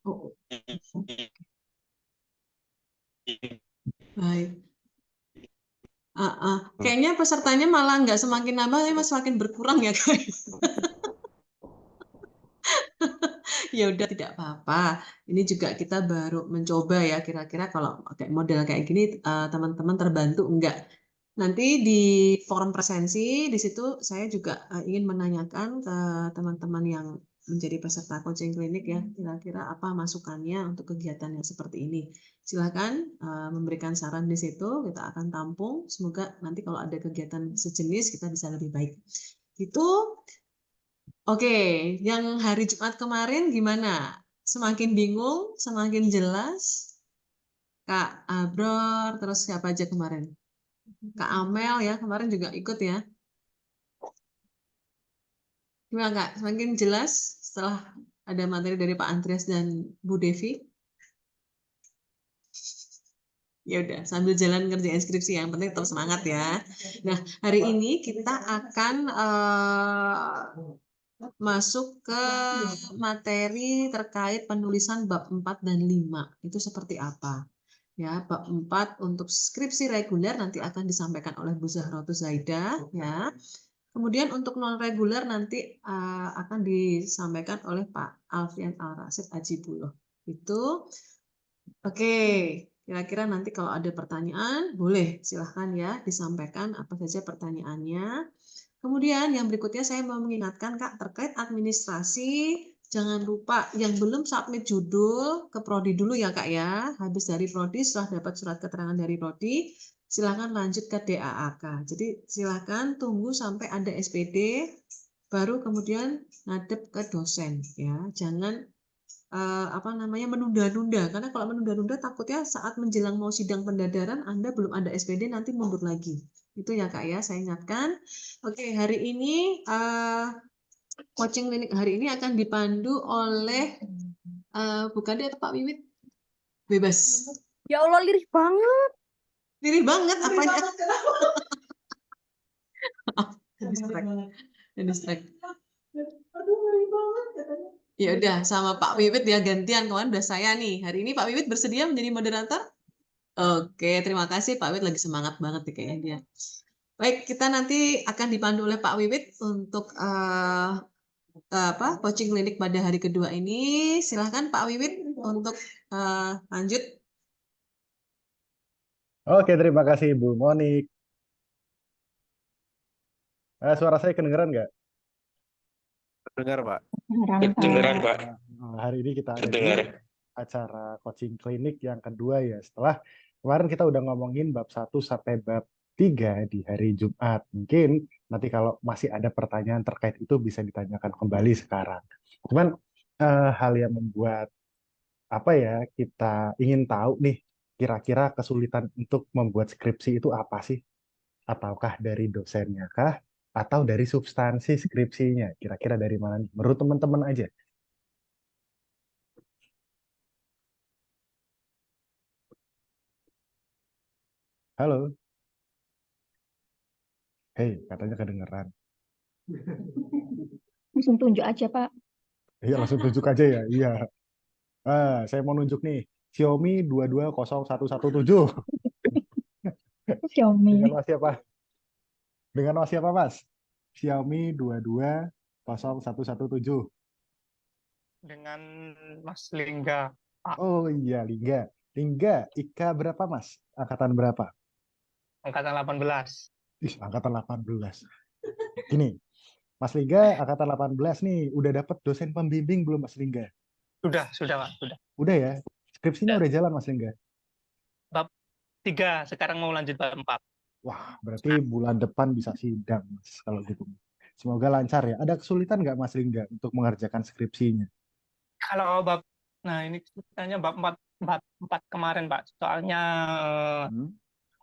Oh, baik. Kayaknya pesertanya malah nggak semakin nambah, tapi semakin berkurang ya, guys. Ya udah, tidak apa-apa. Ini juga kita baru mencoba ya, kira-kira kalau kayak model kayak gini teman-teman terbantu enggak? Nanti di forum presensi di situ saya juga ingin menanyakan ke teman-teman yang menjadi peserta coaching klinik ya, kira-kira apa masukannya untuk kegiatan yang seperti ini. Silakan memberikan saran di situ, kita akan tampung. Semoga nanti kalau ada kegiatan sejenis kita bisa lebih baik. Itu oke, yang hari Jumat kemarin gimana? Semakin bingung, semakin jelas? Kak Abror, terus siapa aja kemarin? Kak Amel ya, kemarin juga ikut ya. Gimana Kak? Semakin jelas setelah ada materi dari Pak Andreas dan Bu Devi? Ya udah, sambil jalan ngerjain skripsi, yang penting tetap semangat ya. Nah, hari ini kita akan masuk ke materi terkait penulisan bab 4 dan 5. Itu seperti apa? Ya, bab 4 untuk skripsi reguler nanti akan disampaikan oleh Bu Zahrotus Zaida ya. Kemudian untuk non reguler nanti akan disampaikan oleh Pak Alfian Al-Rasyid Ajibuloh. Itu oke. Kira-kira nanti kalau ada pertanyaan boleh silahkan ya disampaikan apa saja pertanyaannya. Kemudian yang berikutnya saya mau mengingatkan Kak terkait administrasi, jangan lupa yang belum submit judul ke prodi dulu ya Kak ya. Habis dari prodi setelah dapat surat keterangan dari prodi, silakan lanjut ke DAAK. Jadi silakan tunggu sampai ada SPD baru kemudian ngadep ke dosen ya. Jangan apa namanya menunda-nunda, karena kalau menunda-nunda takutnya saat menjelang mau sidang pendadaran Anda belum ada SPD nanti mundur lagi. Itu ya Kak ya, saya ingatkan. Oke, hari ini coaching klinik hari ini akan dipandu oleh bukan dia atau Pak Wiwit? Bebas. Ya Allah, lirih banget. Lirih banget apanya? Distract. Distract. Aduh, lirih banget katanya. Ya udah, sama Pak Wiwit ya gantian. Kemarin udah saya nih. Hari ini Pak Wiwit bersedia menjadi moderator? Oke, terima kasih Pak Wiwit, lagi semangat banget nih kayaknya dia. Baik, kita nanti akan dipandu oleh Pak Wiwit untuk apa coaching klinik pada hari kedua ini. Silahkan Pak Wiwit untuk lanjut. Oke, terima kasih Bu Monik. Suara saya kedengeran nggak? Dengar, Pak. Kedengeran, Pak. Hari ini kita ada di Kedengar. acara coaching klinik yang kedua ya. Setelah kemarin kita udah ngomongin bab 1 sampai bab 3 di hari Jumat. Mungkin nanti kalau masih ada pertanyaan terkait itu bisa ditanyakan kembali sekarang. Cuman hal yang membuat apa ya kita ingin tahu nih kira-kira kesulitan untuk membuat skripsi itu apa sih? Ataukah dari dosennya kah? Atau dari substansi skripsinya? Kira-kira dari mana nih? Menurut teman-teman aja. Halo, hei, katanya kedengeran. Langsung tunjuk aja, Pak. Iya, langsung tunjuk aja ya. Iya. Saya mau nunjuk nih. Xiaomi 220117. Xiaomi. Dengan mas siapa? Dengan mas siapa, Mas? Xiaomi 220117. Dengan Mas Lingga, Pak. Oh iya, Lingga. Lingga, IKA berapa, Mas? Angkatan berapa? Angkatan 18. Ih, angkatan 18. Gini, Mas Lingga angkatan 18 nih, udah dapat dosen pembimbing belum Mas Lingga? Sudah, Pak. Sudah. Udah ya? Skripsinya Sudah. udah jalan Mas Lingga? Bab 3, sekarang mau lanjut bab 4. Wah, berarti bulan depan bisa sidang, Mas, kalau gitu. Semoga lancar ya. Ada kesulitan nggak Mas Lingga untuk mengerjakan skripsinya? Kalau nah ini ceritanya bab 4 kemarin, Pak. Soalnya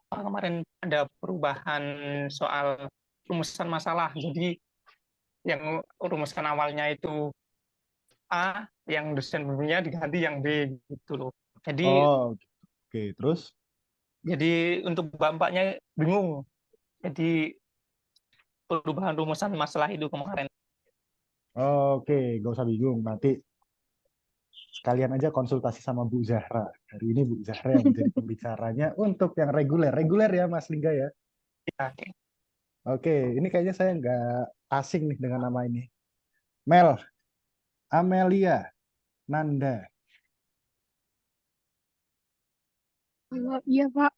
kemarin ada perubahan soal rumusan masalah. Jadi yang rumusan awalnya itu A, yang dosen pembimbingnya diganti yang B gitu loh. Oh, oke. Terus? Jadi untuk bab 4-nya bingung. Jadi perubahan rumusan masalah itu kemarin. Oke, gak usah bingung. Nanti sekalian aja konsultasi sama Bu Zahra. Hari ini Bu Zahra yang menjadi pembicaranya untuk yang reguler. Reguler ya, Mas Lingga ya. Ya, Oke, ini kayaknya saya nggak asing nih dengan nama ini. Mel, Amelia, Nanda. Iya, Pak.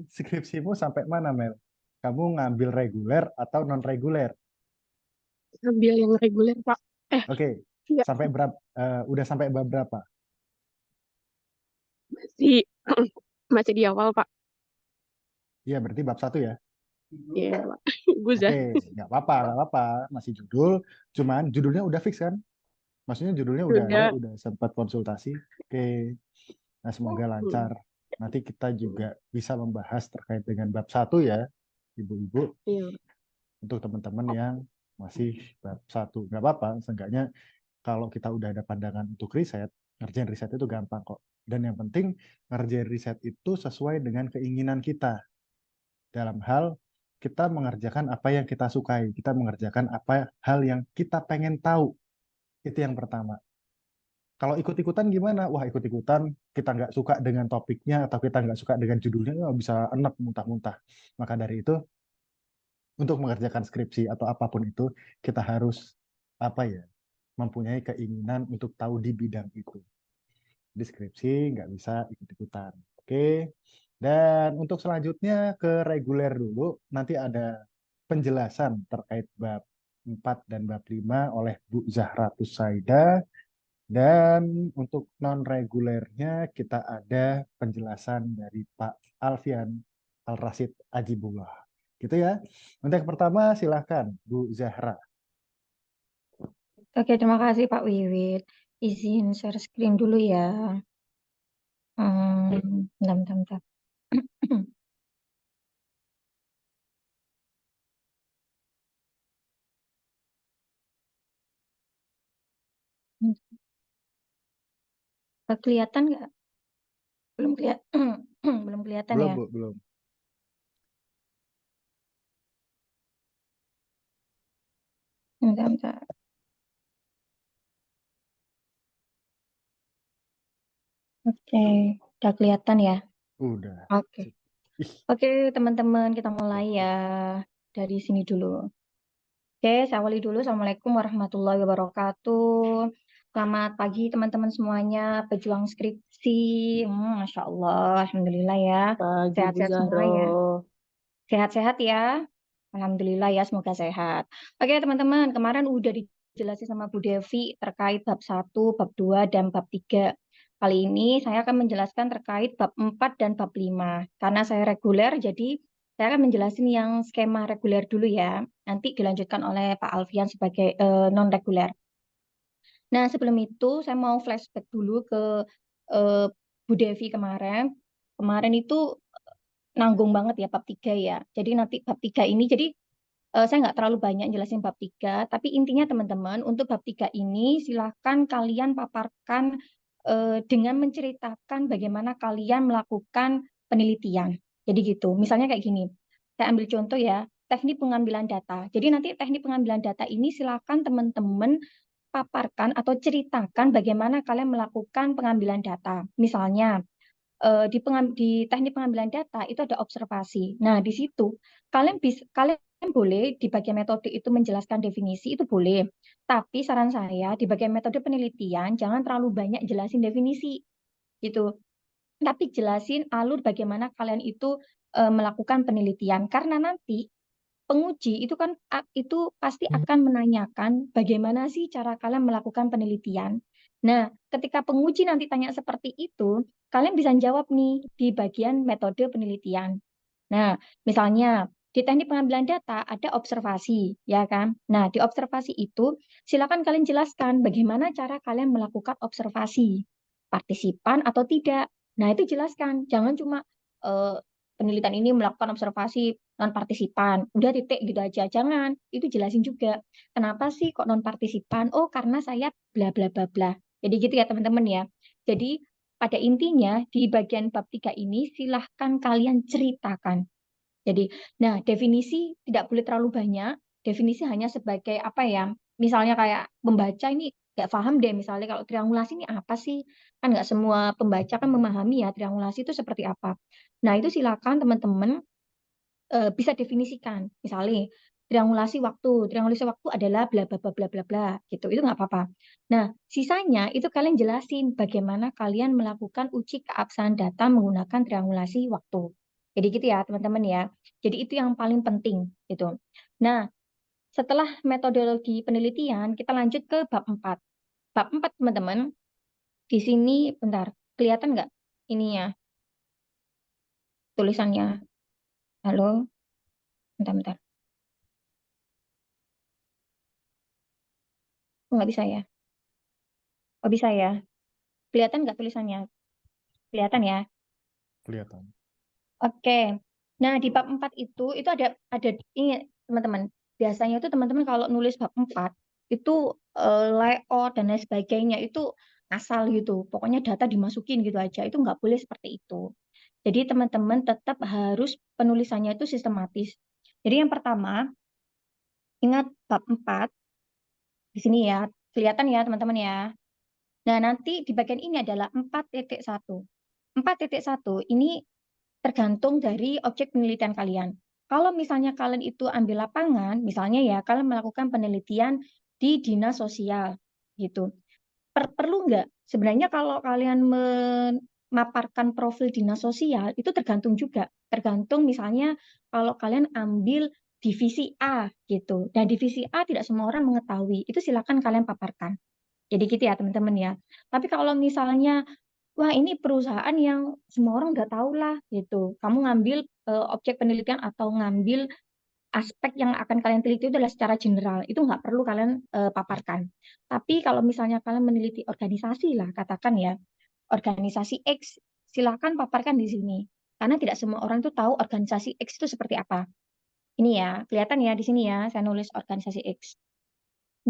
Skripsimu sampai mana, Mel? Kamu ngambil reguler atau non reguler? Ambil yang reguler, Pak. Oke, Iya, sampai berapa? Udah sampai bab berapa? masih masih di awal, Pak. Iya, berarti bab 1 ya. Iya, Pak. Ibu Oke, nggak apa-apa, masih judul. Cuman judulnya udah fix kan? Maksudnya judulnya udah ada, Sudah. udah sempat konsultasi. Oke, nah semoga lancar. Nanti kita juga bisa membahas terkait dengan bab 1 ya, ibu-ibu. Iya. Untuk teman-teman yang masih bab 1. Nggak apa-apa, seenggaknya kalau kita udah ada pandangan untuk riset, ngerjain riset itu gampang kok. Dan yang penting, ngerjain riset itu sesuai dengan keinginan kita. Dalam hal kita mengerjakan apa yang kita sukai, kita mengerjakan apa hal yang kita pengen tahu. Itu yang pertama. Kalau ikut-ikutan gimana? Wah, ikut-ikutan kita nggak suka dengan topiknya atau kita nggak suka dengan judulnya, bisa enak muntah-muntah. Maka dari itu, untuk mengerjakan skripsi atau apapun itu, kita harus mempunyai keinginan untuk tahu di bidang itu. Deskripsi nggak bisa ikut-ikutan. Oke. Dan untuk selanjutnya ke reguler dulu. Nanti ada penjelasan terkait bab 4 dan bab 5 oleh Bu Zahra Tusaida. Dan untuk non-regulernya kita ada penjelasan dari Pak Alfian Al-Rasid Ajibullah. Gitu ya. Untuk yang pertama silahkan Bu Zahra. Oke, terima kasih Pak Wiwit. Izin share screen dulu ya. Bentar, bentar, bentar. Kelihatan nggak? Belum kelihatan. Belum kelihatan Belum, ya. Bu, belum. Bentar, bentar. Oke, udah kelihatan ya. Udah. Oke. Ih, Oke, teman-teman, kita mulai ya dari sini dulu. Oke, saya awali dulu. Assalamualaikum warahmatullahi wabarakatuh. Selamat pagi teman-teman semuanya, pejuang skripsi. Masya Allah, Alhamdulillah ya. Pagi Bu Sehat-sehat semua ya. Zahro. Sehat-sehat ya. Alhamdulillah ya, semoga sehat. Oke teman-teman, kemarin udah dijelasin sama Bu Devi terkait bab 1, bab 2, dan bab 3. Kali ini saya akan menjelaskan terkait bab 4 dan bab 5. Karena saya reguler, jadi saya akan menjelaskan yang skema reguler dulu ya. Nanti dilanjutkan oleh Pak Alfian sebagai non-reguler. Nah, sebelum itu saya mau flashback dulu ke Bu Devi kemarin. Kemarin itu nanggung banget ya bab 3 ya. Jadi nanti bab 3 ini, jadi saya nggak terlalu banyak jelasin bab 3, tapi intinya teman-teman, untuk bab 3 ini silahkan kalian paparkan dengan menceritakan bagaimana kalian melakukan penelitian. Jadi gitu, misalnya kayak gini, saya ambil contoh ya, teknik pengambilan data. Jadi nanti teknik pengambilan data ini silahkan teman-teman paparkan atau ceritakan bagaimana kalian melakukan pengambilan data. Misalnya, di teknik pengambilan data itu ada observasi. Nah, di situ kalian boleh di bagian metode itu menjelaskan definisi, itu boleh. Tapi saran saya di bagian metode penelitian jangan terlalu banyak jelasin definisi gitu. Tapi jelasin alur bagaimana kalian itu melakukan penelitian, karena nanti penguji itu kan itu pasti akan menanyakan bagaimana sih cara kalian melakukan penelitian. Nah, ketika penguji nanti tanya seperti itu, kalian bisa jawab nih di bagian metode penelitian. Nah, misalnya di teknik pengambilan data ada observasi, ya kan? Nah, di observasi itu silakan kalian jelaskan bagaimana cara kalian melakukan observasi, partisipan atau tidak. Nah, itu jelaskan. Jangan cuma penelitian ini melakukan observasi non partisipan, udah titik gitu aja. Jangan, itu jelasin juga. Kenapa sih kok non partisipan? Oh, karena saya bla bla bla bla. Jadi gitu ya teman-teman ya. Jadi pada intinya di bagian bab 3 ini silahkan kalian ceritakan. Jadi, nah definisi tidak boleh terlalu banyak, definisi hanya sebagai apa ya? Misalnya kayak pembaca ini nggak paham deh, misalnya kalau triangulasi ini apa sih? Kan nggak semua pembaca kan memahami ya triangulasi itu seperti apa. Nah, itu silakan teman-teman bisa definisikan. Misalnya triangulasi waktu adalah bla bla bla bla bla bla gitu. Itu nggak apa-apa. Nah, sisanya itu kalian jelasin bagaimana kalian melakukan uji keabsahan data menggunakan triangulasi waktu. Jadi gitu ya, teman-teman ya. Jadi itu yang paling penting gitu. Nah, setelah metodologi penelitian, kita lanjut ke bab 4. Bab 4, teman-teman. Di sini bentar, kelihatan nggak ininya tulisannya? Halo, bentar-bentar. Oh, nggak bisa ya? Oh, bisa ya? Kelihatan nggak tulisannya? Kelihatan ya? Kelihatan. Oke. Nah, di bab 4 itu ada ini teman-teman. Biasanya itu teman-teman kalau nulis bab 4 itu layout dan lain sebagainya itu asal gitu. Pokoknya data dimasukin gitu aja. Itu nggak boleh seperti itu. Jadi teman-teman tetap harus penulisannya itu sistematis. Jadi yang pertama, ingat bab 4 di sini ya. Kelihatan ya teman-teman ya. Nah, nanti di bagian ini adalah 4.1. 4.1 ini tergantung dari objek penelitian kalian. Kalau misalnya kalian itu ambil lapangan, misalnya ya kalian melakukan penelitian di dinas sosial gitu. Perlu nggak? Sebenarnya kalau kalian memaparkan profil dinas sosial itu tergantung juga. Tergantung misalnya kalau kalian ambil divisi A gitu. Dan divisi A tidak semua orang mengetahui. Itu silakan kalian paparkan. Jadi gitu ya teman-teman ya. Tapi kalau misalnya wah, ini perusahaan yang semua orang udah tahu lah gitu. Kamu ngambil objek penelitian atau ngambil aspek yang akan kalian teliti itu adalah secara general. Itu nggak perlu kalian paparkan. Tapi kalau misalnya kalian meneliti organisasi lah, katakan ya, organisasi X, silakan paparkan di sini. Karena tidak semua orang itu tahu organisasi X itu seperti apa. Ini ya, kelihatan ya di sini ya, saya nulis organisasi X.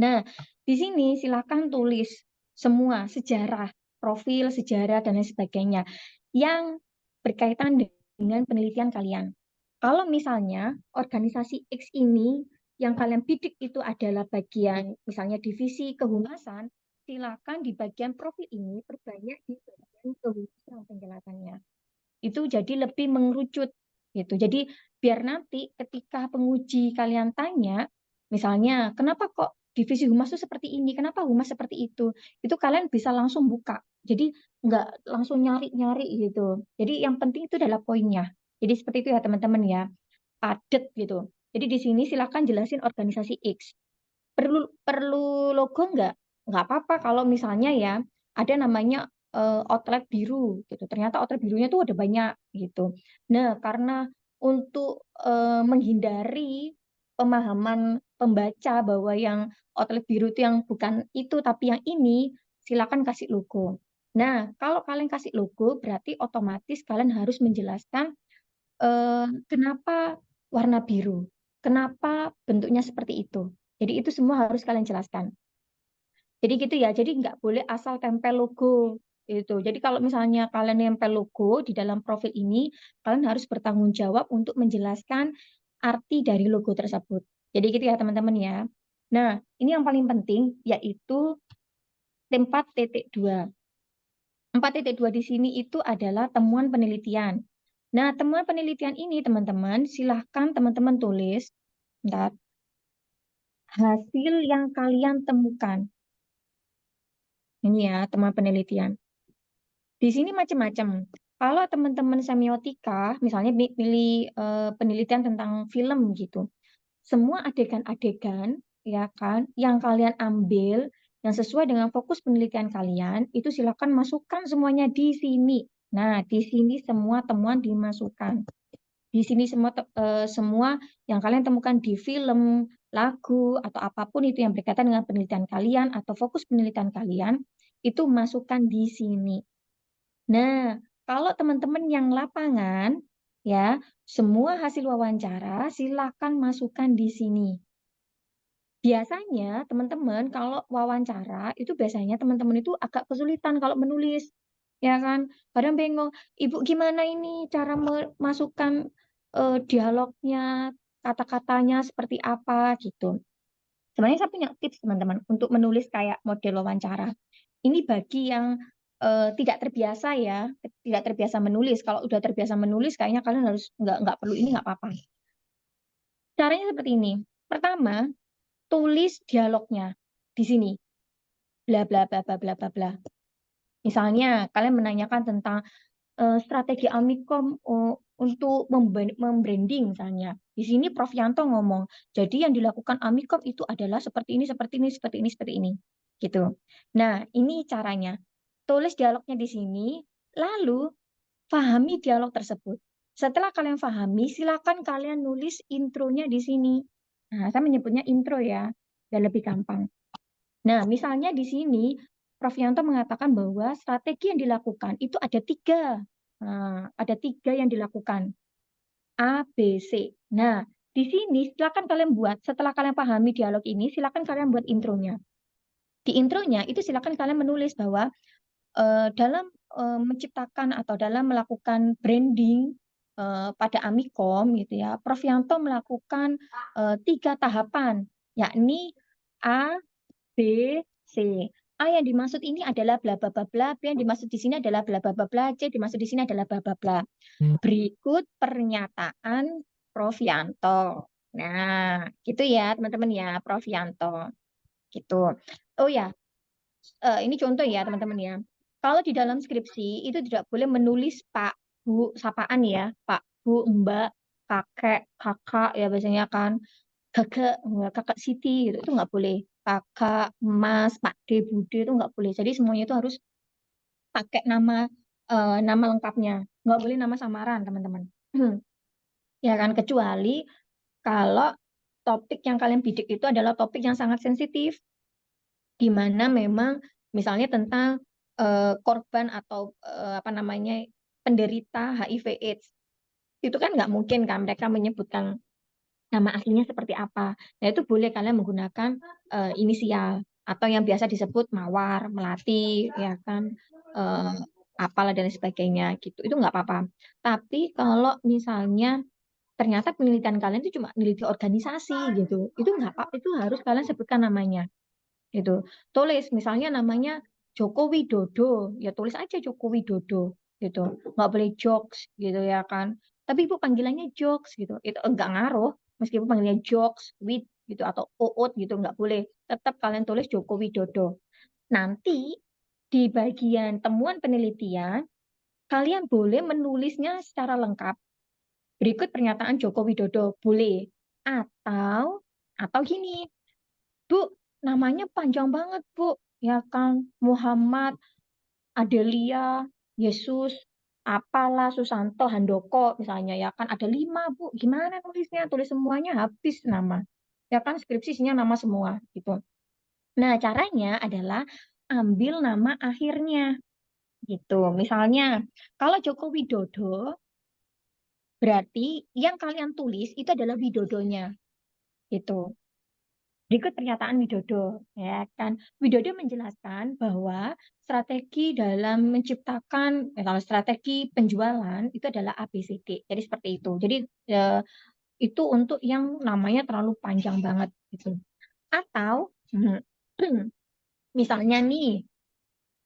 Nah, di sini silakan tulis semua sejarah, profil, sejarah, dan lain sebagainya yang berkaitan dengan penelitian kalian. Kalau misalnya organisasi X ini yang kalian bidik itu adalah bagian misalnya divisi kehumasan, silakan di bagian profil ini perbanyak di bagian kehumasan penjelasannya. Itu jadi lebih mengerucut gitu. Jadi biar nanti ketika penguji kalian tanya, misalnya kenapa kok divisi humas itu seperti ini, kenapa humas seperti itu kalian bisa langsung buka. Jadi nggak langsung nyari-nyari gitu. Jadi yang penting itu adalah poinnya. Jadi seperti itu ya teman-teman ya, padat gitu. Jadi di sini silakan jelasin organisasi X. Perlu perlu logo nggak? Nggak apa-apa kalau misalnya ya ada namanya outlet biru gitu. Ternyata outlet birunya tuh ada banyak gitu. Nah, karena untuk menghindari pemahaman pembaca bahwa yang outlet biru itu yang bukan itu tapi yang ini, silakan kasih logo. Nah, kalau kalian kasih logo berarti otomatis kalian harus menjelaskan kenapa warna biru, kenapa bentuknya seperti itu. Jadi itu semua harus kalian jelaskan. Jadi gitu ya, jadi nggak boleh asal tempel logo itu. Jadi kalau misalnya kalian nempel logo di dalam profil ini, kalian harus bertanggung jawab untuk menjelaskan arti dari logo tersebut. Jadi gitu ya teman-teman ya. Nah, ini yang paling penting yaitu 4.2. 4.2 di sini itu adalah temuan penelitian. Nah, temuan penelitian ini teman-teman, silahkan teman-teman tulis bentar, hasil yang kalian temukan. Ini ya, temuan penelitian. Di sini macam-macam. Kalau teman-teman semiotika, misalnya pilih penelitian tentang film gitu, semua adegan-adegan ya kan yang kalian ambil yang sesuai dengan fokus penelitian kalian itu silakan masukkan semuanya di sini. Nah, di sini semua temuan dimasukkan. Di sini semua yang kalian temukan di film, lagu atau apapun itu yang berkaitan dengan penelitian kalian atau fokus penelitian kalian itu masukkan di sini. Nah, kalau teman-teman yang lapangan ya, semua hasil wawancara silakan masukkan di sini. Biasanya teman-teman kalau wawancara itu biasanya teman-teman itu agak kesulitan kalau menulis. Ya kan? Kadang bingung, Ibu gimana ini cara memasukkan dialognya kata-katanya seperti apa gitu. Sebenarnya saya punya tips teman-teman untuk menulis kayak model wawancara. Ini bagi yang tidak terbiasa ya, tidak terbiasa menulis. Kalau udah terbiasa menulis, kayaknya kalian harus nggak perlu ini nggak apa-apa. Caranya seperti ini. Pertama, tulis dialognya di sini. Bla bla bla bla bla bla bla. Misalnya kalian menanyakan tentang strategi Amikom untuk membranding misalnya. Di sini Prof Yanto ngomong, jadi yang dilakukan Amikom itu adalah seperti ini, seperti ini, seperti ini, seperti ini. Gitu. Nah, ini caranya. Tulis dialognya di sini, lalu pahami dialog tersebut. Setelah kalian pahami, silakan kalian nulis intronya di sini. Nah, saya menyebutnya intro ya, biar lebih gampang. Nah, misalnya di sini Prof Yanto mengatakan bahwa strategi yang dilakukan itu ada 3. Nah, ada 3 yang dilakukan. A, B, C. Nah, di sini silakan kalian buat, setelah kalian pahami dialog ini, silakan kalian buat intronya. Di intronya itu silakan kalian menulis bahwa dalam menciptakan atau dalam melakukan branding pada Amikom gitu ya, Prof Yanto melakukan 3 tahapan, yakni A, B, C. A yang dimaksud ini adalah bla bla bla bla, B yang dimaksud di sini adalah bla bla bla bla, C dimaksud di sini adalah bla bla bla. Berikut pernyataan Prof Yanto. Nah, gitu ya teman-teman ya, Prof Yanto. Gitu. Oh ya, ini contoh ya teman-teman ya. Kalau di dalam skripsi itu tidak boleh menulis Pak, Bu, sapaan ya, Pak, Bu, Mbak, kakek, kakak ya biasanya kan. Kakak Siti gitu, itu nggak boleh. Kakak, Mas, Pak D, Bude itu nggak boleh. Jadi semuanya itu harus pakai nama lengkapnya. Nggak boleh nama samaran, teman-teman. Ya kan, kecuali kalau topik yang kalian bidik itu adalah topik yang sangat sensitif, di mana memang misalnya tentang korban atau apa namanya penderita HIV/AIDS. Itu kan nggak mungkin kan mereka menyebutkan nama aslinya seperti apa. Nah, itu boleh kalian menggunakan inisial atau yang biasa disebut mawar, melati, ya kan, apalah dan sebagainya gitu. Itu nggak apa-apa. Tapi kalau misalnya ternyata penelitian kalian itu cuma meneliti organisasi gitu, itu nggak apa-apa. Itu harus kalian sebutkan namanya. Gitu. Tulis misalnya namanya Joko Widodo, ya tulis aja Joko Widodo gitu. Nggak boleh jokes gitu ya kan. Tapi Ibu panggilannya jokes gitu. Itu enggak ngaruh meskipun panggilnya jokes, wid gitu atau oot gitu nggak boleh. Tetap kalian tulis Joko Widodo. Nanti di bagian temuan penelitian kalian boleh menulisnya secara lengkap. Berikut pernyataan Joko Widodo, boleh. Atau gini, Bu, namanya panjang banget, Bu. Ya kan, Muhammad, Adelia, Yesus, apalah, Susanto, Handoko, misalnya. Ya kan, ada 5, Bu. Gimana tulisnya? Tulis semuanya habis nama. Ya kan, skripsinya nama semua. Gitu. Nah, caranya adalah ambil nama akhirnya. Gitu. Misalnya, kalau Joko Widodo, berarti yang kalian tulis itu adalah Widodonya. Gitu. Berikut pernyataan Widodo, ya kan? Widodo menjelaskan bahwa strategi dalam menciptakan, kalau strategi penjualan itu adalah ABCD. Jadi seperti itu. Jadi itu untuk yang namanya terlalu panjang banget gitu. Atau misalnya nih,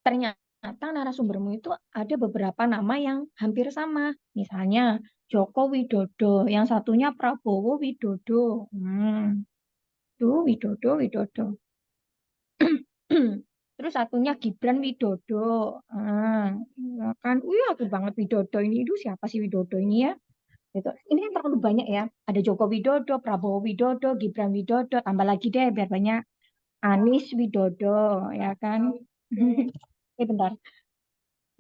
ternyata narasumbermu itu ada beberapa nama yang hampir sama. Misalnya Joko Widodo, yang satunya Prabowo Widodo. Widodo. Terus satunya Gibran Widodo. Ya kan, aku banget Widodo ini. Itu siapa sih Widodo ini ya? Gitu. Ini kan terlalu banyak ya. Ada Joko Widodo, Prabowo Widodo, Gibran Widodo, tambah lagi deh biar banyak. Anies Widodo, ya kan? Bentar.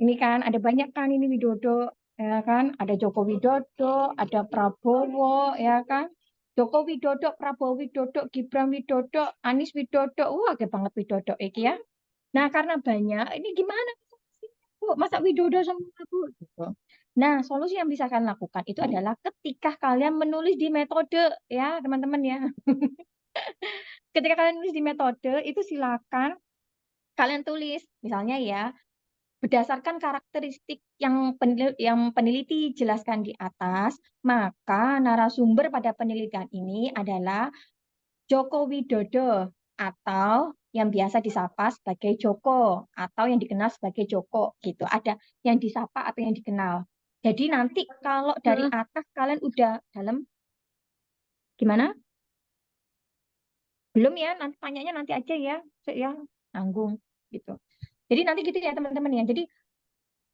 Ini kan ada banyak kan ini Widodo, ya kan? Ada Joko Widodo, ada Prabowo, ya kan? Joko Widodo, Prabowo Widodo, Gibran Widodo, Anies Widodo. Wah, kayak banget Widodo iki ya. Nah, karena banyak, ini gimana? Bu, masa Widodo semua, Bu? Gitu. Nah, solusi yang bisa kalian lakukan itu adalah ketika kalian menulis di metode, ya, teman-teman ya. Ketika kalian nulis di metode, itu silakan kalian tulis. Misalnya ya, berdasarkan karakteristik yang peneliti jelaskan di atas, maka narasumber pada penelitian ini adalah Joko Widodo atau yang biasa disapa sebagai Joko atau yang dikenal sebagai Joko gitu. Ada yang disapa atau yang dikenal. Jadi nanti kalau dari atas kalian udah dalam gimana? Belum ya, nanti tanyanya nanti aja ya, nanggung gitu. Jadi nanti gitu ya teman-teman ya. Jadi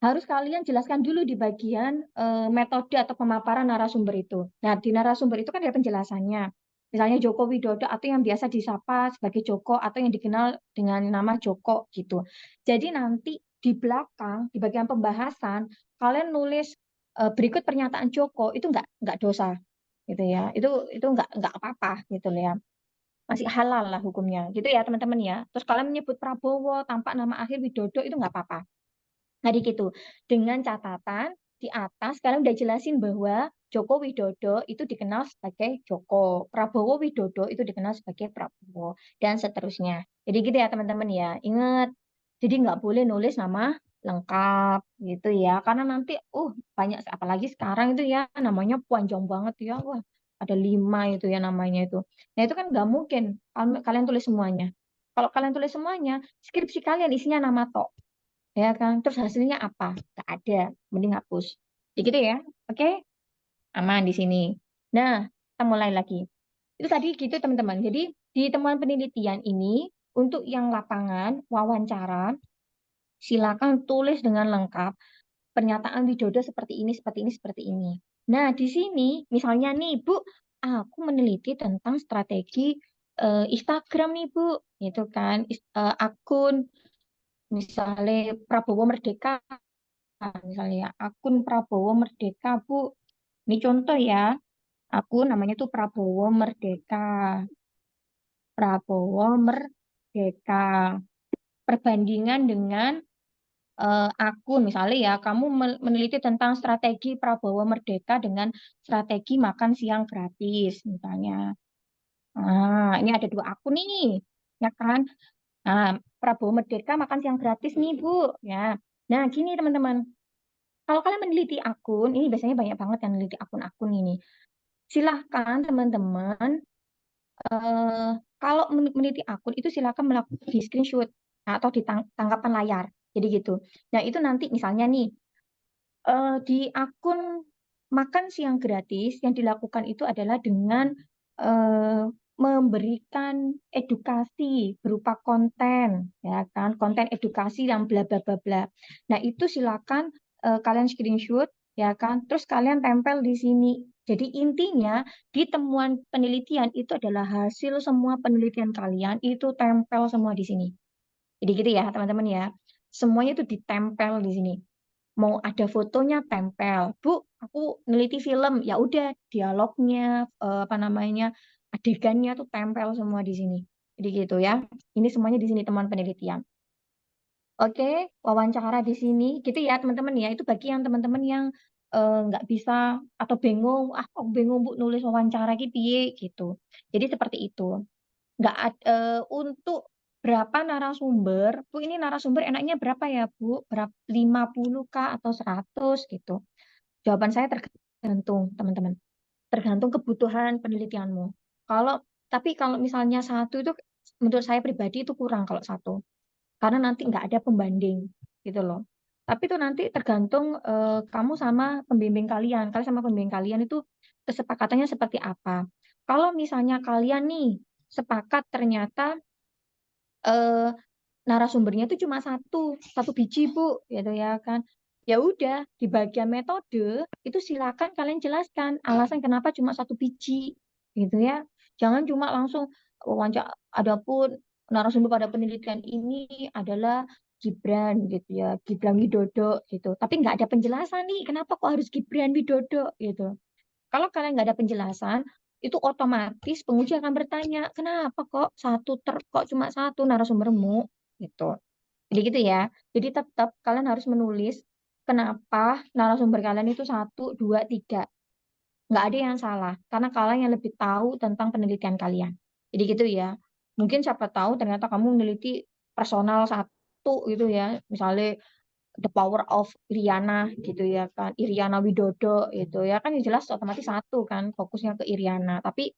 harus kalian jelaskan dulu di bagian metode atau pemaparan narasumber itu. Nah, di narasumber itu kan ada penjelasannya. Misalnya Joko Widodo atau yang biasa disapa sebagai Joko atau yang dikenal dengan nama Joko gitu. Jadi nanti di belakang di bagian pembahasan kalian nulis berikut pernyataan Joko itu nggak dosa gitu ya. Itu nggak apa-apa gitu ya. Masih halal lah hukumnya gitu ya teman-teman ya. Terus kalian menyebut Prabowo tanpa nama akhir Widodo itu nggak apa-apa. Jadi gitu, dengan catatan di atas kalian udah jelasin bahwa Joko Widodo itu dikenal sebagai Joko, Prabowo Widodo itu dikenal sebagai Prabowo, dan seterusnya. Jadi gitu ya teman-teman ya, ingat. Jadi nggak boleh nulis nama lengkap gitu ya, karena nanti banyak, apalagi sekarang itu ya namanya panjang banget ya, wah ada 5 itu ya namanya itu. Nah itu kan nggak mungkin kalian tulis semuanya. Kalau kalian tulis semuanya, skripsi kalian isinya nama tok ya kan, terus hasilnya apa, nggak ada, mending hapus ya gitu ya. Oke, aman di sini. Nah, kita mulai lagi. Itu tadi gitu teman-teman. Jadi di temuan penelitian ini untuk yang lapangan wawancara silakan tulis dengan lengkap pernyataan Widodo seperti ini, seperti ini, seperti ini. Nah, di sini misalnya nih Bu, aku meneliti tentang strategi Instagram nih Bu, gitu kan, akun misalnya Prabowo Merdeka, misalnya ya, akun Prabowo Merdeka Bu. Ini contoh ya, akun namanya tuh Prabowo Merdeka. Prabowo Merdeka. Perbandingan dengan akun, misalnya ya, kamu meneliti tentang strategi Prabowo Merdeka dengan strategi makan siang gratis, misalnya. Nah, ini ada 2 akun nih, ya kan? Nah, Prabowo Merdeka makan siang gratis nih, Bu. Ya. Nah, gini teman-teman. Kalau kalian meneliti akun, ini biasanya banyak banget yang meneliti akun-akun ini. Silahkan teman-teman, kalau meneliti akun itu silahkan melakukan di screenshot atau di tangkapan layar. Jadi gitu. Nah itu nanti misalnya nih, di akun makan siang gratis yang dilakukan itu adalah dengan memberikan edukasi berupa konten, ya kan, konten edukasi yang bla bla bla bla. Nah itu silakan kalian screenshot, ya kan, terus kalian tempel di sini. Jadi intinya di temuan penelitian itu adalah hasil semua penelitian kalian itu tempel semua di sini. Jadi gitu ya teman-teman ya. Semuanya itu ditempel di sini. Mau ada fotonya tempel. Bu, aku neliti film, ya udah dialognya, apa namanya, adegannya tuh tempel semua di sini. Jadi gitu ya. Ini semuanya di sini teman penelitian. Oke, wawancara di sini, gitu ya teman-teman ya. Itu bagi yang teman-teman yang nggak bisa atau bingung, aku bingung Bu nulis wawancara gitu gitu. Jadi seperti itu. Nggak untuk berapa narasumber, Bu ini narasumber enaknya berapa ya Bu? 50 kah atau 100 gitu. Jawaban saya tergantung teman-teman. Tergantung kebutuhan penelitianmu. Tapi kalau misalnya 1 itu menurut saya pribadi itu kurang kalau 1. Karena nanti nggak ada pembanding gitu loh. Tapi itu nanti tergantung kamu sama pembimbing kalian. Kalian sama pembimbing kalian itu kesepakatannya seperti apa. Kalau misalnya kalian nih sepakat ternyata eh, narasumbernya itu cuma satu biji Bu, gitu ya kan. Ya udah, di bagian metode itu silakan kalian jelaskan alasan kenapa cuma 1 biji, gitu ya. Jangan cuma langsung wawancara. Adapun narasumber pada penelitian ini adalah Gibran gitu ya, Gibran Widodo gitu. Tapi nggak ada penjelasan nih, kenapa kok harus Gibran Widodo gitu. Kalau kalian nggak ada penjelasan, itu otomatis penguji akan bertanya, kenapa kok cuma 1 narasumbermu gitu. Jadi gitu ya. Jadi tetap kalian harus menulis kenapa narasumber kalian itu 1, 2, 3. Nggak ada yang salah, karena kalian yang lebih tahu tentang penelitian kalian. Jadi gitu ya. Mungkin siapa tahu ternyata kamu meneliti personal 1 gitu ya. Misalnya the power of Iriana gitu ya kan, Iriana Widodo itu ya kan, yang jelas otomatis satu kan fokusnya ke Iriana, tapi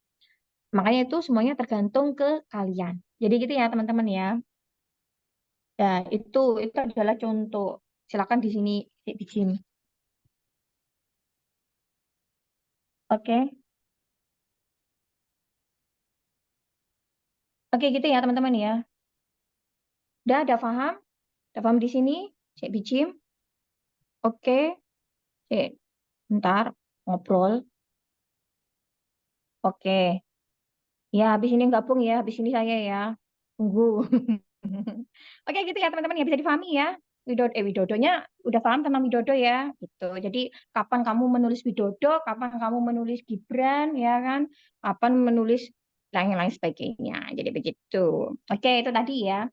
makanya itu semuanya tergantung ke kalian. Jadi gitu ya teman-teman ya. Ya itu adalah contoh. Silakan di sini di Jim. Oke. Oke gitu ya teman-teman ya. Udah paham? Udah paham di sini? Cek Bijim. Oke. Cek. Bentar. Ngobrol. Oke. Ya, habis ini gabung ya. Habis ini saya ya. Tunggu. Oke gitu ya teman-teman ya. Bisa difahami ya. Widodonya udah paham tentang Widodo ya. Gitu. Jadi kapan kamu menulis Widodo, kapan kamu menulis Gibran ya kan. Kapan menulis lain-lain sebagainya. Jadi begitu. Oke, itu tadi ya.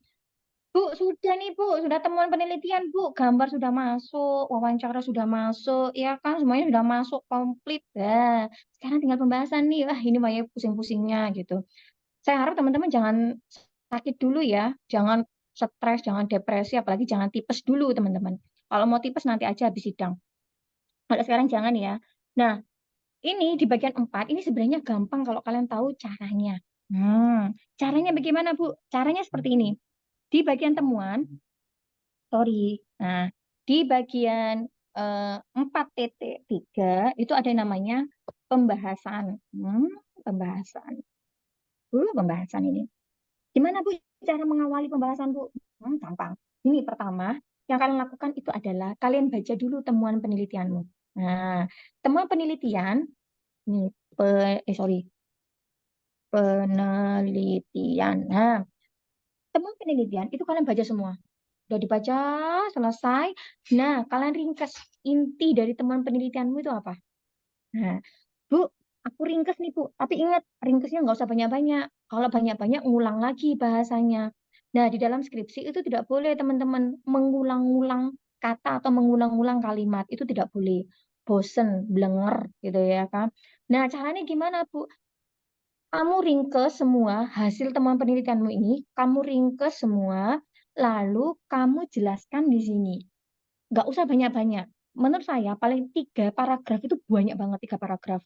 Bu, sudah nih Bu, sudah temuan penelitian Bu, gambar sudah masuk, wawancara sudah masuk, ya kan semuanya sudah masuk komplit. Nah, sekarang tinggal pembahasan nih, wah ini banyak pusing-pusingnya gitu. Saya harap teman-teman jangan sakit dulu ya, jangan stres, jangan depresi, apalagi jangan tipes dulu teman-teman. Kalau mau tipes nanti aja habis sidang. Kalau sekarang jangan ya. Nah, ini di bagian 4, ini sebenarnya gampang kalau kalian tahu caranya. Caranya bagaimana Bu? Caranya seperti ini. Di bagian temuan, sorry. Nah, di bagian 4.3 itu ada yang namanya pembahasan. Pembahasan. Pembahasan ini. Gimana Bu cara mengawali pembahasan Bu? Gampang. Ini pertama, yang kalian lakukan itu adalah kalian baca dulu temuan penelitianmu. Nah, temuan penelitian, ini penelitian. Nah, temuan penelitian itu kalian baca semua. Udah dibaca, selesai. Nah, kalian ringkas inti dari temuan penelitianmu itu apa? Nah, Bu, aku ringkas nih Bu. Tapi ingat, ringkasnya nggak usah banyak-banyak. Kalau banyak-banyak, ngulang lagi bahasanya. Nah, di dalam skripsi itu tidak boleh teman-teman mengulang-ulang kata atau mengulang-ulang kalimat. Itu tidak boleh. Bosen, blenger gitu ya kan. Nah, caranya gimana Bu? Kamu ringkes semua hasil temuan penelitianmu ini, kamu ringkes semua, lalu kamu jelaskan di sini. Nggak usah banyak-banyak. Menurut saya paling 3 paragraf itu banyak banget, 3 paragraf.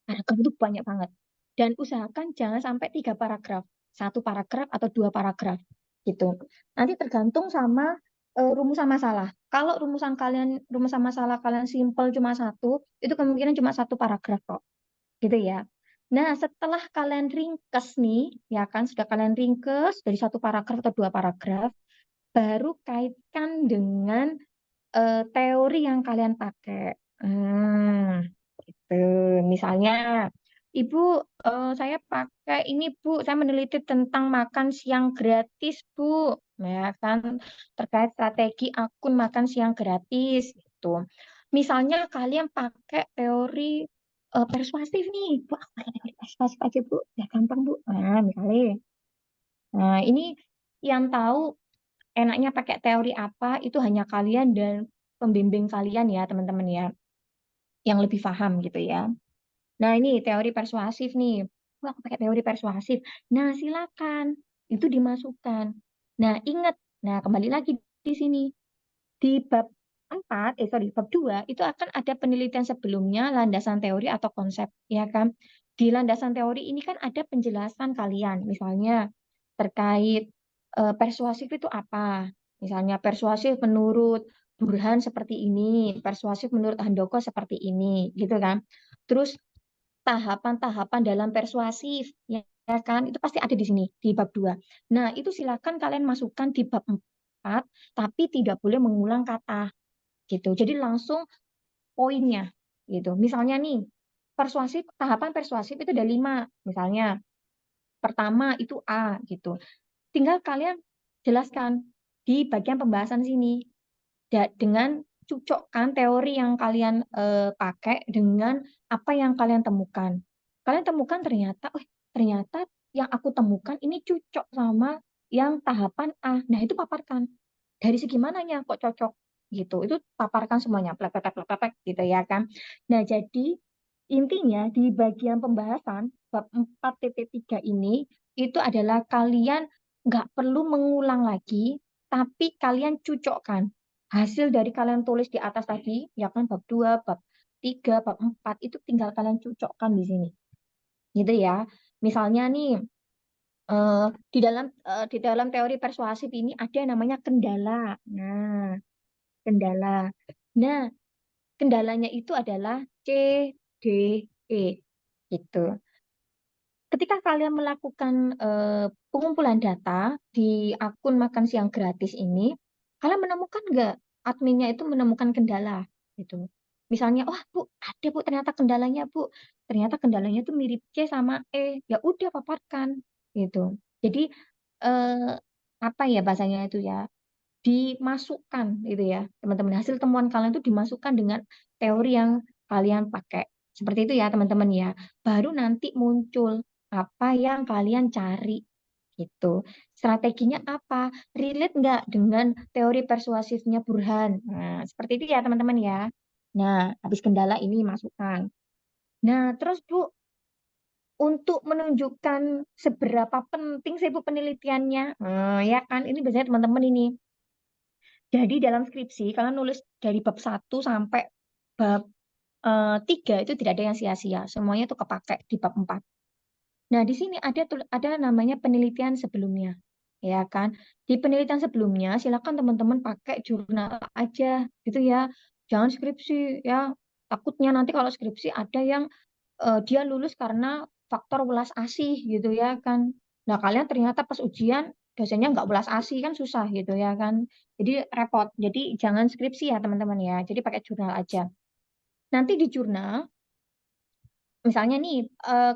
Paragraf itu banyak banget. Dan usahakan jangan sampai 3 paragraf. 1 paragraf atau 2 paragraf. Gitu. Nanti tergantung sama rumusan masalah. Kalau rumusan masalah kalian simple cuma 1, itu kemungkinan cuma 1 paragraf kok. Gitu ya. Nah, setelah kalian ringkes nih, ya kan, sudah kalian ringkes dari 1 paragraf atau 2 paragraf, baru kaitkan dengan teori yang kalian pakai. Gitu. Misalnya, Ibu, saya pakai ini Bu, saya meneliti tentang makan siang gratis Bu, ya kan, terkait strategi akun makan siang gratis gitu. Misalnya kalian pakai teori persuasif nih, Bu, aku pakai teori persuasif aja Bu, ya gampang Bu. Nah, misalnya, nah ini yang tahu enaknya pakai teori apa itu hanya kalian dan pembimbing kalian ya teman-teman ya, yang lebih paham gitu ya. Nah, ini teori persuasif nih. Wah, aku pakai teori persuasif. Nah, silakan. Itu dimasukkan. Nah, ingat. Nah, kembali lagi di sini. Di bab 4, bab 2, itu akan ada penelitian sebelumnya, landasan teori atau konsep. Ya kan? Di landasan teori ini kan ada penjelasan kalian. Misalnya, terkait persuasif itu apa. Misalnya, persuasif menurut Burhan seperti ini. Persuasif menurut Handoko seperti ini. Gitu kan? Terus, tahapan-tahapan dalam persuasif ya kan itu pasti ada di sini di bab 2. Nah, itu silakan kalian masukkan di bab 4 tapi tidak boleh mengulang kata gitu. Jadi langsung poinnya gitu. Misalnya nih, tahapan persuasif itu ada 5. Misalnya pertama itu A gitu. Tinggal kalian jelaskan di bagian pembahasan sini dengan cocokkan teori yang kalian pakai dengan apa yang kalian temukan. Kalian temukan ternyata yang aku temukan ini cocok sama yang tahapan A. Nah, itu paparkan. Dari segi mananya kok cocok gitu. Itu paparkan semuanya, plek gitu ya kan. Nah, jadi intinya di bagian pembahasan bab 4.3 ini itu adalah kalian nggak perlu mengulang lagi, tapi kalian cocokkan hasil dari kalian tulis di atas tadi, ya kan bab 2, bab 3, bab 4 itu tinggal kalian cocokkan di sini. Gitu ya. Misalnya nih di dalam teori persuasif ini ada yang namanya kendala. Nah, kendala. Nah, kendalanya itu adalah C, D, E gitu. Ketika kalian melakukan pengumpulan data di akun makan siang gratis ini, kalian menemukan nggak adminnya itu menemukan kendala gitu. Misalnya, wah Bu, ada Bu ternyata kendalanya Bu. Ternyata kendalanya itu mirip C sama E. Ya udah paparkan gitu. Jadi eh, apa ya bahasanya itu ya? Dimasukkan gitu ya teman-teman, hasil temuan kalian itu dimasukkan dengan teori yang kalian pakai seperti itu ya teman-teman ya, baru nanti muncul apa yang kalian cari gitu. Strateginya apa, relate nggak dengan teori persuasifnya Burhan. Nah seperti itu ya teman-teman ya. Nah habis kendala ini masukkan. Nah terus Bu, untuk menunjukkan seberapa penting sih Bu penelitiannya, ya kan ini biasanya teman-teman ini. Jadi dalam skripsi kalian nulis dari bab 1 sampai bab 3 itu tidak ada yang sia-sia. Semuanya itu kepake di bab 4. Nah, di sini ada namanya penelitian sebelumnya. Ya kan? Di penelitian sebelumnya silakan teman-teman pakai jurnal aja gitu ya. Jangan skripsi ya. Takutnya nanti kalau skripsi ada yang dia lulus karena faktor welas asih gitu ya kan. Nah, kalian ternyata pas ujian dosennya nggak welas asih kan susah gitu ya kan. Jadi repot. Jadi jangan skripsi ya teman-teman ya. Jadi pakai jurnal aja. Nanti di jurnal, misalnya nih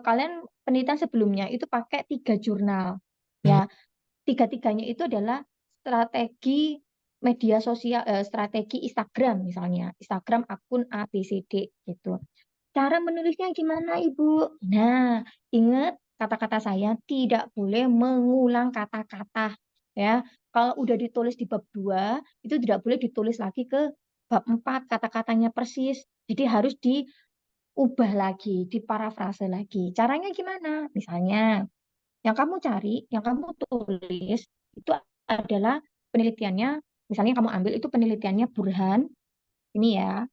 kalian penelitian sebelumnya itu pakai 3 jurnal. Ya, tiga-tiganya itu adalah strategi media sosial, strategi Instagram misalnya. Instagram akun A, B, C, D gitu. Cara menulisnya gimana, Ibu? Nah, ingat kata-kata saya tidak boleh mengulang kata-kata ya. Kalau udah ditulis di bab 2, itu tidak boleh ditulis lagi ke bab 4 kata-katanya persis. Jadi harus diubah lagi, diparafrase lagi. Caranya gimana? Misalnya, yang kamu cari, yang kamu tulis itu adalah penelitiannya, misalnya kamu ambil itu penelitiannya Burhan, ini ya,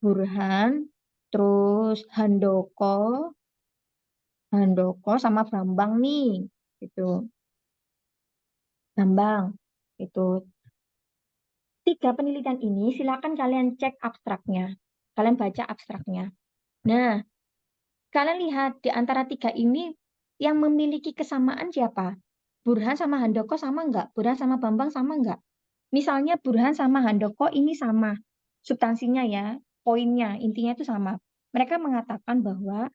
Burhan, terus Handoko sama Bambang nih, gitu. Bambang, itu. 3 penelitian ini silakan kalian cek abstraknya, kalian baca abstraknya. Nah, kalian lihat di antara 3 ini yang memiliki kesamaan siapa? Burhan sama Handoko sama enggak? Burhan sama Bambang sama enggak? Misalnya Burhan sama Handoko ini sama, substansinya ya, poinnya, intinya itu sama. Mereka mengatakan bahwa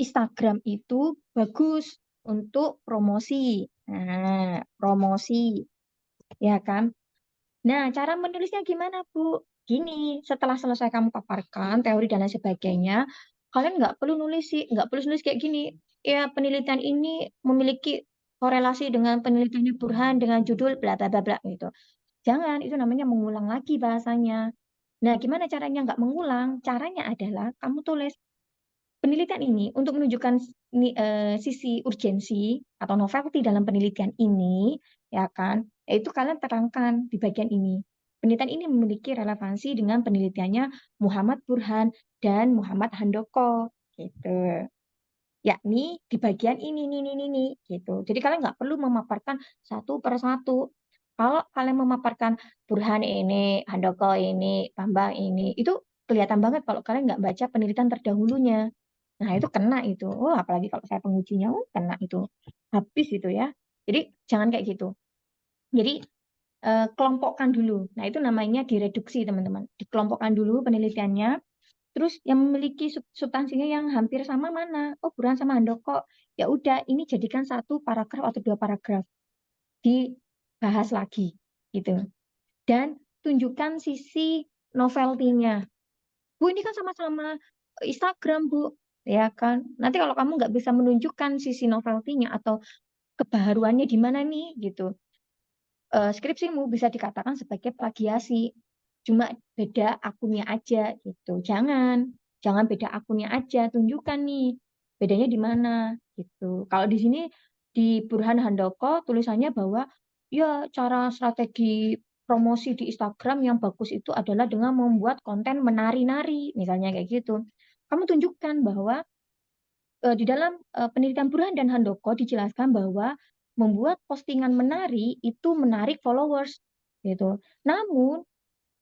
Instagram itu bagus untuk promosi. Nah, promosi, ya kan? Nah, cara menulisnya gimana, Bu? Gini, setelah selesai kamu paparkan teori dan lain sebagainya, kalian nggak perlu nulis kayak gini. Ya, penelitian ini memiliki korelasi dengan penelitiannya Burhan dengan judul bla bla bla bla gitu. Jangan, itu namanya mengulang lagi bahasanya. Nah, gimana caranya nggak mengulang? Caranya adalah kamu tulis penelitian ini untuk menunjukkan sisi urgensi atau novelty dalam penelitian ini, ya kan? Yaitu kalian terangkan di bagian ini. Penelitian ini memiliki relevansi dengan penelitiannya Muhammad Burhan dan Muhammad Handoko, gitu. Yakni di bagian ini, gitu. Jadi kalian nggak perlu memaparkan satu per satu. Kalau kalian memaparkan Burhan ini, Handoko ini, Bambang ini, itu kelihatan banget kalau kalian nggak baca penelitian terdahulunya. Nah, itu kena itu. Oh, apalagi kalau saya pengujinya, oh, kena itu. Habis itu ya. Jadi, jangan kayak gitu. Jadi, kelompokkan dulu. Nah, itu namanya direduksi, teman-teman. Dikelompokkan dulu penelitiannya. Terus yang memiliki substansinya yang hampir sama mana? Oh, Burhan sama Handoko. Ya udah, ini jadikan satu paragraf atau 2 paragraf. Dibahas lagi, gitu. Dan tunjukkan sisi novelty-nya. Bu, ini kan sama-sama Instagram, Bu. Ya kan? Nanti kalau kamu nggak bisa menunjukkan sisi novelty-nya atau kebaharuannya di mana nih, gitu. Skripsimu bisa dikatakan sebagai plagiasi. Cuma beda akunnya aja, gitu. Jangan beda akunnya aja, tunjukkan nih. Bedanya di mana, gitu. Kalau di sini, di Burhan Handoko, tulisannya bahwa, ya cara strategi promosi di Instagram yang bagus itu adalah dengan membuat konten menari-nari, misalnya kayak gitu. Kamu tunjukkan bahwa di dalam penelitian Burhan dan Handoko dijelaskan bahwa membuat postingan menari itu menarik followers gitu. Namun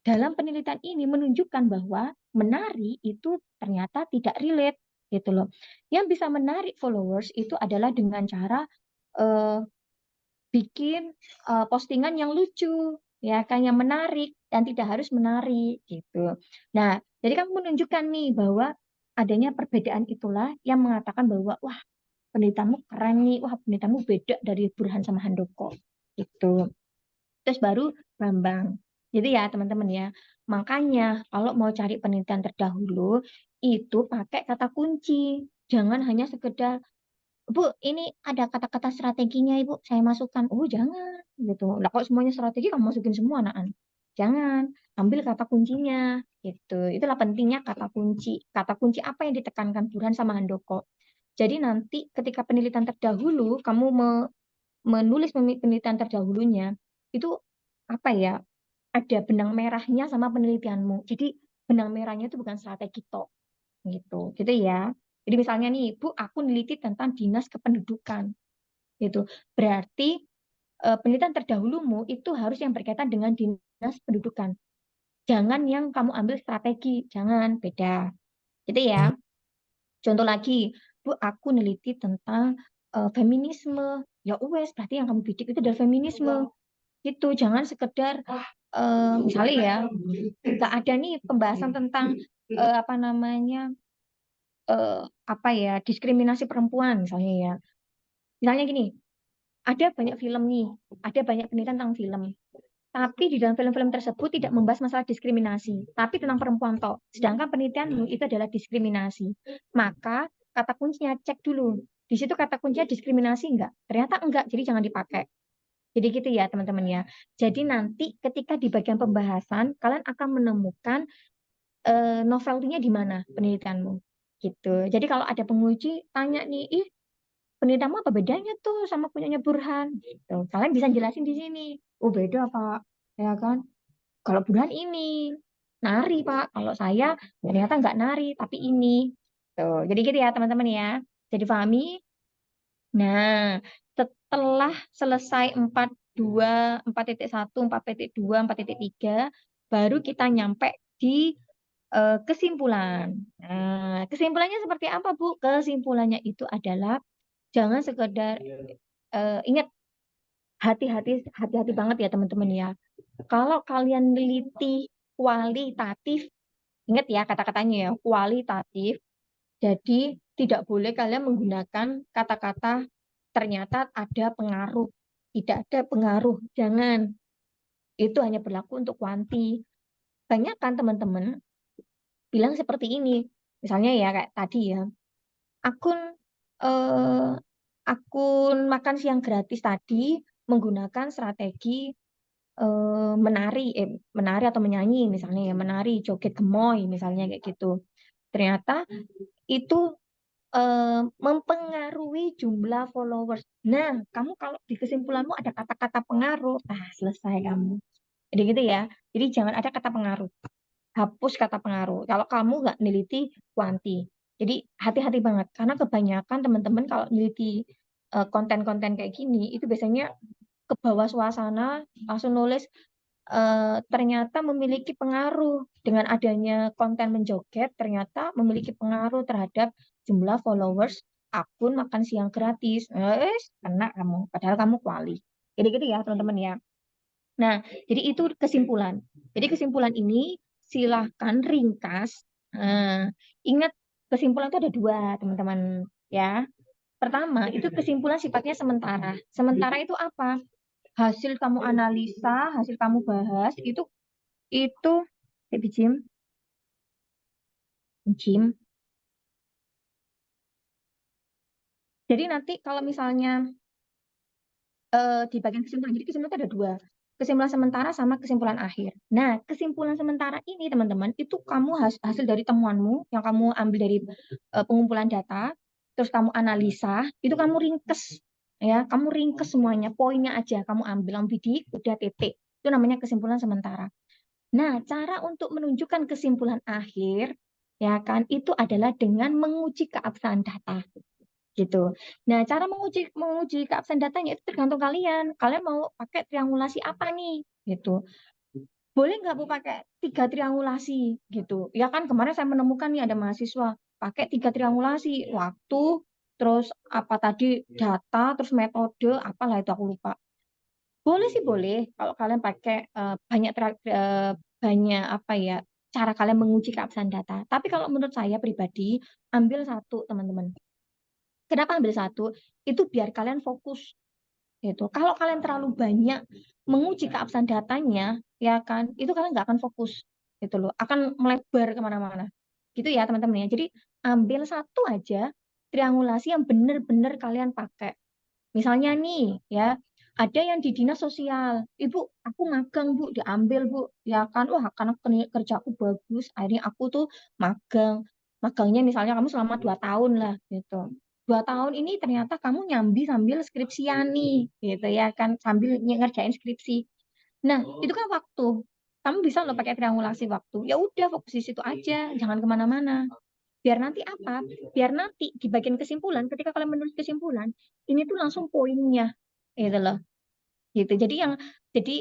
dalam penelitian ini menunjukkan bahwa menari itu ternyata tidak relate gitu loh. Yang bisa menarik followers itu adalah dengan cara eh, bikin postingan yang lucu, ya kan, yang menarik dan tidak harus menari gitu. Nah, jadi kamu menunjukkan nih bahwa adanya perbedaan itulah yang mengatakan bahwa wah, penelitianmu keren nih, wah penelitianmu beda dari Burhan sama Handoko gitu. Terus baru Bambang. Jadi ya teman-teman ya, makanya kalau mau cari penelitian terdahulu itu pakai kata kunci. Jangan hanya sekedar Bu, ini ada kata-kata strateginya, Ibu. Saya masukkan. Oh, jangan. Gitu. Lah, kok semuanya strategi, kamu masukin semua, Naan. Jangan. Ambil kata kuncinya. Gitu. Itulah pentingnya kata kunci. Kata kunci apa yang ditekankan Burhan sama Handoko. Jadi nanti ketika penelitian terdahulu, kamu menulis penelitian terdahulunya, itu apa ya, ada benang merahnya sama penelitianmu. Jadi benang merahnya itu bukan strategi tok gitu. Gitu ya. Jadi misalnya nih, Bu, aku neliti tentang dinas kependudukan gitu. Berarti penelitian terdahulumu itu harus yang berkaitan dengan dinas pendudukan. Jangan yang kamu ambil strategi, jangan, beda. Gitu ya. Contoh lagi, Bu, aku neliti tentang feminisme. Ya wes, berarti yang kamu bidik itu adalah feminisme. Itu jangan sekedar misalnya ya, nggak ada nih pembahasan tentang apa namanya apa ya, diskriminasi perempuan misalnya ya. Misalnya gini, ada banyak film nih, ada banyak penelitian tentang film. Tapi di dalam film-film tersebut tidak membahas masalah diskriminasi, tapi tentang perempuan toh. Sedangkan penelitianmu itu adalah diskriminasi. Maka kata kuncinya cek dulu. Di situ kata kuncinya diskriminasi enggak? Ternyata enggak, jadi jangan dipakai. Jadi gitu ya teman-teman ya. Jadi nanti ketika di bagian pembahasan, kalian akan menemukan novelty-nya di mana penelitianmu. Gitu. Jadi kalau ada penguji tanya nih, ih penelitianmu apa bedanya tuh sama punyanya Burhan? Gitu. Kalian bisa jelasin di sini. Oh beda Pak, ya kan? Kalau Burhan ini nari Pak, kalau saya ternyata nggak nari tapi ini. Tuh. Jadi gitu ya teman-teman ya. Jadi pahami? Nah, setelah selesai 42, 4.1, 4.2, 4.3, baru kita nyampe di kesimpulan. Nah, kesimpulannya seperti apa, Bu? Kesimpulannya itu adalah jangan sekedar ingat, hati-hati banget ya teman-teman ya. Kalau kalian neliti kualitatif, ingat ya kata-katanya ya, kualitatif. Jadi tidak boleh kalian menggunakan kata-kata ternyata ada pengaruh. Tidak ada pengaruh, jangan. Itu hanya berlaku untuk kuanti. Banyak kan teman-teman bilang seperti ini. Misalnya ya kayak tadi ya, akun eh, akun makan siang gratis tadi menggunakan strategi menari atau menyanyi misalnya ya, menari joget gemoy misalnya kayak gitu. Ternyata itu mempengaruhi jumlah followers. Nah, kamu kalau di kesimpulanmu ada kata-kata pengaruh, nah selesai kamu. Jadi gitu ya. Jadi jangan ada kata pengaruh. Hapus kata pengaruh. Kalau kamu nggak neliti kuanti. Jadi hati-hati banget. Karena kebanyakan teman-teman kalau neliti konten-konten kayak gini, itu biasanya ke bawah suasana, langsung nulis ternyata memiliki pengaruh dengan adanya konten menjoget, ternyata memiliki pengaruh terhadap jumlah followers akun makan siang gratis. Kena kamu, padahal kamu kuali. Jadi gitu ya teman-teman ya. Nah, jadi itu kesimpulan. Jadi kesimpulan ini silahkan ringkas. Nah, ingat kesimpulan itu ada dua teman-teman ya. Pertama, itu kesimpulan sifatnya sementara. Sementara itu apa? Hasil kamu analisa, hasil kamu bahas itu Jim, Jim. Jadi nanti kalau misalnya di bagian kesimpulan, jadi kesimpulan itu ada dua, kesimpulan sementara sama kesimpulan akhir. Nah, kesimpulan sementara ini teman-teman itu kamu hasil dari temuanmu yang kamu ambil dari pengumpulan data, terus kamu analisa, itu kamu ringkes ya, kamu ringkes semuanya, poinnya aja kamu ambil, kamu bidik, udah titik. Itu namanya kesimpulan sementara. Nah, cara untuk menunjukkan kesimpulan akhir, ya kan, itu adalah dengan menguji keabsahan data, gitu. Nah, cara menguji keabsahan datanya itu tergantung kalian. Kalian mau pakai triangulasi apa nih, gitu. Boleh nggak Bu pakai 3 triangulasi, gitu. Ya kan kemarin saya menemukan nih ada mahasiswa pakai 3 triangulasi, waktu, terus apa tadi data, terus metode, apalah itu aku lupa. Boleh sih boleh kalau kalian pakai banyak apa ya cara kalian menguji keabsahan data. Tapi kalau menurut saya pribadi ambil satu teman-teman. Kenapa ambil satu? Itu biar kalian fokus gitu. Kalau kalian terlalu banyak menguji keabsahan datanya, ya kan, itu kalian nggak akan fokus gitu loh. Akan melebar kemana-mana. Gitu ya teman-teman ya. Jadi ambil satu aja triangulasi yang benar-benar kalian pakai. Misalnya nih, ya, ada yang di dinas sosial, Ibu, aku magang Bu, diambil Bu, ya kan, wah karena kerjaku bagus, akhirnya aku tuh magang, magangnya misalnya kamu selama 2 tahun lah, gitu. 2 tahun ini ternyata kamu nyambi sambil skripsian nih, gitu ya kan, sambil ngerjain skripsi. Nah, itu kan waktu. Kamu bisa loh pakai triangulasi waktu. Ya udah fokus di situ aja, jangan kemana-mana. Biar nanti apa? Biar nanti di bagian kesimpulan, ketika kalian menulis kesimpulan, ini tuh langsung poinnya, gitu loh. Gitu. Jadi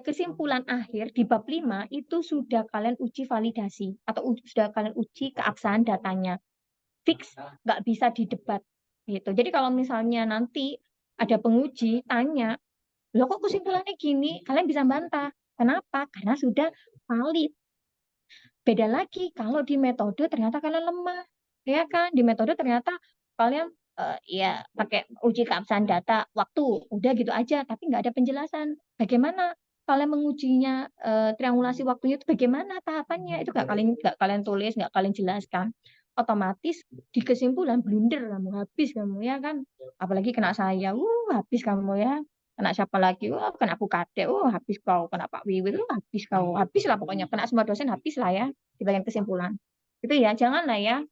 kesimpulan akhir di bab 5 itu sudah kalian uji validasi atau sudah kalian uji keabsahan datanya. Fix, nggak bisa didebat. Gitu. Jadi kalau misalnya nanti ada penguji tanya, loh kok kesimpulannya gini? Kalian bisa bantah. Kenapa? Karena sudah valid. Beda lagi kalau di metode ternyata kalian lemah, ya kan? Di metode ternyata kalian ya pakai uji keabsahan data, waktu, udah gitu aja, tapi nggak ada penjelasan. Bagaimana kalian mengujinya triangulasi waktunya itu bagaimana tahapannya? Itu nggak kalian tulis, nggak kalian jelaskan. Otomatis di kesimpulan blunder kamu, habis kamu ya kan? Apalagi kena saya, habis kamu ya. Kena siapa lagi? Wah, kena Bu Kade. Oh, habis kau. Kena Pak Wiwit. Oh, habis kau. Habis lah pokoknya. Kena semua dosen habis lah ya di bagian kesimpulan. Itu ya, janganlah ya.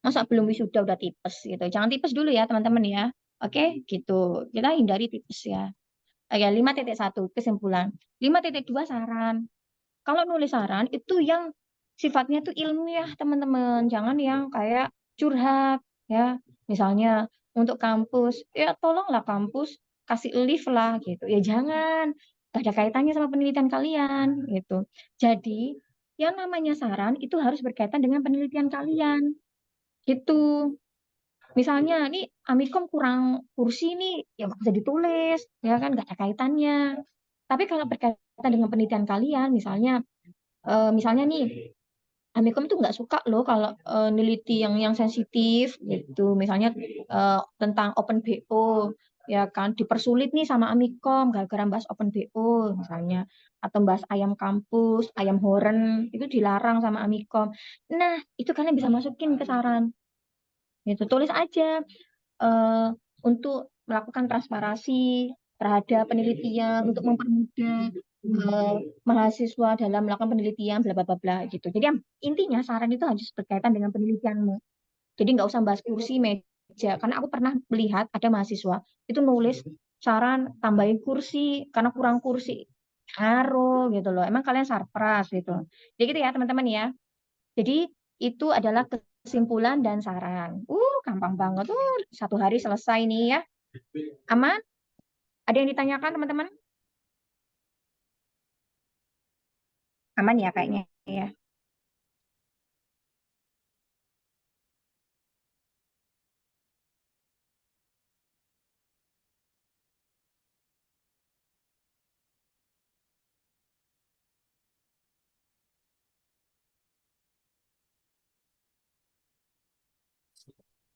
Masa belum wisuda udah tipes gitu. Jangan tipes dulu ya teman-teman ya. Oke, gitu. Kita hindari tipes ya. Oke, 5.1 kesimpulan. 5.2 saran. Kalau nulis saran itu yang sifatnya tuh ilmiah teman-teman. Jangan yang kayak curhat ya. Misalnya untuk kampus, ya tolonglah kampus kasih lift lah gitu. Ya jangan. Gak ada kaitannya sama penelitian kalian gitu. Jadi yang namanya saran itu harus berkaitan dengan penelitian kalian gitu. Misalnya nih Amikom kurang kursi nih, ya nggak bisa ditulis, ya kan nggak ada kaitannya. Tapi kalau berkaitan dengan penelitian kalian, misalnya nih Amikom tuh nggak suka loh kalau neliti yang sensitif gitu, misalnya tentang Open BO, ya kan dipersulit nih sama Amikom gara-gara bahas Open BO misalnya, atau bahas ayam kampus, ayam horen itu dilarang sama Amikom. Nah itu kalian bisa masukin ke saran, gitu tulis aja eh, untuk melakukan transparansi terhadap penelitian untuk mempermudah mahasiswa dalam melakukan penelitian bla bla bla bla gitu. Jadi intinya saran itu harus berkaitan dengan penelitianmu. Jadi nggak usah bahas kursi meja karena aku pernah melihat ada mahasiswa itu nulis saran tambahin kursi karena kurang kursi. Haru gitu loh. Emang kalian sarpras gitu. Jadi gitu ya teman-teman ya. Jadi itu adalah kesimpulan dan saran. Gampang banget. 1 hari selesai nih ya. Aman? Ada yang ditanyakan teman-teman? Aman ya kayaknya ya.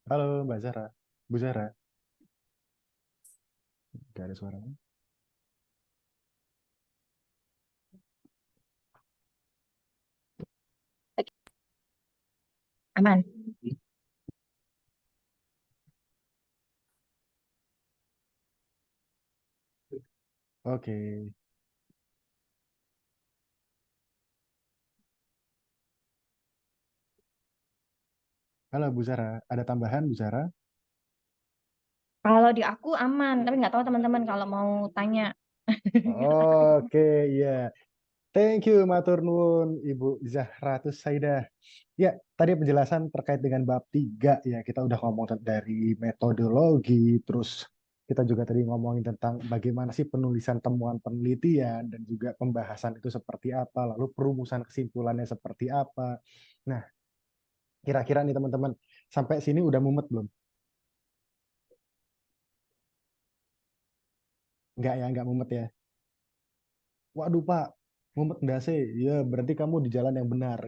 Halo Mbak Zara. Bu Zara, nggak ada suaranya. Aman. Oke. Halo Bu Zara, ada tambahan Bu Zara? Kalau di aku aman, tapi nggak tahu teman-teman kalau mau tanya. Oke, iya. Thank you, matur nuwun, Ibu Zahratus Saidah. Ya, tadi penjelasan terkait dengan bab 3 ya. Kita udah ngomong dari metodologi, terus kita juga tadi ngomongin tentang bagaimana sih penulisan temuan penelitian dan juga pembahasan itu seperti apa, lalu perumusan kesimpulannya seperti apa. Nah, kira-kira nih teman-teman, sampai sini udah mumet belum? Enggak ya, enggak mumet ya. Waduh Pak, mumet enggak sih? Ya, berarti kamu di jalan yang benar.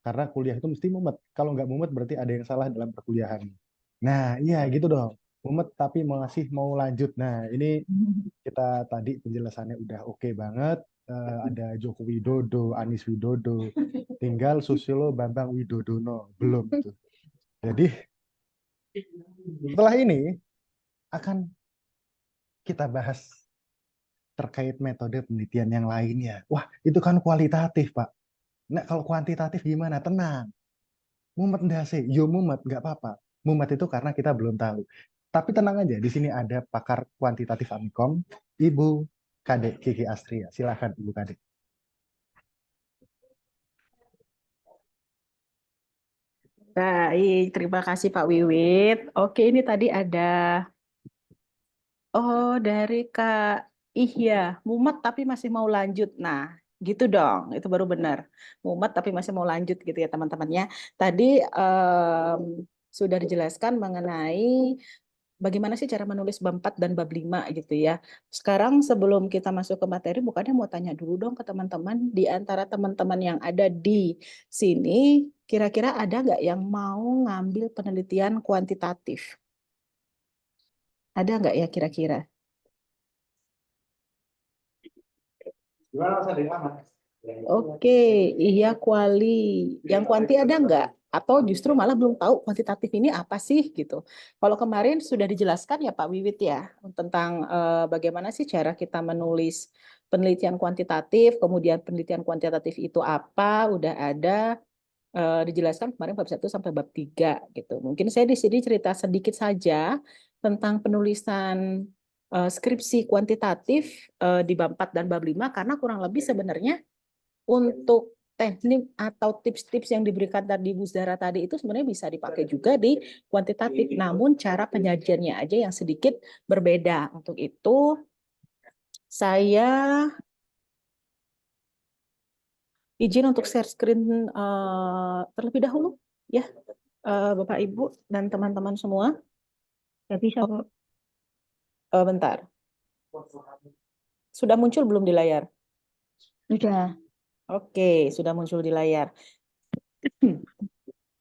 Karena kuliah itu mesti mumet. Kalau nggak mumet berarti ada yang salah dalam perkuliahan. Nah, iya gitu dong. Mumet tapi masih mau lanjut. Nah, ini kita tadi penjelasannya udah oke banget. Ada Joko Widodo, Anies Widodo. Tinggal Susilo Bambang Widodono. Belum tuh. Jadi, setelah ini akan kita bahas terkait metode penelitian yang lainnya. Wah, itu kan kualitatif, Pak. Nah, kalau kuantitatif gimana? Tenang. Mumet enggak sih? Yo mumet, nggak apa-apa. Mumet itu karena kita belum tahu. Tapi tenang aja, di sini ada pakar kuantitatif Amikom, Ibu Kadek Kiki Astria. Silakan Ibu Kadek. Baik, terima kasih Pak Wiwit. Oke, ini tadi ada, dari Kak Ihya, mumet tapi masih mau lanjut. Nah, gitu dong, itu baru benar. Mumet tapi masih mau lanjut gitu ya teman-temannya. Tadi sudah dijelaskan mengenai bagaimana sih cara menulis bab 4 dan bab 5 gitu ya. Sekarang sebelum kita masuk ke materi, bukannya mau tanya dulu dong ke teman-teman, di antara teman-teman yang ada di sini, kira-kira ada nggak yang mau ngambil penelitian kuantitatif? Ada nggak ya kira-kira? Oke, iya kuali. Yang kuanti ada nggak? Atau justru malah belum tahu kuantitatif ini apa sih gitu. Kalau kemarin sudah dijelaskan ya Pak Wiwit ya tentang bagaimana sih cara kita menulis penelitian kuantitatif, kemudian penelitian kuantitatif itu apa, udah ada dijelaskan kemarin bab 1 sampai bab 3 gitu. Mungkin saya di sini cerita sedikit saja tentang penulisan skripsi kuantitatif di bab 4 dan bab 5 karena kurang lebih sebenarnya untuk teknik atau tips-tips yang diberikan tadi Bu Zahra tadi itu sebenarnya bisa dipakai juga di kuantitatif, namun cara penyajiannya aja yang sedikit berbeda. Untuk itu saya izin untuk share screen terlebih dahulu ya Bapak Ibu dan teman-teman semua. Nggak bisa, Bu. Bentar. Sudah muncul belum di layar? Udah. Oke, sudah muncul di layar.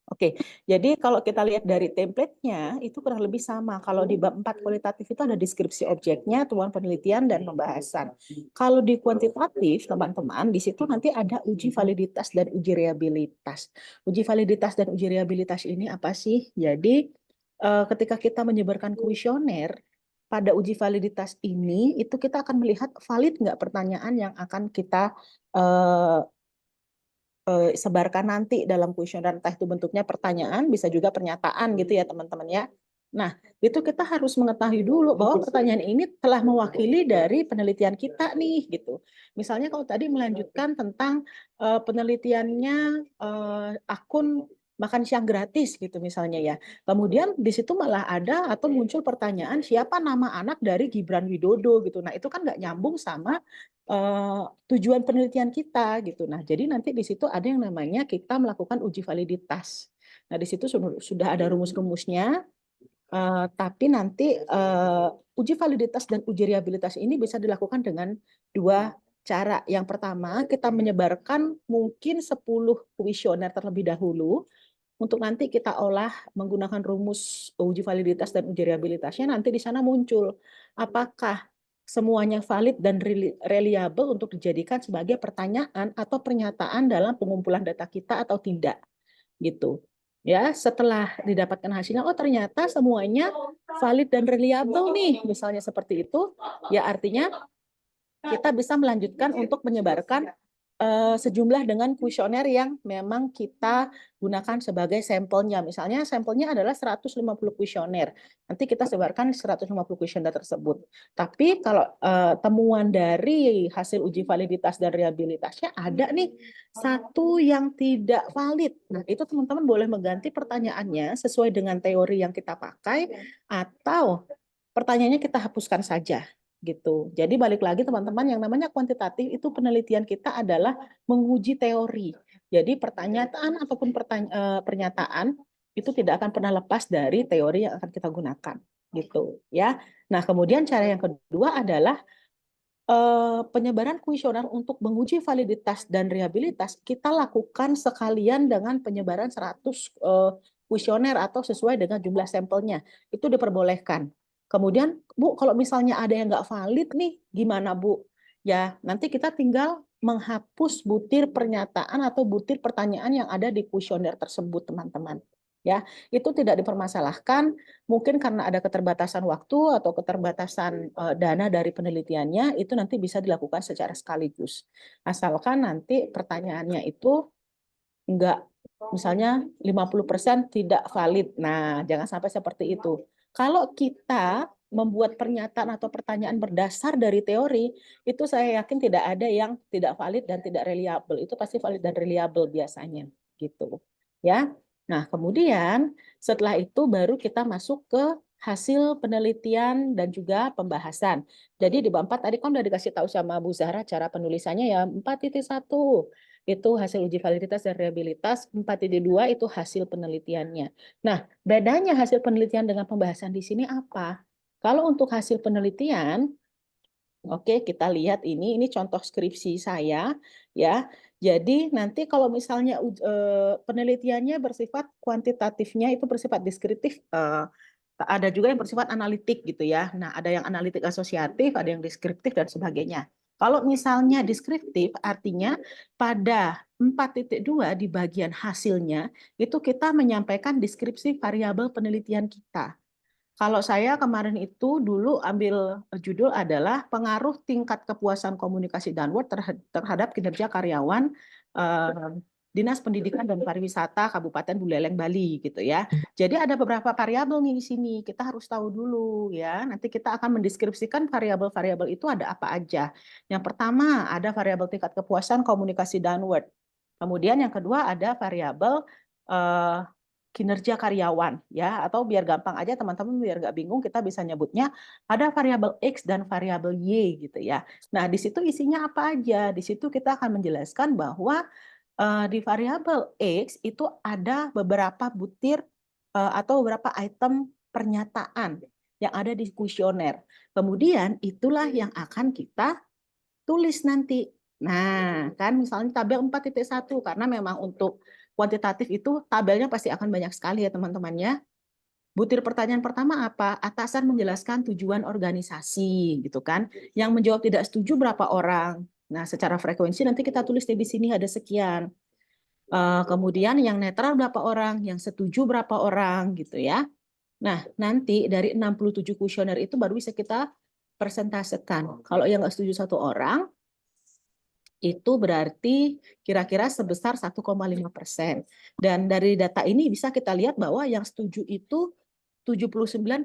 Oke, jadi kalau kita lihat dari template-nya, itu kurang lebih sama. Kalau di bab 4 kualitatif itu ada deskripsi objeknya, temuan penelitian, dan pembahasan. Kalau di kuantitatif, teman-teman, di situ nanti ada uji validitas dan uji reliabilitas. Uji validitas dan uji reliabilitas ini apa sih? Jadi, ketika kita menyebarkan kuesioner, pada uji validitas ini, itu kita akan melihat valid nggak pertanyaan yang akan kita sebarkan nanti dalam kuesioner, entah itu bentuknya pertanyaan, bisa juga pernyataan gitu ya teman-teman ya. Nah, itu kita harus mengetahui dulu bahwa pertanyaan ini telah mewakili dari penelitian kita nih gitu. Misalnya kalau tadi melanjutkan tentang penelitiannya akun makan siang gratis gitu misalnya ya. Kemudian di situ malah ada atau muncul pertanyaan siapa nama anak dari Gibran Widodo gitu. Nah, itu kan nggak nyambung sama tujuan penelitian kita gitu. Nah, jadi nanti di situ ada yang namanya kita melakukan uji validitas. Nah, di situ sudah ada rumus-rumusnya, tapi nanti uji validitas dan uji reliabilitas ini bisa dilakukan dengan dua cara. Yang pertama, kita menyebarkan mungkin 10 kuesioner terlebih dahulu, untuk nanti kita olah menggunakan rumus uji validitas dan uji reliabilitasnya, nanti di sana muncul apakah semuanya valid dan reliable untuk dijadikan sebagai pertanyaan atau pernyataan dalam pengumpulan data kita atau tidak gitu. Ya, setelah didapatkan hasilnya, oh ternyata semuanya valid dan reliable nih, misalnya seperti itu, ya artinya kita bisa melanjutkan untuk menyebarkan sejumlah dengan kuesioner yang memang kita gunakan sebagai sampelnya. Misalnya sampelnya adalah 150 kuesioner. Nanti kita sebarkan 150 kuesioner tersebut. Tapi kalau temuan dari hasil uji validitas dan reliabilitasnya ada nih satu yang tidak valid. Nah, itu teman-teman boleh mengganti pertanyaannya sesuai dengan teori yang kita pakai atau pertanyaannya kita hapuskan saja. Gitu. Jadi balik lagi teman-teman, yang namanya kuantitatif itu penelitian kita adalah menguji teori. Jadi pertanyaan ataupun pernyataan itu tidak akan pernah lepas dari teori yang akan kita gunakan, gitu ya. Nah, kemudian cara yang kedua adalah penyebaran kuesioner untuk menguji validitas dan reliabilitas kita lakukan sekalian dengan penyebaran 100 kuesioner atau sesuai dengan jumlah sampelnya. Itu diperbolehkan. Kemudian, Bu, kalau misalnya ada yang nggak valid nih, gimana, Bu? Ya, nanti kita tinggal menghapus butir pernyataan atau butir pertanyaan yang ada di kuesioner tersebut, teman-teman. Ya, itu tidak dipermasalahkan, mungkin karena ada keterbatasan waktu atau keterbatasan dana dari penelitiannya, itu nanti bisa dilakukan secara sekaligus. Asalkan nanti pertanyaannya itu enggak, misalnya 50% tidak valid. Nah, jangan sampai seperti itu. Kalau kita membuat pernyataan atau pertanyaan berdasar dari teori, itu saya yakin tidak ada yang tidak valid dan tidak reliable. Itu pasti valid dan reliable biasanya, gitu. Ya. Nah, kemudian setelah itu baru kita masuk ke hasil penelitian dan juga pembahasan. Jadi di bab 4 tadi kan udah dikasih tahu sama Bu Zahra cara penulisannya ya, 4.1 itu hasil uji validitas dan reliabilitas, 4.2 itu hasil penelitiannya. Nah, bedanya hasil penelitian dengan pembahasan di sini apa? Kalau untuk hasil penelitian, oke, kita lihat ini contoh skripsi saya ya. Jadi nanti kalau misalnya penelitiannya bersifat kuantitatifnya itu bersifat deskriptif, ada juga yang bersifat analitik gitu ya. Nah, ada yang analitik asosiatif, ada yang deskriptif dan sebagainya. Kalau misalnya deskriptif artinya pada 4.2 di bagian hasilnya itu kita menyampaikan deskripsi variabel penelitian kita. Kalau saya kemarin itu dulu ambil judul adalah pengaruh tingkat kepuasan komunikasi downward terhadap kinerja karyawan Dinas Pendidikan dan Pariwisata Kabupaten Buleleng, Bali gitu ya. Jadi ada beberapa variabel nih di sini. Kita harus tahu dulu ya. Nanti kita akan mendeskripsikan variabel-variabel itu ada apa aja. Yang pertama ada variabel tingkat kepuasan komunikasi downward. Kemudian yang kedua ada variabel kinerja karyawan ya, atau biar gampang aja teman-teman, biar nggak bingung, kita bisa nyebutnya ada variabel X dan variabel Y gitu ya. Nah, di situ isinya apa aja? Di situ kita akan menjelaskan bahwa di variabel X itu ada beberapa butir atau beberapa item pernyataan yang ada di kuesioner. Kemudian itulah yang akan kita tulis nanti. Nah, kan misalnya tabel 4.1 karena memang untuk kuantitatif itu tabelnya pasti akan banyak sekali ya teman-temannya. Butir pertanyaan pertama apa? Atasan menjelaskan tujuan organisasi gitu kan. Yang menjawab tidak setuju berapa orang. Nah, secara frekuensi nanti kita tulis di sini ada sekian. Kemudian yang netral berapa orang, yang setuju berapa orang gitu ya. Nah, nanti dari 67 kuesioner itu baru bisa kita persentasekan. Kalau yang nggak setuju satu orang, itu berarti kira-kira sebesar 1,5%. Dan dari data ini bisa kita lihat bahwa yang setuju itu 79,1%.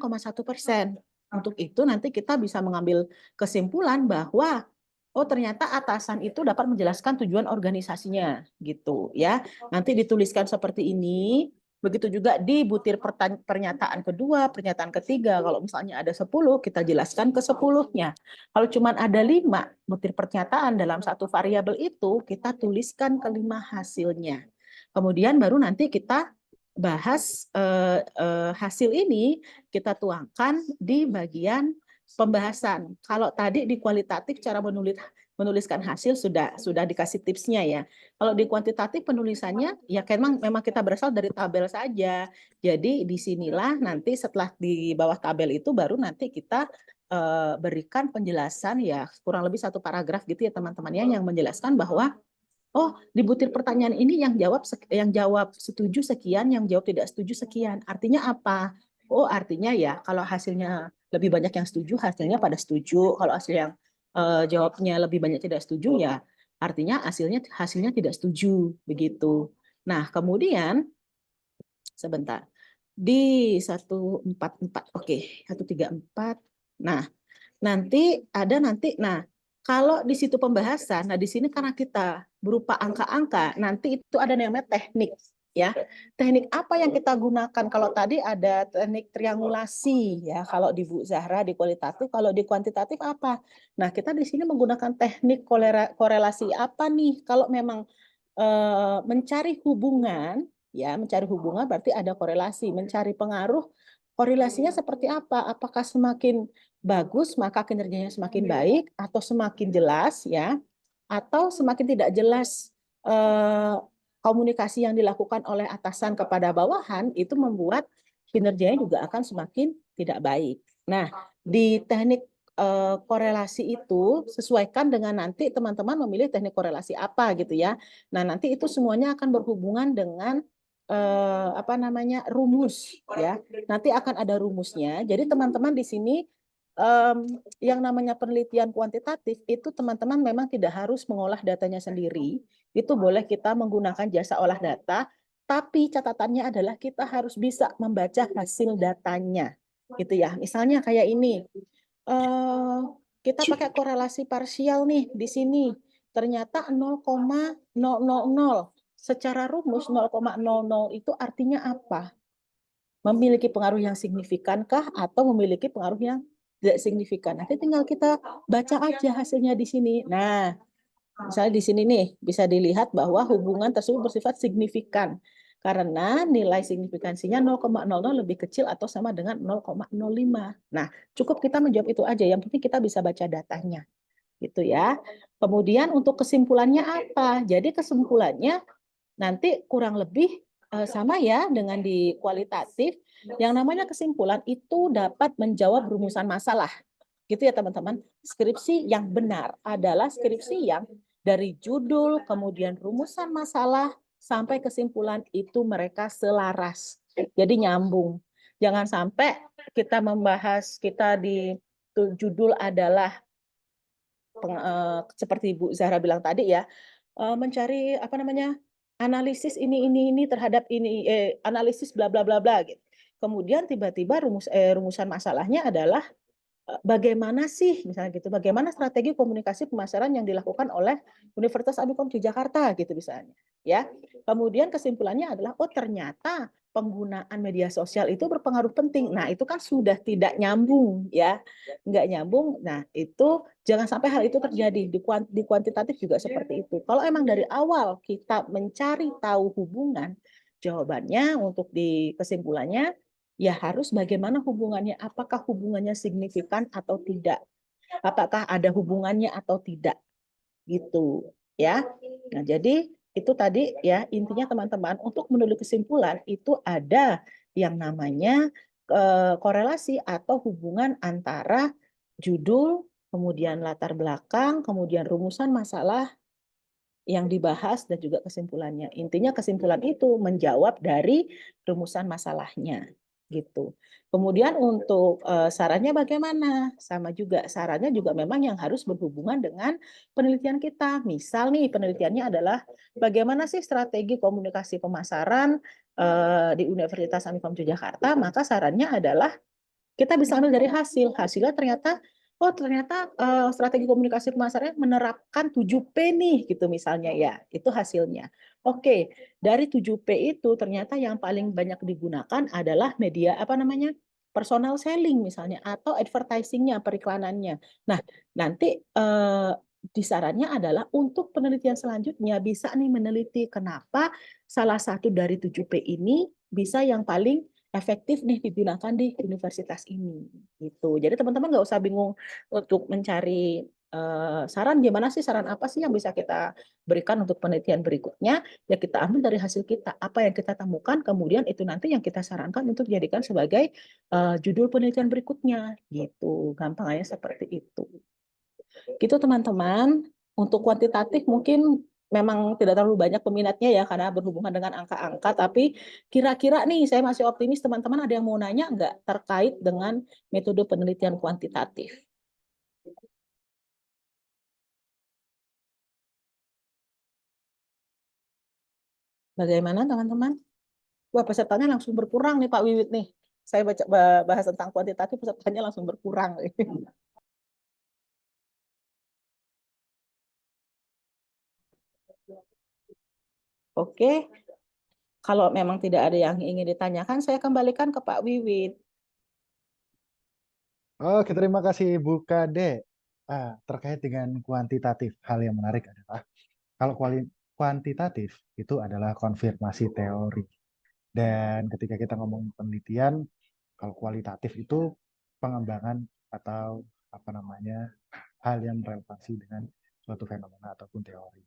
Untuk itu nanti kita bisa mengambil kesimpulan bahwa oh ternyata atasan itu dapat menjelaskan tujuan organisasinya gitu ya. Nanti dituliskan seperti ini. Begitu juga di butir pernyataan kedua, pernyataan ketiga. Kalau misalnya ada 10, kita jelaskan ke 10-nya. Kalau cuma ada 5 butir pernyataan dalam satu variabel itu, kita tuliskan ke 5 hasilnya. Kemudian baru nanti kita bahas hasil ini, kita tuangkan di bagian pembahasan. Kalau tadi di kualitatif cara menuliskan hasil sudah dikasih tipsnya ya. Kalau di kuantitatif penulisannya ya memang kita berasal dari tabel saja. Jadi disinilah nanti setelah di bawah tabel itu baru nanti kita berikan penjelasan ya kurang lebih 1 paragraf gitu ya teman-temannya yang menjelaskan bahwa oh di butir pertanyaan ini yang jawab setuju sekian, yang jawab tidak setuju sekian. Artinya apa? Oh artinya ya kalau hasilnya lebih banyak yang setuju, hasilnya pada setuju. Kalau hasil yang jawabnya lebih banyak tidak setuju ya Artinya hasilnya tidak setuju begitu. Nah, kemudian sebentar. Di 144, oke, 134. Nah, nah, kalau di situ pembahasan, nah di sini karena kita berupa angka-angka, nanti itu ada namanya teknik, ya. Teknik apa yang kita gunakan? Kalau tadi ada teknik triangulasi, ya. Kalau di Bu Zahra di kualitatif, kalau di kuantitatif apa? Nah, kita di sini menggunakan teknik korelasi apa nih? Kalau memang mencari hubungan, ya, mencari hubungan berarti ada korelasi. Mencari pengaruh, korelasinya seperti apa? Apakah semakin bagus maka kinerjanya semakin baik, atau semakin jelas, ya, atau semakin tidak jelas komunikasi yang dilakukan oleh atasan kepada bawahan itu membuat kinerjanya juga akan semakin tidak baik. Nah, di teknik korelasi itu sesuaikan dengan nanti teman-teman memilih teknik korelasi apa gitu ya. Nah, nanti itu semuanya akan berhubungan dengan rumus, ya. Nanti akan ada rumusnya. Jadi teman-teman di sini yang namanya penelitian kuantitatif itu teman-teman memang tidak harus mengolah datanya sendiri. Itu boleh kita menggunakan jasa olah data, tapi catatannya adalah kita harus bisa membaca hasil datanya. Gitu ya. Misalnya kayak ini. Kita pakai korelasi parsial nih di sini. Ternyata 0,000. Secara rumus 0,00 itu artinya apa? Memiliki pengaruh yang signifikankah atau memiliki pengaruh yang tidak signifikan? Nanti tinggal kita baca aja hasilnya di sini. Nah, misalnya di sini nih bisa dilihat bahwa hubungan tersebut bersifat signifikan karena nilai signifikansinya 0,00 lebih kecil atau sama dengan 0,05. Nah, cukup kita menjawab itu aja. Yang penting kita bisa baca datanya. Gitu ya. Kemudian untuk kesimpulannya apa? Jadi kesimpulannya nanti kurang lebih sama ya dengan di kualitatif. Yang namanya kesimpulan itu dapat menjawab rumusan masalah. Gitu ya teman-teman. Skripsi yang benar adalah skripsi yang dari judul, kemudian rumusan masalah, sampai kesimpulan itu mereka selaras. Jadi nyambung. Jangan sampai kita membahas, kita di judul adalah seperti Bu Zahra bilang tadi ya, mencari analisis ini terhadap ini, analisis bla bla bla bla gitu. Kemudian tiba-tiba rumusan masalahnya adalah bagaimana sih misalnya gitu, bagaimana strategi komunikasi pemasaran yang dilakukan oleh Universitas Amikom Yogyakarta gitu misalnya, ya. Kemudian kesimpulannya adalah oh ternyata penggunaan media sosial itu berpengaruh penting. Nah, itu kan sudah tidak nyambung ya. Nggak nyambung. Nah, itu jangan sampai hal itu terjadi di kuantitatif juga seperti itu. Kalau emang dari awal kita mencari tahu hubungan, jawabannya untuk di kesimpulannya ya harus bagaimana hubungannya, apakah hubungannya signifikan atau tidak, apakah ada hubungannya atau tidak, gitu ya. Nah, jadi itu tadi ya intinya teman-teman untuk menulis kesimpulan itu ada yang namanya korelasi atau hubungan antara judul, kemudian latar belakang, kemudian rumusan masalah yang dibahas dan juga kesimpulannya. Intinya kesimpulan itu menjawab dari rumusan masalahnya gitu. Kemudian untuk sarannya bagaimana? Sama juga sarannya juga memang yang harus berhubungan dengan penelitian kita. Misal nih penelitiannya adalah bagaimana sih strategi komunikasi pemasaran di Universitas Amikom Yogyakarta, maka sarannya adalah kita bisa ambil dari hasil. Hasilnya ternyata strategi komunikasi pemasaran menerapkan 7P nih gitu misalnya ya. Itu hasilnya. Oke, dari 7P itu ternyata yang paling banyak digunakan adalah media personal selling misalnya atau advertisingnya, periklanannya. Nah, nanti disarannya adalah untuk penelitian selanjutnya bisa nih meneliti kenapa salah satu dari 7P ini bisa yang paling efektif nih digunakan di universitas ini gitu. Jadi teman-teman nggak usah bingung untuk mencari saran saran apa sih yang bisa kita berikan untuk penelitian berikutnya, ya kita ambil dari hasil kita apa yang kita temukan, kemudian itu nanti yang kita sarankan untuk dijadikan sebagai judul penelitian berikutnya gitu. Gampangnya seperti itu. Gitu teman-teman. Untuk kuantitatif mungkin memang tidak terlalu banyak peminatnya ya karena berhubungan dengan angka-angka, tapi kira-kira nih saya masih optimis teman-teman ada yang mau nanya nggak terkait dengan metode penelitian kuantitatif? Bagaimana teman-teman? Wah, pesertanya langsung berkurang nih Pak Wiwit nih. Saya baca bahas tentang kuantitatif, pesertanya langsung berkurang. Oke, kalau memang tidak ada yang ingin ditanyakan, saya kembalikan ke Pak Wiwit. Oke, terima kasih Bu Kade. Terkait dengan kuantitatif, hal yang menarik adalah kalau kuantitatif itu adalah konfirmasi teori. Dan ketika kita ngomong penelitian, kalau kualitatif itu pengembangan atau apa namanya hal yang relevansi dengan suatu fenomena ataupun teori.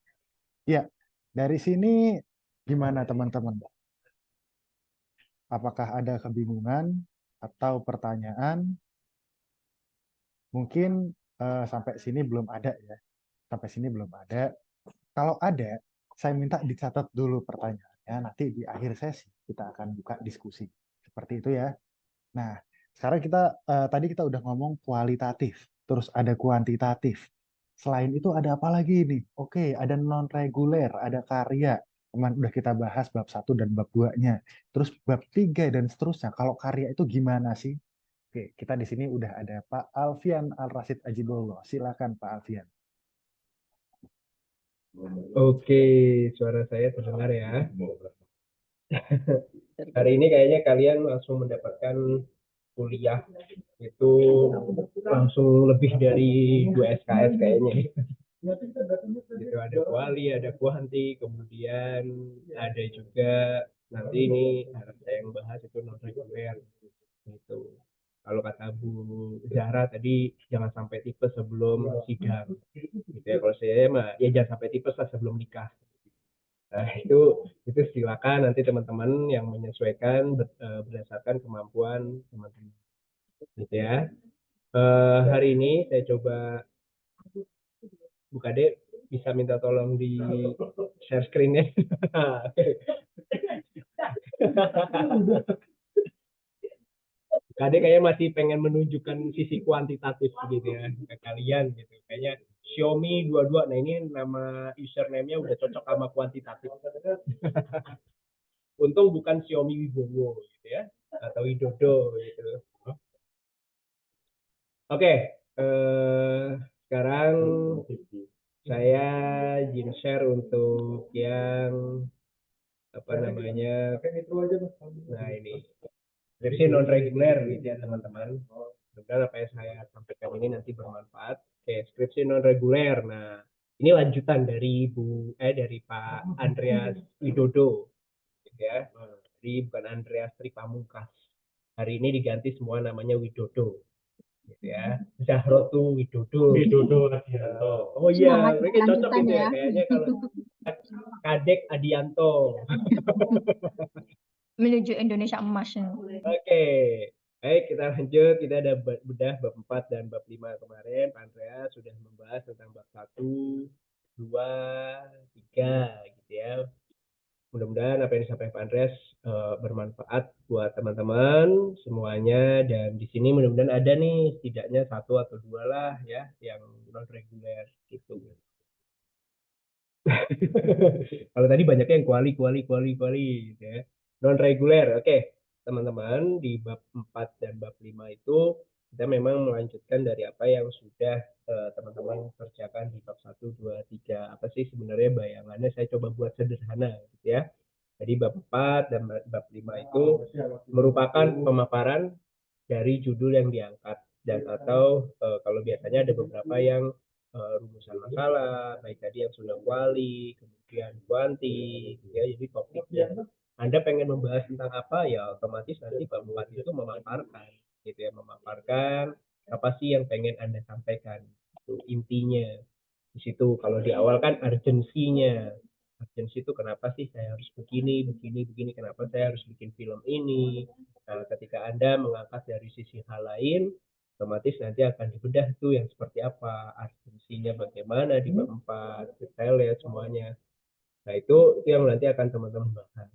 Ya, dari sini gimana teman-teman? Apakah ada kebingungan atau pertanyaan? Mungkin sampai sini belum ada ya. Sampai sini belum ada. Kalau ada, saya minta dicatat dulu pertanyaannya. Nanti di akhir sesi kita akan buka diskusi. Seperti itu ya. Nah, sekarang tadi kita udah ngomong kualitatif, terus ada kuantitatif. Selain itu ada apa lagi nih? Oke, ada non reguler, ada karya. Teman udah kita bahas bab 1 dan bab 2-nya. Terus bab 3 dan seterusnya. Kalau karya itu gimana sih? Oke, kita di sini udah ada Pak Alfian Al-Rasyid Ajibullah. Silakan Pak Alfian. Oke, suara saya terdengar ya. Hari ini kayaknya kalian langsung mendapatkan kuliah itu langsung lebih dari 2 SKS kayaknya. Gitu, ada kuali, ada kuanti, kemudian ada juga nanti ini saya yang bahas itu non reguler. Gitu. Kalau kata Bu Zahra tadi jangan sampai tipes sebelum sidang. Gitu ya. Kalau saya mah ya jangan sampai tipes lah sebelum nikah. Nah, itu silakan nanti teman-teman yang menyesuaikan berdasarkan kemampuan teman-teman. Gitu ya. Hari ini saya coba Bu Kade bisa minta tolong di share screen-nya. Kade kayaknya masih pengen menunjukkan sisi kuantitatif gitu ya ke kalian gitu. Kayaknya Xiaomi 22. Nah, ini nama username-nya udah cocok sama kuantitatif. Untung bukan Xiaomi Wibowo gitu ya atau Widodo gitu. Oke, sekarang saya izin share untuk yang apa namanya. Nah, ini skripsi non reguler gitu ya teman-teman. Mudah-mudahan apa yang saya sampaikan ini nanti bermanfaat. Oke, skripsi non reguler. Nah, ini lanjutan dari dari Pak Andreas Widodo, gitu ya. Jadi bukan Andreas Tripamungkas. Hari ini diganti semua namanya Widodo, gitu ya. Zahrotu Widodo. Widodo Adianto. Oh iya, mereka cocok gitu ya. Kayaknya kalau Kadek Adianto. Menuju Indonesia emas. Oke, baik kita lanjut. Kita ada bedah bab 4 dan bab 5 kemarin. Pak Andreas sudah membahas tentang bab 1, 2, 3 gitu ya. Mudah-mudahan apa yang disampaikan Pak Andreas bermanfaat buat teman-teman semuanya. Dan di sini mudah-mudahan ada nih setidaknya 1 atau 2 lah ya yang non reguler gitu. Kalau tadi banyaknya yang kuali gitu ya. Non reguler. Oke, teman-teman, di bab 4 dan bab 5 itu kita memang melanjutkan dari apa yang sudah teman-teman kerjakan di bab 1, 2, 3. Apa sih sebenarnya bayangannya, saya coba buat sederhana gitu ya. Jadi bab 4 dan bab 5 itu merupakan pemaparan dari judul yang diangkat dan atau kalau biasanya ada beberapa yang rumusan masalah, baik tadi yang sudah kuali, kemudian kuanti, ya, jadi topiknya. Anda pengen membahas tentang apa, ya otomatis nanti bab 4 itu memaparkan, gitu ya, memaparkan apa sih yang pengen Anda sampaikan, itu intinya. Di situ kalau di awal kan urgensinya, urgensi itu kenapa sih saya harus begini, kenapa saya harus bikin film ini. Nah, ketika Anda mengangkat dari sisi hal lain, otomatis nanti akan dibedah tuh yang seperti apa, artinya bagaimana di bab 4, detailnya semuanya. Nah, itu yang nanti akan teman-teman bahas.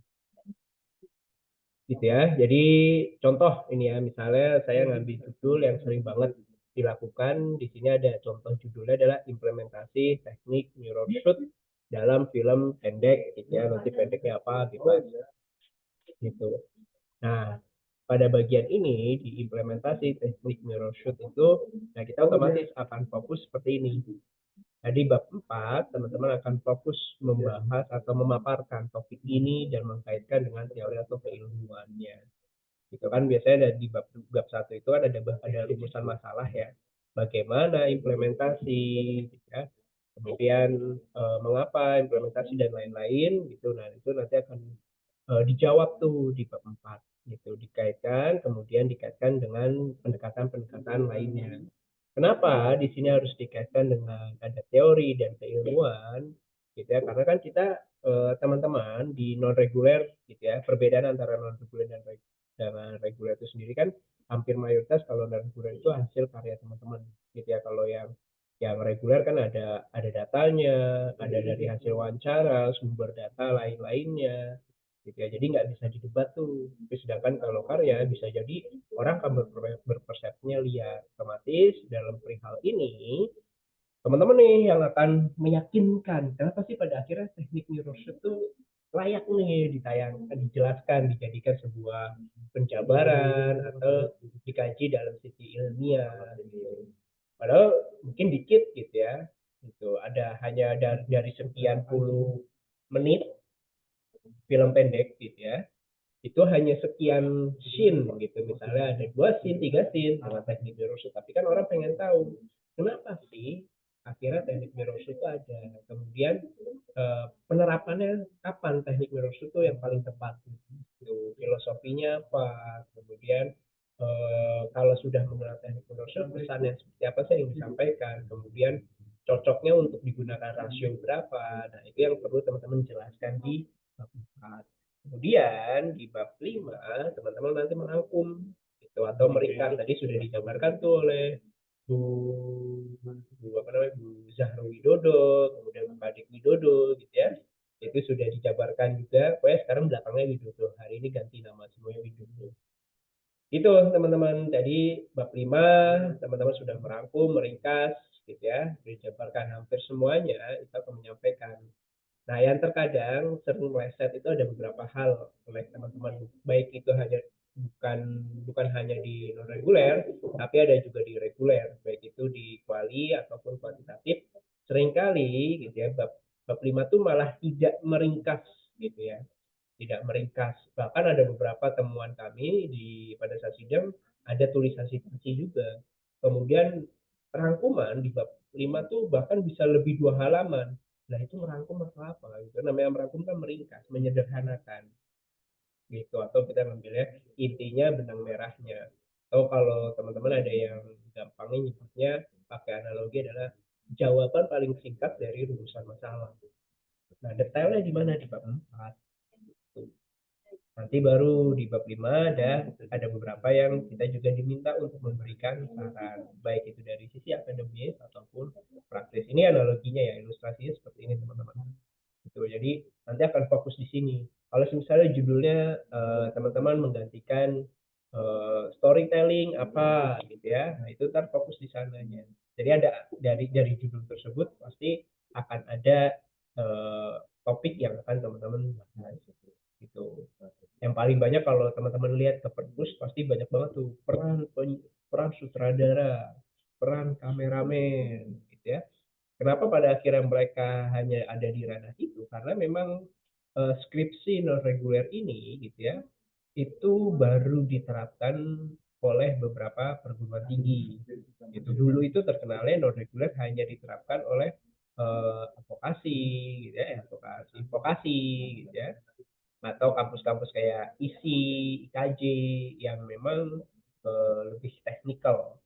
Gitu ya. Jadi contoh ini ya, misalnya saya ngambil judul yang sering banget dilakukan. Di sini ada contoh judulnya adalah implementasi teknik neural shoot dalam film pendek gitu ya, nanti pendeknya apa dibahas gitu. Nah, pada bagian ini diimplementasi teknik mirror shoot itu, nah kita otomatis akan fokus seperti ini. Jadi bab 4, teman-teman akan fokus membahas atau memaparkan topik ini dan mengkaitkan dengan teori atau keilmuannya. Gitu kan biasanya di bab 1 itu kan ada rumusan masalah ya. Bagaimana implementasi ya. Kemudian mengapa implementasi dan lain-lain gitu. Nah, itu nanti akan dijawab tuh di bab 4 gitu, kemudian dikaitkan dengan pendekatan-pendekatan lainnya. Kenapa di sini harus dikaitkan dengan ada teori dan keilmuan gitu ya? Karena kan kita teman-teman di non reguler gitu ya, perbedaan antara non reguler dan reguler itu sendiri kan hampir mayoritas kalau non reguler itu hasil karya teman-teman gitu ya. Kalau yang reguler kan ada datanya, ada dari hasil wawancara, sumber data lain-lainnya gitu ya. Jadi nggak bisa didebat tuh. Tapi sedangkan kalau karya bisa jadi orang akan berpersepsinya liar. Otomatis dalam perihal ini teman-teman nih yang akan meyakinkan kenapa sih pada akhirnya teknik neuroshoot itu layak nih ditayangkan, dijelaskan, dijadikan sebuah penjabaran atau dikaji dalam sisi ilmiah gitu. Padahal mungkin dikit gitu ya. Itu ada hanya dari sekian puluh menit film pendek gitu ya, itu hanya sekian scene gitu, misalnya ada 2 scene 3 scene dengan teknik mirror shoot, tapi kan orang pengen tahu kenapa sih akhirnya teknik mirror shoot itu ada, kemudian penerapannya kapan teknik mirror shoot itu yang paling tepat gitu, filosofinya apa, kemudian kalau sudah menggunakan teknik mirror shoot pesannya seperti apa sih yang disampaikan, kemudian cocoknya untuk digunakan rasio berapa, nah itu yang perlu teman-teman jelaskan di bab 4. Kemudian di bab 5 teman-teman nanti merangkum itu atau meringkas, tadi sudah digambarkan tuh oleh Bu Zahra Widodo, kemudian Bu Adik Widodo gitu ya. Itu sudah dijabarkan juga. Pokoknya sekarang belakangnya Widodo. Hari ini ganti nama semuanya Widodo. Itu teman-teman, tadi bab 5 teman-teman sudah merangkum, meringkas gitu ya. Dijabarkan hampir semuanya, itu akan menyampaikan. Nah, yang terkadang sering meleset itu ada beberapa hal oleh teman-teman, baik itu bukan hanya di non reguler, tapi ada juga di reguler, baik itu di kuali ataupun kuantitatif. Seringkali gitu ya, bab 5 tuh malah tidak meringkas gitu ya. Tidak meringkas. Bahkan ada beberapa temuan kami pada saat sidang ada tulisan citasi juga. Kemudian rangkuman di bab 5 tuh bahkan bisa lebih 2 halaman. Nah, itu merangkum apa gitu. Namanya merangkum kan meringkas, menyederhanakan gitu, atau kita ngambilnya intinya benang merahnya. Atau kalau teman-teman ada yang gampangnya nyebutnya pakai analogi adalah jawaban paling singkat dari rumusan masalah. Nah, detailnya di mana di bab 4. Nanti baru di bab 5 ada beberapa yang kita juga diminta untuk memberikan saran, baik itu dari sisi akademis ataupun praktis. Ini analoginya ya, ilustrasinya seperti ini teman-teman. Gitu. Jadi nanti akan fokus di sini. Kalau misalnya judulnya teman-teman menggantikan storytelling apa gitu ya, nah itu ntar fokus di sananya. Jadi ada dari judul tersebut pasti akan ada topik yang akan teman-teman bahas gitu. Yang paling banyak kalau teman-teman lihat ke perpus pasti banyak banget tuh peran sutradara, peran kameramen gitu ya. Kenapa pada akhirnya mereka hanya ada di ranah itu? Karena memang skripsi non reguler ini gitu ya, itu baru diterapkan oleh beberapa perguruan tinggi. Itu dulu itu terkenalnya non reguler hanya diterapkan oleh advokasi gitu ya, vokasi gitu ya. Atau kampus-kampus kayak ISI, IKJ yang memang lebih teknikal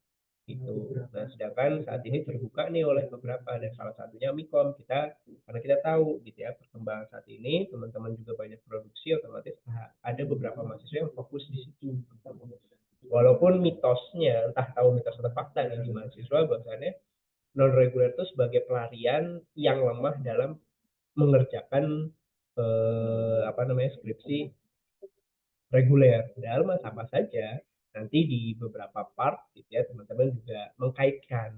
gitu. Nah, sedangkan saat ini terbuka nih oleh beberapa, dan salah satunya Mikom. Karena kita tahu gitu ya, perkembangan saat ini teman-teman juga banyak produksi, otomatis ada beberapa mahasiswa yang fokus di situ. Walaupun mitosnya, entah tahu mitos atau fakta nih di mahasiswa, bahwasannya non reguler itu sebagai pelarian yang lemah dalam mengerjakan skripsi reguler. Padahal mas apa saja nanti di beberapa part gitu ya, teman-teman juga mengkaitkan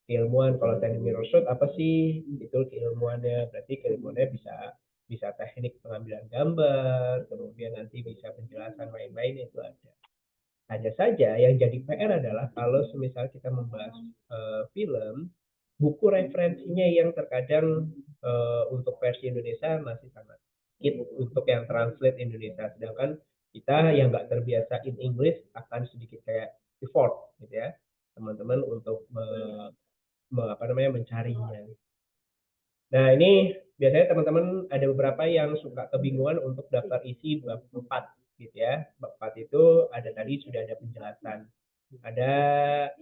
keilmuan. Kalau teknik mirror shot apa sih itu keilmuannya? Berarti keilmuannya bisa teknik pengambilan gambar, kemudian nanti bisa penjelasan lain-lain itu ada. Hanya saja yang jadi PR adalah kalau semisal kita membahas film, buku referensinya yang terkadang untuk versi Indonesia masih sangat sedikit untuk yang translate Indonesia, sedangkan kita yang nggak terbiasa in English akan sedikit kayak effort gitu ya teman-teman untuk mencarinya. Nah, ini biasanya teman-teman ada beberapa yang suka kebingungan untuk daftar isi bab 4 gitu ya. Bab 4 itu ada tadi sudah ada penjelasan.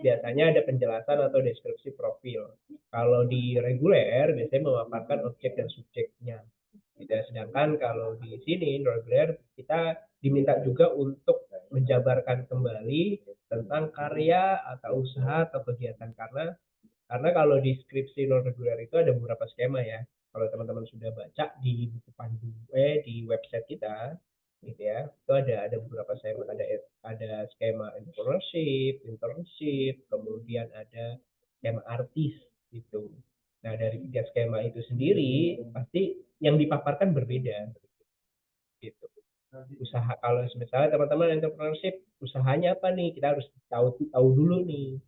Biasanya ada penjelasan atau deskripsi profil. Kalau di reguler biasanya memaparkan objek dan subjeknya. Gitu ya. Sedangkan kalau di sini reguler kita diminta juga untuk menjabarkan kembali tentang karya atau usaha atau kegiatan, karena kalau di skripsi non reguler itu ada beberapa skema ya. Kalau teman-teman sudah baca di buku pandu di website kita, gitu ya, itu ada beberapa skema. Ada skema entrepreneurship, internship, kemudian ada skema artis gitu. Nah, dari 3 skema itu sendiri pasti yang dipaparkan berbeda gitu. Usaha, kalau misalnya teman-teman entrepreneurship, usahanya apa nih? Kita harus tahu dulu nih.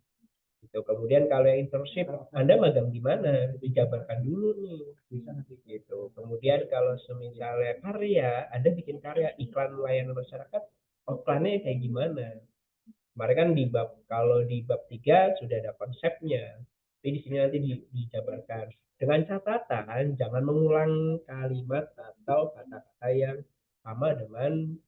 Gitu. Kemudian kalau yang internship, Anda magang di mana? Dijabarkan dulu nih. Gitu. Kemudian kalau misalnya karya, Anda bikin karya iklan layanan masyarakat, iklannya kayak gimana? Kemarin kan kalau di bab 3 sudah ada konsepnya. Tapi di sini nanti dijabarkan. Dengan catatan jangan mengulang kalimat atau kata-kata yang sama dengan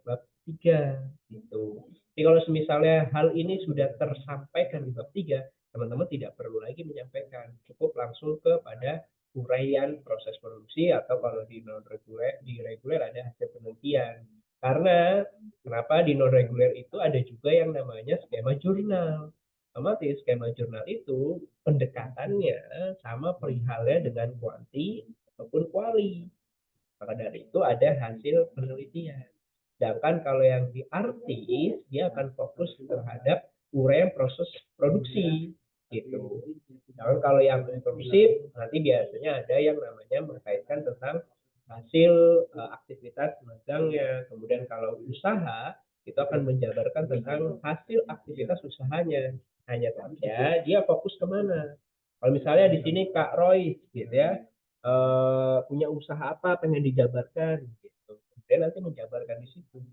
bab 3 gitu. Jadi kalau misalnya hal ini sudah tersampaikan di bab 3, teman-teman tidak perlu lagi menyampaikan. Cukup langsung kepada uraian proses produksi, atau kalau di non reguler, di reguler ada hasil penelitian. Karena kenapa di non reguler itu ada juga yang namanya skema jurnal. Otomatis skema jurnal itu pendekatannya sama perihalnya dengan kuanti ataupun kuali. Maka dari itu ada hasil penelitian. Sedangkan kalau yang di artis, dia akan fokus terhadap uraian proses produksi gitu. Sedangkan kalau yang internship, nanti biasanya ada yang namanya berkaitan tentang hasil aktivitas magangnya. Kemudian kalau usaha, itu akan menjabarkan tentang hasil aktivitas usahanya. Hanya saja dia fokus kemana. Kalau misalnya di sini Kak Roy gitu ya, punya usaha apa pengen dijabarkan gitu. Kemudian nanti menjabarkan di situ.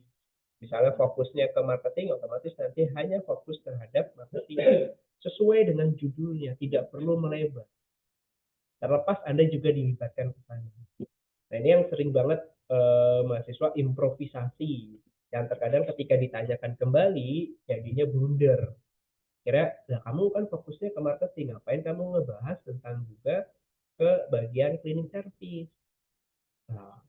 Misalnya fokusnya ke marketing, otomatis nanti hanya fokus terhadap marketing sesuai dengan judulnya, tidak perlu melebar. Terlepas Anda juga dilibatkan ke sana. Nah, ini yang sering banget mahasiswa improvisasi, yang terkadang ketika ditanyakan kembali jadinya blunder. Kira, lah kamu kan fokusnya ke marketing, ngapain kamu ngebahas tentang juga ke bagian cleaning service? Nah,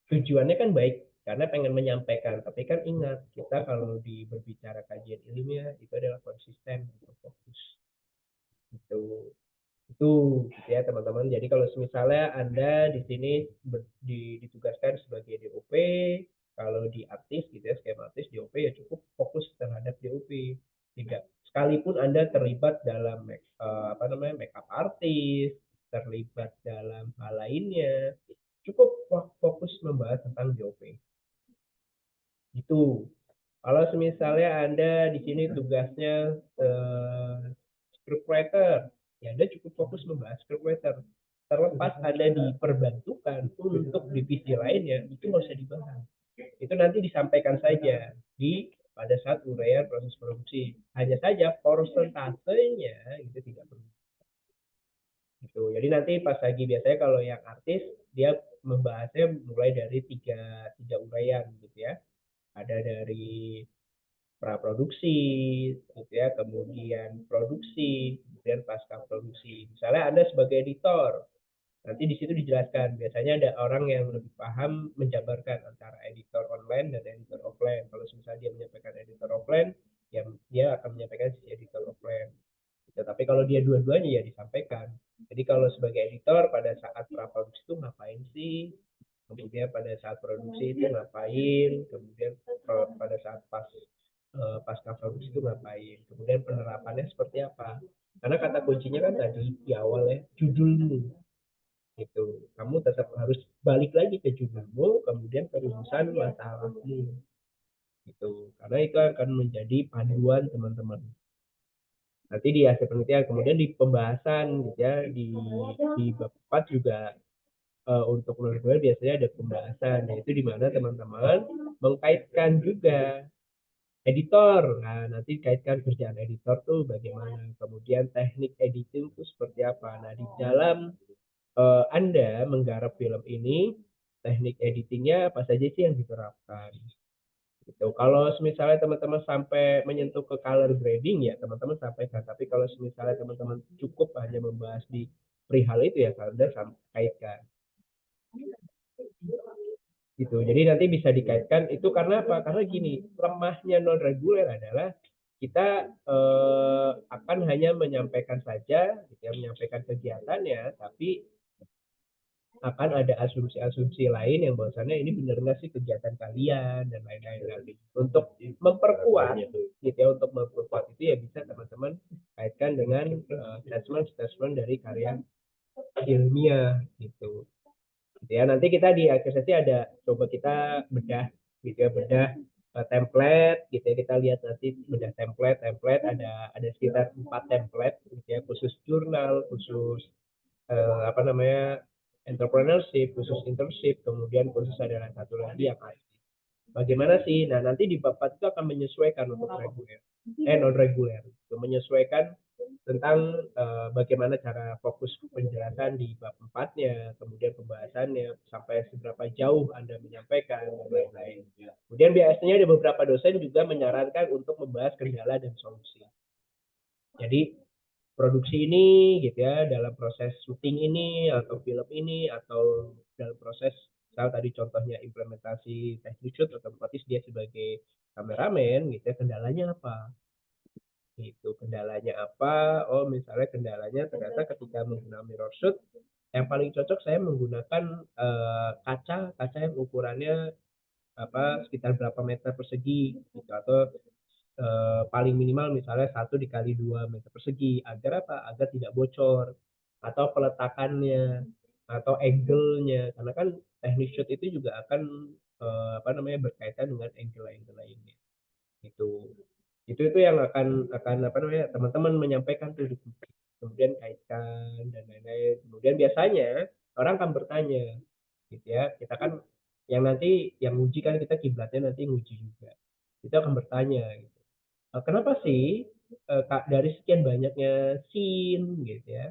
tujuannya kan baik karena pengen menyampaikan, tapi kan ingat kita kalau berbicara kajian ilmiah itu adalah konsisten atau fokus. Itu gitu ya teman-teman. Jadi kalau misalnya Anda di sini ditugaskan sebagai DOP, kalau di artis gitu ya, skema artis DOP ya cukup fokus terhadap DOP. Tidak sekalipun Anda terlibat dalam makeup artis, terlibat dalam hal lainnya, cukup fokus membahas tentang DOP. Itu. Kalau misalnya Anda di sini tugasnya scriptwriter, ya Anda cukup fokus membahas scriptwriter. Terlepas Anda diperbantukan untuk divisi lainnya, itu nggak usah dibahas. Itu nanti disampaikan saja pada saat uraian proses produksi. Hanya saja persentasenya itu tidak perlu. Gitu. Jadi nanti pas lagi biasanya kalau yang artis dia membahasnya mulai dari tiga uraian gitu ya. Ada dari praproduksi, gitu ya, kemudian produksi, kemudian pasca produksi. Misalnya Anda sebagai editor, nanti di situ dijelaskan. Biasanya ada orang yang lebih paham menjabarkan antara editor online dan editor offline. Kalau misalnya dia menyampaikan editor offline, ya dia akan menyampaikan sisi editor offline. Tapi kalau dia dua-duanya ya disampaikan. Jadi kalau sebagai editor pada saat praproduksi itu ngapain sih? Kemudian pada saat produksi itu ngapain? Kemudian pada saat pasca produksi itu ngapain? Kemudian penerapannya seperti apa? Karena kata kuncinya kan tadi di awal ya, judulmu. Gitu. Kamu tetap harus balik lagi ke judulmu, kemudian ke rumusan masalahmu. Gitu. Karena itu akan menjadi panduan teman-teman. Nanti di hasil penelitian, kemudian di pembahasan gitu ya, di bab 4 juga untuk non-reguler biasanya ada pembahasan, yaitu di mana teman-teman mengkaitkan juga editor. Nah, nanti kaitkan kerjaan editor tuh bagaimana, kemudian teknik editing itu seperti apa. Nah, di dalam Anda menggarap film ini, teknik editingnya apa saja sih yang diterapkan. Gitu. Kalau misalnya teman-teman sampai menyentuh ke color grading ya teman-teman sampaikan. Tapi kalau misalnya teman-teman cukup hanya membahas di perihal itu ya Anda kaitkan. Gitu. Jadi nanti bisa dikaitkan itu karena apa? Karena gini, lemahnya non reguler adalah kita akan hanya menyampaikan saja, gitu ya, menyampaikan kegiatannya, tapi akan ada asumsi-asumsi lain yang bahwasannya ini benar nggak sih kegiatan kalian dan lain-lain nanti. Untuk memperkuat, gitu ya, untuk memperkuat itu ya bisa teman-teman kaitkan dengan statement-statement dari karya ilmiah gitu. Gitu ya, nanti kita di akhir sesi ada coba kita bedah, gitu ya, bedah template, gitu ya, kita lihat nanti bedah template ada sekitar 4 template, gitu ya, khusus jurnal, khusus apa namanya entrepreneurship, khusus internship, kemudian khusus ada satu lagi yang IT. Bagaimana sih? Nah, nanti di bab 4 itu akan menyesuaikan untuk reguler, non reguler, itu menyesuaikan tentang bagaimana cara fokus penjelasan di bab 4-nya, kemudian pembahasannya sampai seberapa jauh Anda menyampaikan dan lain-lain. Kemudian biasanya ada beberapa dosen juga menyarankan untuk membahas kendala dan solusi. Jadi produksi ini gitu ya, dalam proses syuting ini atau film ini atau dalam proses misal tadi contohnya implementasi teknik shoot, otomatis dia sebagai kameramen gitu ya, kendalanya apa gitu, kendalanya apa, oh misalnya kendalanya ternyata ketika menggunakan mirror shoot yang paling cocok saya menggunakan kaca yang ukurannya apa sekitar berapa meter persegi gitu, atau paling minimal misalnya 1 x 2 meter persegi agar apa? Agar tidak bocor, atau peletakannya atau angle-nya, karena kan teknik shoot itu juga akan apa namanya berkaitan dengan angle lainnya. Itu yang akan apa namanya teman-teman menyampaikan tuh, kemudian kaitkan dan lain-lain. Kemudian biasanya orang akan bertanya gitu ya, kita kan yang nanti yang uji kan kita kiblatnya nanti nguji juga, kita akan bertanya gitu. Kenapa sih dari sekian banyaknya scene gitu ya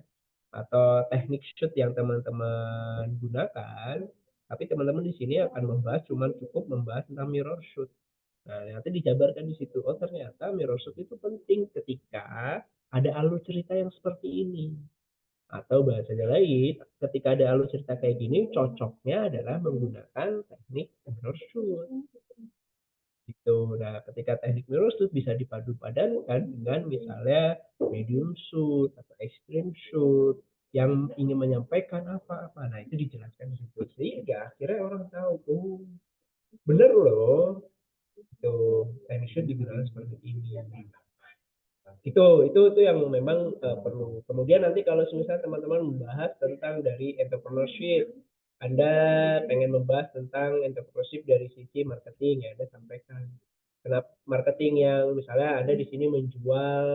atau teknik shoot yang teman-teman gunakan, tapi teman-teman di sini akan membahas cukup membahas tentang mirror shoot. Nah, nanti dijabarkan di situ. Oh, ternyata mirror shoot itu penting ketika ada alur cerita yang seperti ini. Atau bahasanya lain, ketika ada alur cerita kayak gini, cocoknya adalah menggunakan teknik mirror shoot. Gitu. Nah, ketika teknik mirror shoot bisa dipadu padankan dengan misalnya medium shoot atau extreme shoot yang ingin menyampaikan apa-apa. Nah, itu dijelaskan di situ. Sehingga akhirnya orang tahu, oh, bener loh, itu teknik shoot digunakan seperti ini. Itu yang memang perlu. Kemudian nanti kalau misalnya teman-teman membahas tentang dari entrepreneurship, Anda pengen membahas tentang entrepreneurship dari sisi marketing ya, Anda sampaikan. Kenapa marketing yang misalnya Anda di sini menjual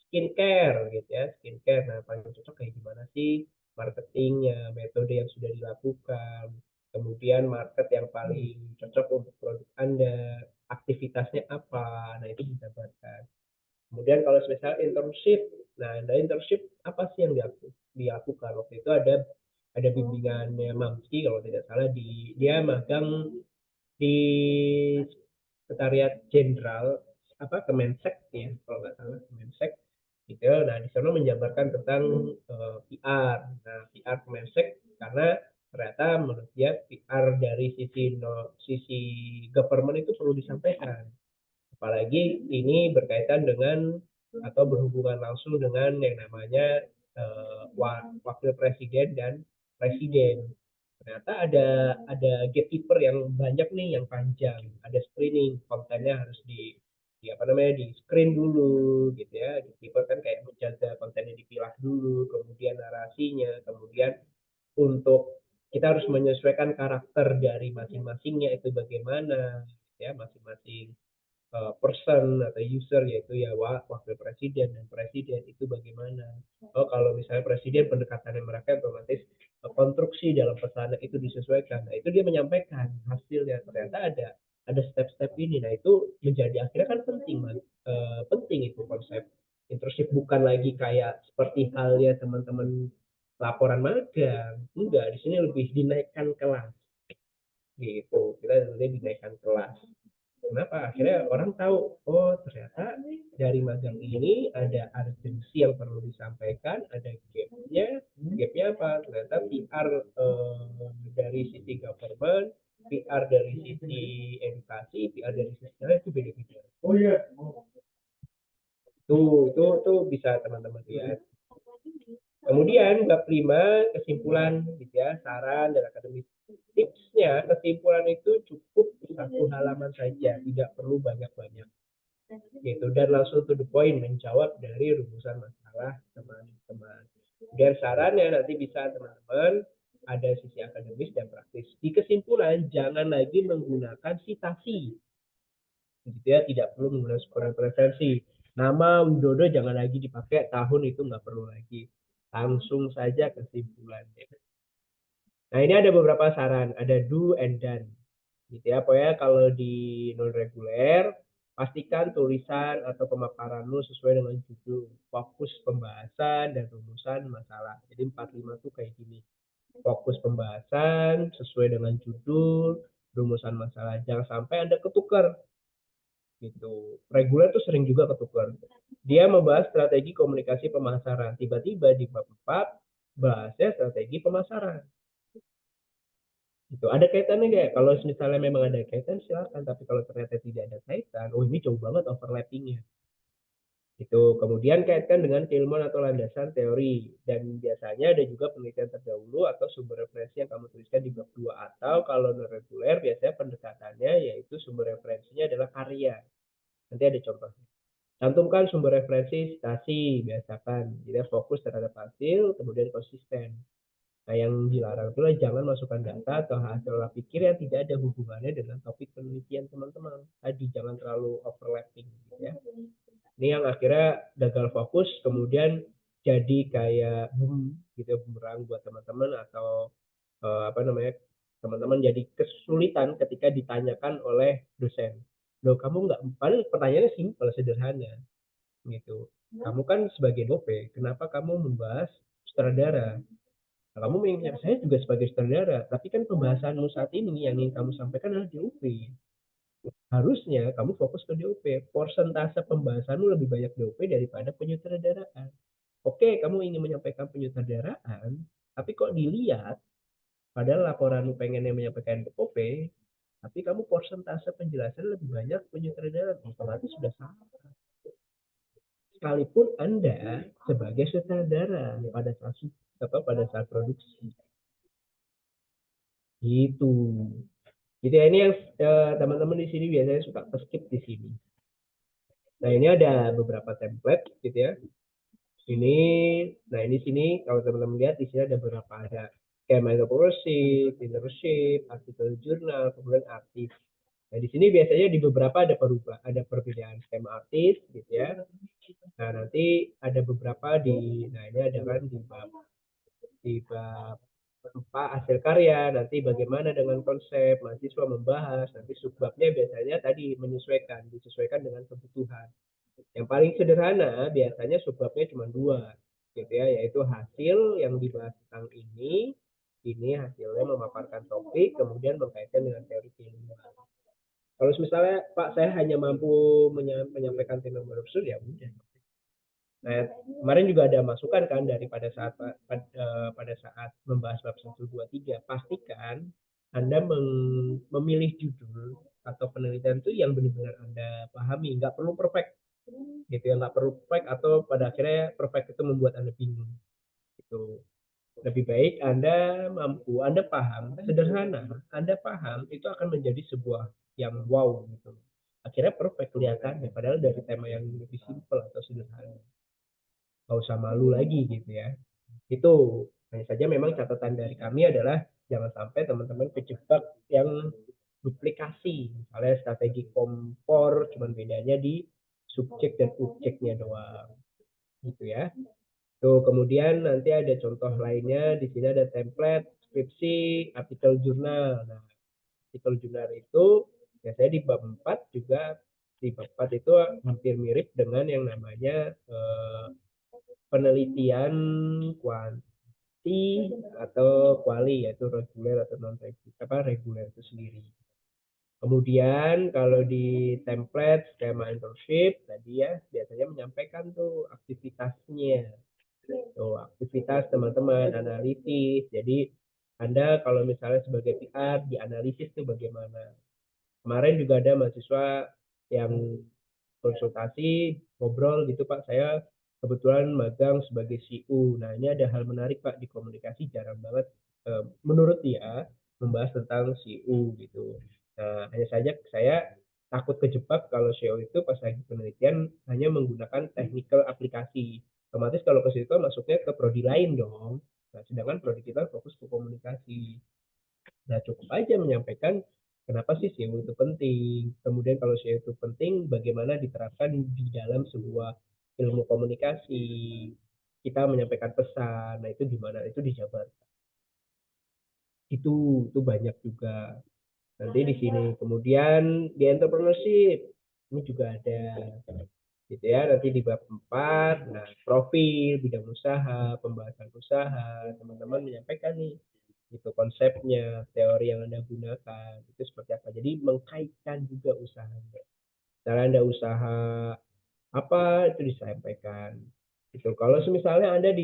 skincare gitu ya, skincare. Nah, paling cocok kayak gimana sih marketingnya, metode yang sudah dilakukan, kemudian market yang paling cocok untuk produk Anda, aktivitasnya apa. Nah, itu dijabarkan. Kemudian kalau spesial internship, nah dari internship apa sih yang dilakukan? Waktu itu ada bimbingannya Mamski kalau tidak salah, dia magang di Sekretariat Jenderal apa Kemensek ya kalau nggak salah Kemensek gitu. Nah di sana menjabarkan tentang PR. Nah PR Kemensek karena ternyata menurut dia PR dari sisi government itu perlu disampaikan. Apalagi ini berkaitan dengan atau berhubungan langsung dengan yang namanya wakil presiden dan presiden. Ternyata ada gatekeeper yang banyak nih, yang panjang. Ada screening, kontennya harus di screen dulu gitu ya. Di keyword kan kayak menjaga kontennya dipilah dulu, kemudian narasinya, kemudian untuk kita harus menyesuaikan karakter dari masing-masingnya itu bagaimana ya, masing-masing person atau user, yaitu ya wakil presiden dan presiden itu bagaimana. Kalau misalnya presiden pendekatannya mereka otomatis konstruksi dalam pesan itu disesuaikan. Nah itu dia menyampaikan hasilnya ternyata ada step-step ini. Nah itu menjadi akhirnya kan penting mas, penting itu konsep intrusif, bukan lagi kayak seperti halnya teman-teman laporan magang. Enggak, di sini lebih dinaikkan kelas gitu. Kita lebih dinaikkan kelas. Kenapa? Akhirnya orang tahu, oh ternyata dari magang ini ada urgensi yang perlu disampaikan, ada gapnya. Gapnya apa? Ternyata PR dari sisi government, PR dari sisi edukasi, PR dari sisi lain itu beda-beda. Oh iya. Tuh bisa teman-teman lihat. Kemudian bab 5 kesimpulan gitu ya, saran dan akademis. Tipsnya kesimpulan itu cukup 1 halaman saja, tidak perlu banyak-banyak. Gitu, dan langsung to the point menjawab dari rumusan masalah teman-teman. Dan sarannya nanti bisa teman-teman ada sisi akademis dan praktis. Di kesimpulan jangan lagi menggunakan sitasi. Gitu ya, tidak perlu menggunakan sumber referensi. Nama Widodo jangan lagi dipakai, tahun itu nggak perlu lagi. Langsung saja kesimpulannya. Nah ini ada beberapa saran, ada do and done. Gitu ya, pokoknya kalau di non reguler pastikan tulisan atau pemaparanmu sesuai dengan judul, fokus pembahasan dan rumusan masalah. Jadi 45 tuh kayak gini. Fokus pembahasan sesuai dengan judul, rumusan masalah. Jangan sampai Anda ketukar. Gitu. Reguler tuh sering juga ketukar. Dia membahas strategi komunikasi pemasaran. Tiba-tiba di bab 4 bahasnya strategi pemasaran. Gitu. Ada kaitannya nggak? Kalau misalnya memang ada kaitan silakan, tapi kalau ternyata tidak ada kaitan, oh ini jauh banget overlappingnya. Itu kemudian kaitkan dengan keilmuan atau landasan teori, dan biasanya ada juga penelitian terdahulu atau sumber referensi yang kamu tuliskan di bab 2, atau kalau non reguler biasanya pendekatannya yaitu sumber referensinya adalah karya. Nanti ada contohnya. Cantumkan sumber referensi citasi, biasakan. Jadi fokus terhadap hasil, kemudian konsisten. Nah, yang dilarang itulah jangan masukkan data atau hasil olah pikir yang tidak ada hubungannya dengan topik penelitian teman-teman. Tadi jangan terlalu overlapping gitu ya. Ini yang akhirnya gagal fokus, kemudian jadi kayak boom gitu, bumerang buat teman-teman, atau teman-teman jadi kesulitan ketika ditanyakan oleh dosen. Loh, kamu nggak, padahal pertanyaannya simpel, sederhana gitu. Kamu kan sebagai DOP, kenapa kamu membahas sutradara? Nah, kamu mengingat saya juga sebagai sutradara, tapi kan pembahasanmu saat ini yang ingin kamu sampaikan adalah DOP. Harusnya kamu fokus ke DOP. Persentase pembahasanmu lebih banyak DOP daripada penyutradaraan. Oke, kamu ingin menyampaikan penyutradaraan, tapi kok dilihat, padahal laporanmu pengennya menyampaikan DOP, tapi kamu persentase penjelasan lebih banyak penyutradaraan, otomatis sudah salah. Sekalipun Anda sebagai sutradara pada saat produksi. Gitu. Jadi ini yang teman-teman di sini biasanya suka skip di sini. Nah ini ada beberapa template gitu ya. Ini, nah ini sini kalau teman-teman lihat di sini ada beberapa, ada kayak leadership, artikel jurnal, kemudian artis. Nah di sini biasanya di beberapa ada perbedaan skema artis gitu ya. Nah nanti ada beberapa nah ini ada kan di bab 4 hasil karya, nanti bagaimana dengan konsep, mahasiswa membahas, nanti subbabnya biasanya tadi disesuaikan dengan kebutuhan. Yang paling sederhana biasanya subbabnya cuma 2 gitu ya, yaitu hasil yang dibahas tentang ini hasilnya memaparkan topik, kemudian mengkaitkan dengan teori keilmuan. Kalau misalnya Pak saya hanya mampu menyampaikan fenomena absurd, ya udah. Nah, kemarin juga ada masukan kan dari pada saat membahas bab 1, 2, 3, pastikan Anda memilih judul atau penelitian itu yang benar-benar Anda pahami, nggak perlu perfect gitu ya, nggak perlu perfect, atau pada akhirnya perfect itu membuat Anda bingung gitu. Lebih baik Anda paham, sederhana, Anda paham, itu akan menjadi sebuah yang wow gitu. akhirnya perfect kelihatannya, padahal dari tema yang lebih simpel atau sederhana. Nggak usah malu lagi gitu ya. Itu hanya saja memang catatan dari kami adalah jangan sampai teman-teman kejebak yang duplikasi, misalnya strategi kompor cuman bedanya di subjek dan objeknya doang gitu ya. Tuh, kemudian nanti ada contoh lainnya, di sini ada template skripsi artikel jurnal. Nah, artikel jurnal itu biasanya di bab 4 juga, di bab 4 itu hampir mirip dengan yang namanya penelitian kuanti atau kuali, yaitu reguler atau non reguler, reguler itu sendiri. Kemudian kalau di template skema internship tadi ya biasanya menyampaikan tuh aktivitasnya. Tuh, aktivitas teman-teman analitis. Jadi Anda kalau misalnya sebagai PR dianalisis tuh bagaimana. Kemarin juga ada mahasiswa yang konsultasi, ngobrol gitu Pak, saya kebetulan magang sebagai CU. Nah ini ada hal menarik Pak di komunikasi, jarang banget menurut dia membahas tentang CU gitu. Nah hanya saja saya takut kejebak kalau CEO itu pas lagi penelitian hanya menggunakan technical aplikasi. Otomatis kalau ke situ masuknya ke prodi lain dong. Nah, sedangkan prodi kita fokus ke komunikasi. Nah, cukup aja menyampaikan kenapa sih SEO itu penting. Kemudian kalau SEO itu penting, bagaimana diterapkan di dalam sebuah ilmu komunikasi. Kita menyampaikan pesan, nah itu gimana? Itu dijabarkan. Itu banyak juga. Nanti di sini. Kemudian di entrepreneurship, ini juga ada gitu ya, nanti di bab 4, nah profil bidang usaha, pembahasan usaha, teman-teman menyampaikan nih itu konsepnya, teori yang Anda gunakan itu seperti apa. Jadi mengkaitkan juga usahanya. Misalnya Anda usaha apa itu disampaikan. Itu kalau misalnya Anda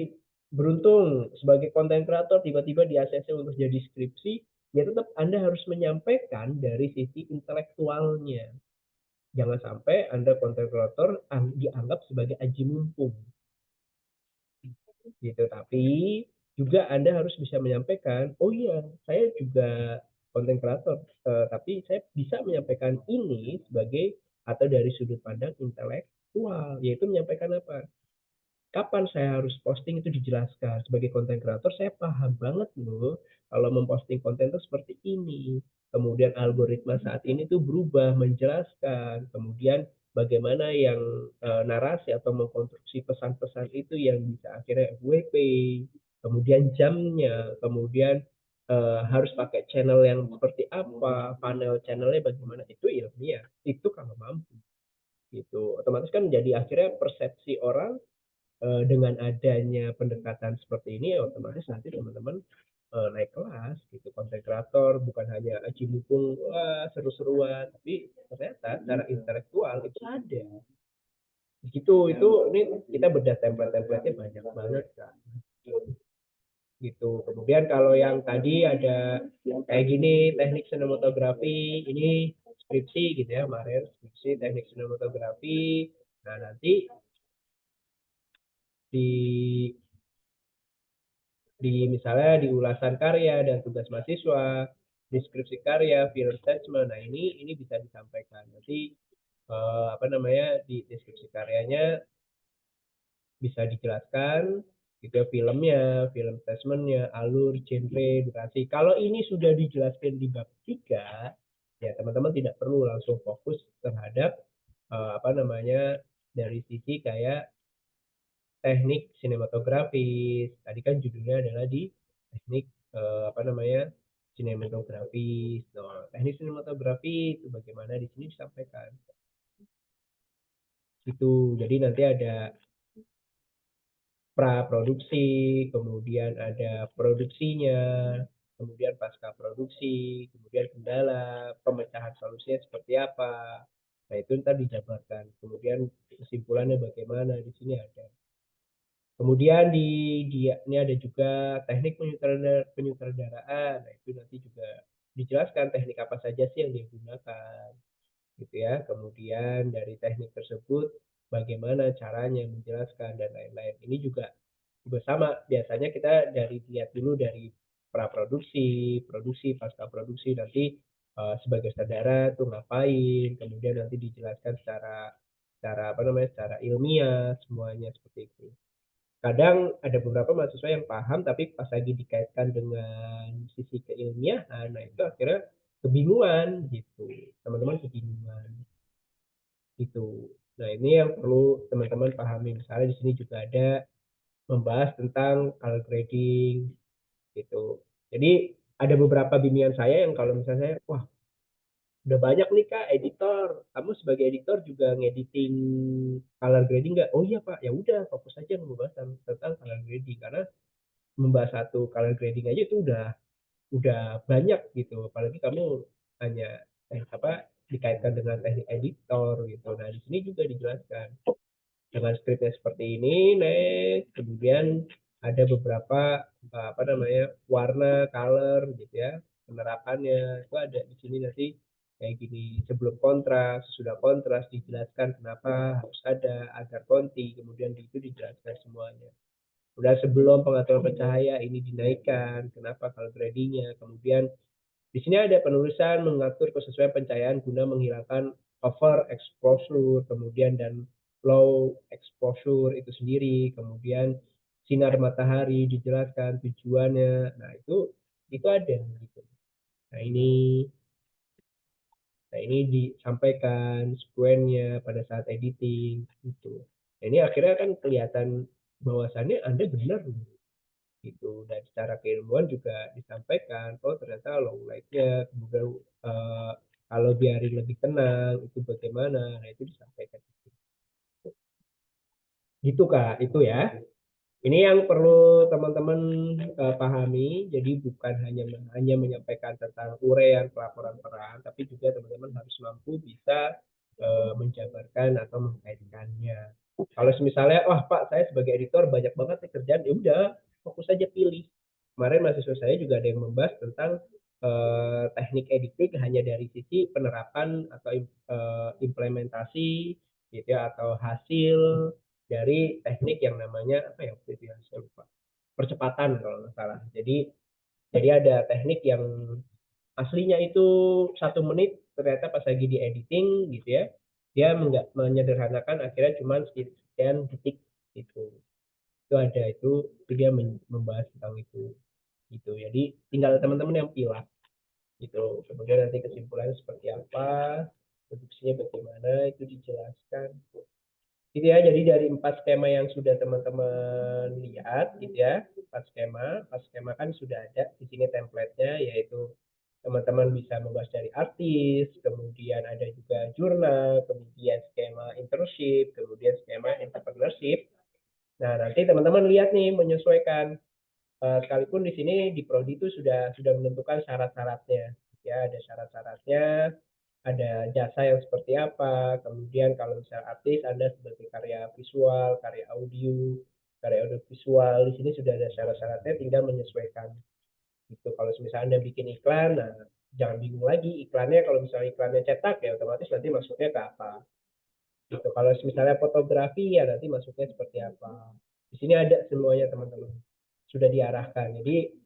beruntung sebagai konten kreator tiba-tiba di ACC untuk jadi skripsi, ya tetap Anda harus menyampaikan dari sisi intelektualnya. Jangan sampai Anda konten kreator dianggap sebagai aji mumpung. Gitu. Tapi juga Anda harus bisa menyampaikan, oh iya, saya juga konten kreator, tapi saya bisa menyampaikan ini sebagai atau dari sudut pandang intelektual, yaitu menyampaikan apa? Kapan saya harus posting itu dijelaskan. Sebagai konten kreator saya paham banget loh kalau memposting konten itu seperti ini. Kemudian algoritma saat ini tuh berubah, menjelaskan. Kemudian bagaimana yang narasi atau mengkonstruksi pesan-pesan itu yang bisa akhirnya FWP. Kemudian jamnya, kemudian harus pakai channel yang seperti apa, panel channelnya bagaimana, itu ilmiah. Itu kalau mampu. Gitu. Otomatis kan jadi akhirnya persepsi orang dengan adanya pendekatan seperti ini otomatis nanti teman-teman naik kelas gitu, konten kreator bukan hanya aji mumpung wah seru-seruan, tapi ternyata secara intelektual itu ada gitu. Itu ini kita bedah template-templatenya banyak banget kan gitu. Kemudian kalau yang tadi ada kayak gini teknik sinematografi, ini skripsi gitu ya kemarin, skripsi teknik sinematografi. Nah nanti di misalnya di ulasan karya dan tugas mahasiswa, deskripsi karya, film statement. Nah ini bisa disampaikan nanti apa namanya di deskripsi karyanya bisa dijelaskan gitu ya, filmnya, film statementnya, alur, genre, durasi. Kalau ini sudah dijelaskan di bab 3, ya teman-teman tidak perlu langsung fokus terhadap apa namanya dari sisi kayak teknik sinematografis. Tadi kan judulnya adalah di teknik apa namanya sinematografis. Nah, teknik sinematografi itu bagaimana di sini disampaikan. Itu jadi nanti ada pra produksi, kemudian ada produksinya, kemudian pasca produksi, kemudian kendala, pemecahan solusinya seperti apa. Nah itu ntar dijabarkan. Kemudian kesimpulannya bagaimana di sini ada. Kemudian ini ada juga teknik penyutradaraan. Nah, itu nanti juga dijelaskan teknik apa saja sih yang digunakan, gitu ya. Kemudian dari teknik tersebut bagaimana caranya menjelaskan dan lain-lain. Ini juga sama. Biasanya kita lihat dulu dari praproduksi, produksi, pasca produksi, nanti sebagai saudara tuh ngapain, kemudian nanti dijelaskan secara secara ilmiah semuanya seperti itu. Kadang ada beberapa mahasiswa yang paham tapi pas lagi dikaitkan dengan sisi keilmiahan, nah itu akhirnya kebingungan gitu, teman-teman kebingungan gitu. Nah ini yang perlu teman-teman pahami. Misalnya di sini juga ada membahas tentang color grading gitu. Jadi ada beberapa bimbingan saya yang kalau misalnya saya, wah udah banyak nih Kak editor, kamu sebagai editor juga ngediting color grading nggak? Oh iya Pak, ya udah fokus aja membahas tentang color grading karena membahas satu color grading aja itu udah banyak gitu. Apalagi kamu hanya dikaitkan dengan teknik editor gitu. Nah di sini juga dijelaskan dengan skripnya seperti ini, next kemudian ada beberapa warna color gitu ya, penerapannya itu ada di sini nanti kayak gini, sebelum kontras, sesudah kontras dijelaskan kenapa harus ada agar konti, kemudian itu dijelaskan semuanya. Udah sebelum pengaturan pencahaya ini dinaikkan, kenapa color gradingnya, kemudian di sini ada penulisan mengatur kesesuaian pencahayaan guna menghilangkan over exposure, kemudian dan low exposure itu sendiri, kemudian sinar matahari dijelaskan tujuannya. Nah, itu ada gitu. Nah, ini disampaikan sequence-nya pada saat editing gitu. Nah, ini akhirnya kan kelihatan bahwasannya Anda benar gitu, dan secara keilmuan juga disampaikan oh ternyata low light-nya kemudian kalau biarin lebih tenang itu bagaimana, nah itu disampaikan gitu Kak, itu ya ini yang perlu teman-teman pahami. Jadi bukan hanya menyampaikan tentang uraian pelaporan peran, tapi juga teman-teman harus mampu bisa menjabarkan atau mengkaitkannya. Kalau misalnya, wah Pak, saya sebagai editor banyak banget nih kerjaan, ya udah fokus saja pilih. Kemarin mahasiswa saya juga ada yang membahas tentang teknik editing hanya dari sisi penerapan atau implementasi gitu ya, atau hasil dari teknik yang namanya apa ya waktu itu ya saya lupa, percepatan kalau nggak salah. Jadi ada teknik yang aslinya itu 1 menit, ternyata pas lagi di editing gitu ya dia menyederhanakan akhirnya cuma sekian detik gitu. Itu dia membahas tentang itu gitu. Jadi tinggal teman-teman yang pilih gitu. Kemudian nanti kesimpulannya seperti apa, produksinya bagaimana itu dijelaskan gitu ya. Jadi dari 4 skema yang sudah teman-teman lihat gitu ya, 4 skema kan sudah ada di sini template-nya, yaitu teman-teman bisa membahas dari artis, kemudian ada juga jurnal, kemudian skema internship, kemudian skema entrepreneurship. Nah nanti teman-teman lihat nih menyesuaikan. Sekalipun di sini di prodi itu sudah menentukan syarat-syaratnya ya, ada syarat-syaratnya, ada jasa yang seperti apa, kemudian kalau misalnya artis Anda sebagai karya visual, karya audio visual, di sini sudah ada syarat-syaratnya, tinggal menyesuaikan gitu. Kalau misalnya Anda bikin iklan, nah jangan bingung lagi iklannya, kalau misalnya iklannya cetak ya otomatis nanti masuknya ke apa gitu. Kalau misalnya fotografi ya nanti masuknya seperti apa. Di sini ada semuanya teman-teman, sudah diarahkan. Jadi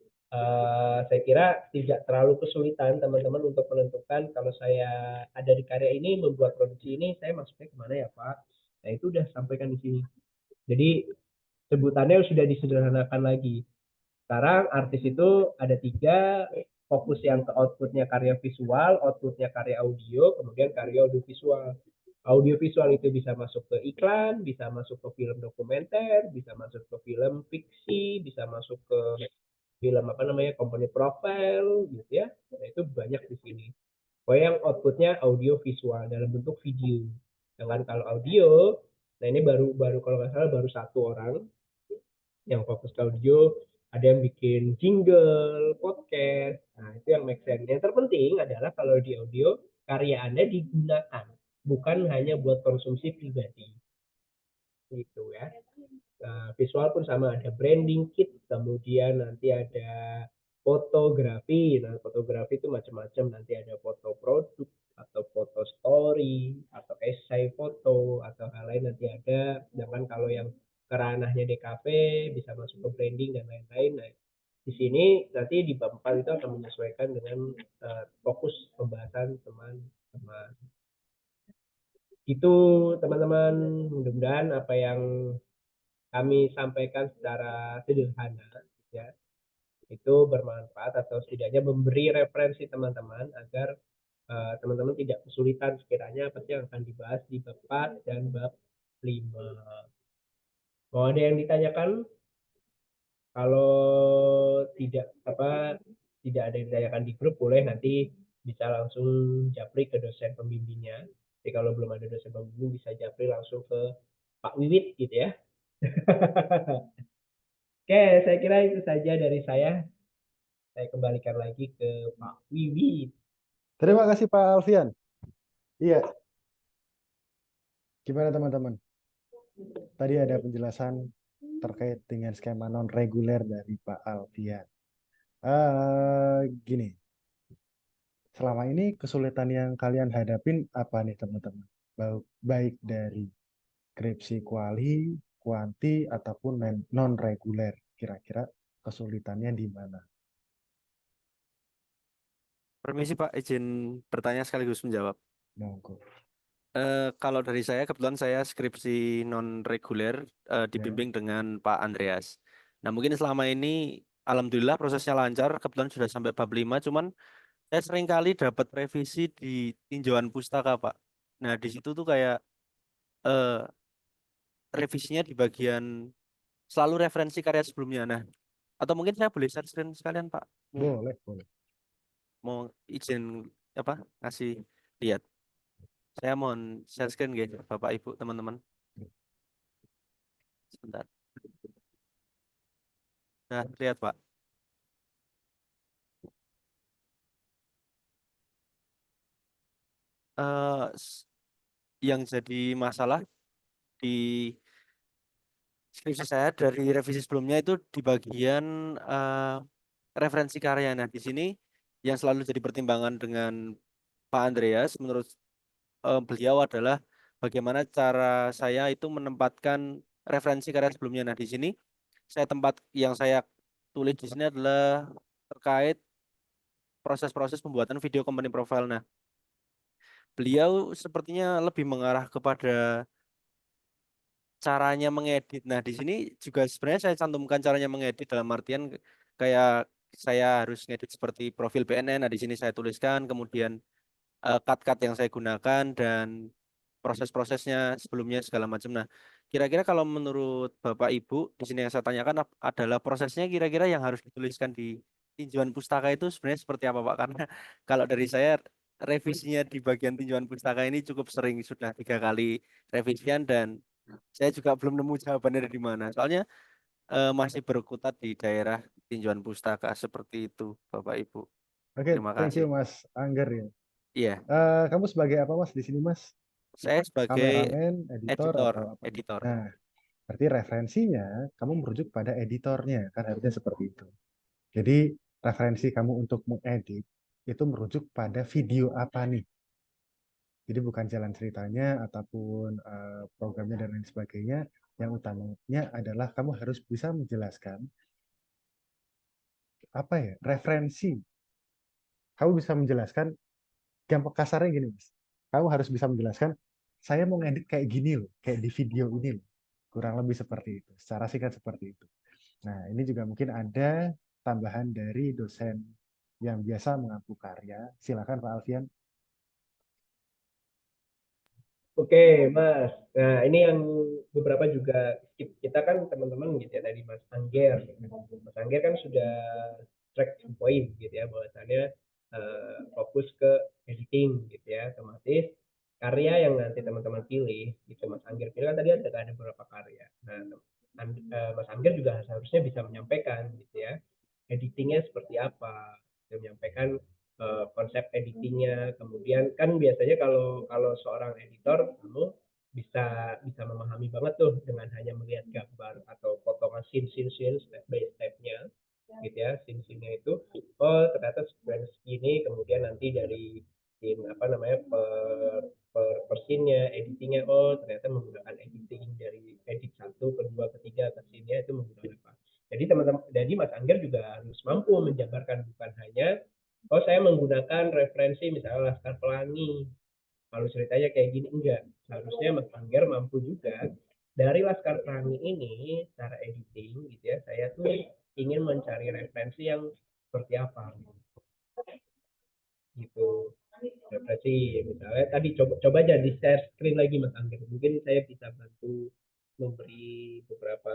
saya kira tidak terlalu kesulitan teman-teman untuk menentukan kalau saya ada di karya ini membuat produksi ini saya masuknya kemana ya Pak. Nah itu udah sampaikan di sini. Jadi sebutannya sudah disederhanakan lagi. Sekarang artis itu ada 3, fokus yang ke outputnya karya visual, outputnya karya audio, kemudian karya audiovisual. Audiovisual itu bisa masuk ke iklan, bisa masuk ke film dokumenter, bisa masuk ke film fiksi, bisa masuk ke film company profile gitu ya. Nah, itu banyak di sini. Pokoknya yang outputnya audio visual dalam bentuk video. Dengan kalau audio, nah ini baru kalau nggak salah baru 1 orang yang fokus ke audio, ada yang bikin jingle, podcast. Nah, itu yang make sense. Yang terpenting adalah kalau di audio, karya Anda digunakan, bukan hanya buat konsumsi pribadi. Gitu ya. Nah, visual pun sama, ada branding kit, kemudian nanti ada fotografi. Nah, fotografi itu macam-macam, nanti ada foto produk, atau foto story, atau essay foto, atau hal lain nanti ada. Sedangkan kalau yang ke ranahnya DKV bisa masuk ke branding dan lain-lain. Nah, di sini nanti di bab 4 itu akan menyesuaikan dengan fokus pembahasan teman-teman. Itu teman-teman, mudah-mudahan apa yang kami sampaikan secara sederhana ya itu bermanfaat atau setidaknya memberi referensi teman-teman agar teman-teman tidak kesulitan sekiranya apa sih yang akan dibahas di bab 4 dan bab 5. Mau ada yang ditanyakan? Kalau tidak ada yang ditanyakan di grup, boleh nanti bisa langsung japri ke dosen pembimbingnya. Jadi kalau belum ada dosen pembimbing bisa japri langsung ke Pak Wiwit gitu ya. Oke, saya kira itu saja dari saya. Saya kembalikan lagi ke Pak Wiwit. Terima kasih Pak Alfian. Iya, gimana teman-teman? Tadi ada penjelasan terkait dengan skema non reguler dari Pak Alfian. Gini, selama ini kesulitan yang kalian hadapin apa nih teman-teman? Baik dari skripsi kuali, kuanti, ataupun non reguler. Kira-kira kesulitannya di mana? Permisi Pak, izin bertanya sekaligus menjawab. Monggo. Kalau dari saya, kebetulan saya skripsi non reguler dibimbing dengan Pak Andreas. Nah, mungkin selama ini alhamdulillah prosesnya lancar, kebetulan sudah sampai bab 5, cuman saya sering kali dapat revisi di tinjauan pustaka, Pak. Nah, di situ tuh kayak eh, revisinya di bagian selalu referensi karya sebelumnya. Nah, atau mungkin saya boleh share screen sekalian, Pak. Boleh, boleh. Mau izin apa? Ngasih lihat. Saya mohon share screen gitu, Bapak Ibu, teman-teman. Sebentar. Nah, lihat, Pak. Eh, s- yang jadi masalah di skripsi saya dari revisi sebelumnya itu di bagian referensi karya. Nah, di sini yang selalu jadi pertimbangan dengan Pak Andreas menurut beliau adalah bagaimana cara saya itu menempatkan referensi karya sebelumnya. Nah, di sini yang saya tulis di sini adalah terkait proses-proses pembuatan video company profile. Nah, beliau sepertinya lebih mengarah kepada caranya mengedit. Nah, di sini juga sebenarnya saya cantumkan caranya mengedit dalam artian kayak saya harus ngedit seperti profil BNN. Nah, di sini saya tuliskan, kemudian cut-cut yang saya gunakan dan proses-prosesnya sebelumnya segala macam. Nah, kira-kira kalau menurut Bapak Ibu di sini yang saya tanyakan adalah prosesnya kira-kira yang harus dituliskan di tinjauan pustaka itu sebenarnya seperti apa, Pak? Karena kalau dari saya revisinya di bagian tinjauan pustaka ini cukup sering, sudah 3 kali revisian dan saya juga belum nemu jawabannya dari mana. Soalnya masih berkutat di daerah tinjauan pustaka seperti itu, Bapak Ibu. Oke, Terima thank you kasih. Mas Angger ya. Iya, Kamu sebagai apa Mas di sini Mas? saya sebagai Kameramen, editor editor, atau apa? editor. Nah, berarti referensinya kamu merujuk pada editornya, kan harusnya seperti itu. Jadi referensi kamu untuk mengedit itu merujuk pada video apa nih. Jadi bukan jalan ceritanya ataupun programnya dan lain sebagainya. Yang utamanya adalah kamu harus bisa menjelaskan apa ya referensi. Kamu bisa menjelaskan gampang kasarnya gini Mas. Kamu harus bisa menjelaskan saya mau ngedit kayak gini loh, kayak di video ini loh. Kurang lebih seperti itu. Secara singkat seperti itu. Nah, ini juga mungkin ada tambahan dari dosen yang biasa mengampu karya. Silakan Pak Alfian. Oke, Mas. Nah, ini yang beberapa juga kita kan teman-teman gitu ya dari Mas Angger. Mas Angger kan sudah track to point gitu ya, bahwasannya fokus ke editing gitu ya, otomatis karya yang nanti teman-teman pilih gitu. Mas Angger pilih kan tadi ada beberapa karya. Nah, Mas Angger juga seharusnya bisa menyampaikan gitu ya, editingnya seperti apa, bisa menyampaikan konsep editingnya. Kemudian kan biasanya kalau kalau seorang editor kamu bisa memahami banget tuh dengan hanya melihat gambar atau potongan scene step by stepnya gitu ya, scene-nya itu oh ternyata sequence ini, kemudian nanti dari scene apa namanya per scene-nya, editingnya oh ternyata menggunakan editing dari edit 1, kedua, ketiga ke scene-nya itu menggunakan apa. Jadi teman-teman, jadi Mas Angger juga harus mampu menjabarkan, bukan hanya oh saya menggunakan referensi misalnya Laskar Pelangi, kalau ceritanya kayak gini, enggak. Seharusnya Mas Angger mampu juga dari Laskar Pelangi ini secara editing gitu ya, saya tuh ingin mencari referensi yang seperti apa gitu. Referensi misalnya tadi coba aja di share screen lagi Mas Angger, mungkin saya bisa bantu memberi beberapa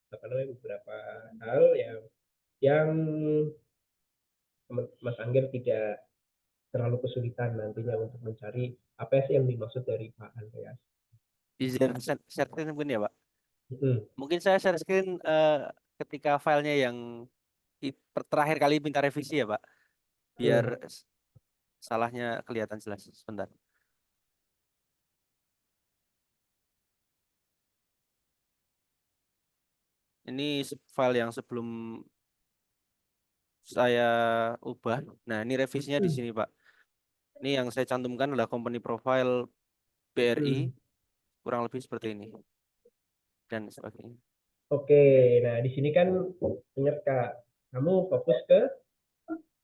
apa namanya, beberapa hal yang Mas Angger tidak terlalu kesulitan nantinya untuk mencari apa sih yang dimaksud dari Pak Andreas. Izin share screen mungkin ya Pak. Hmm. Mungkin saya share screen ketika filenya yang terakhir kali minta revisi ya Pak. Biar salahnya kelihatan jelas. Sebentar. Ini file yang sebelum saya ubah. Nah, ini revisinya di sini Pak. Ini yang saya cantumkan adalah company profile BRI. Kurang lebih seperti ini. Dan sebagainya. Oke, nah di sini kan ingat Kak, kamu fokus ke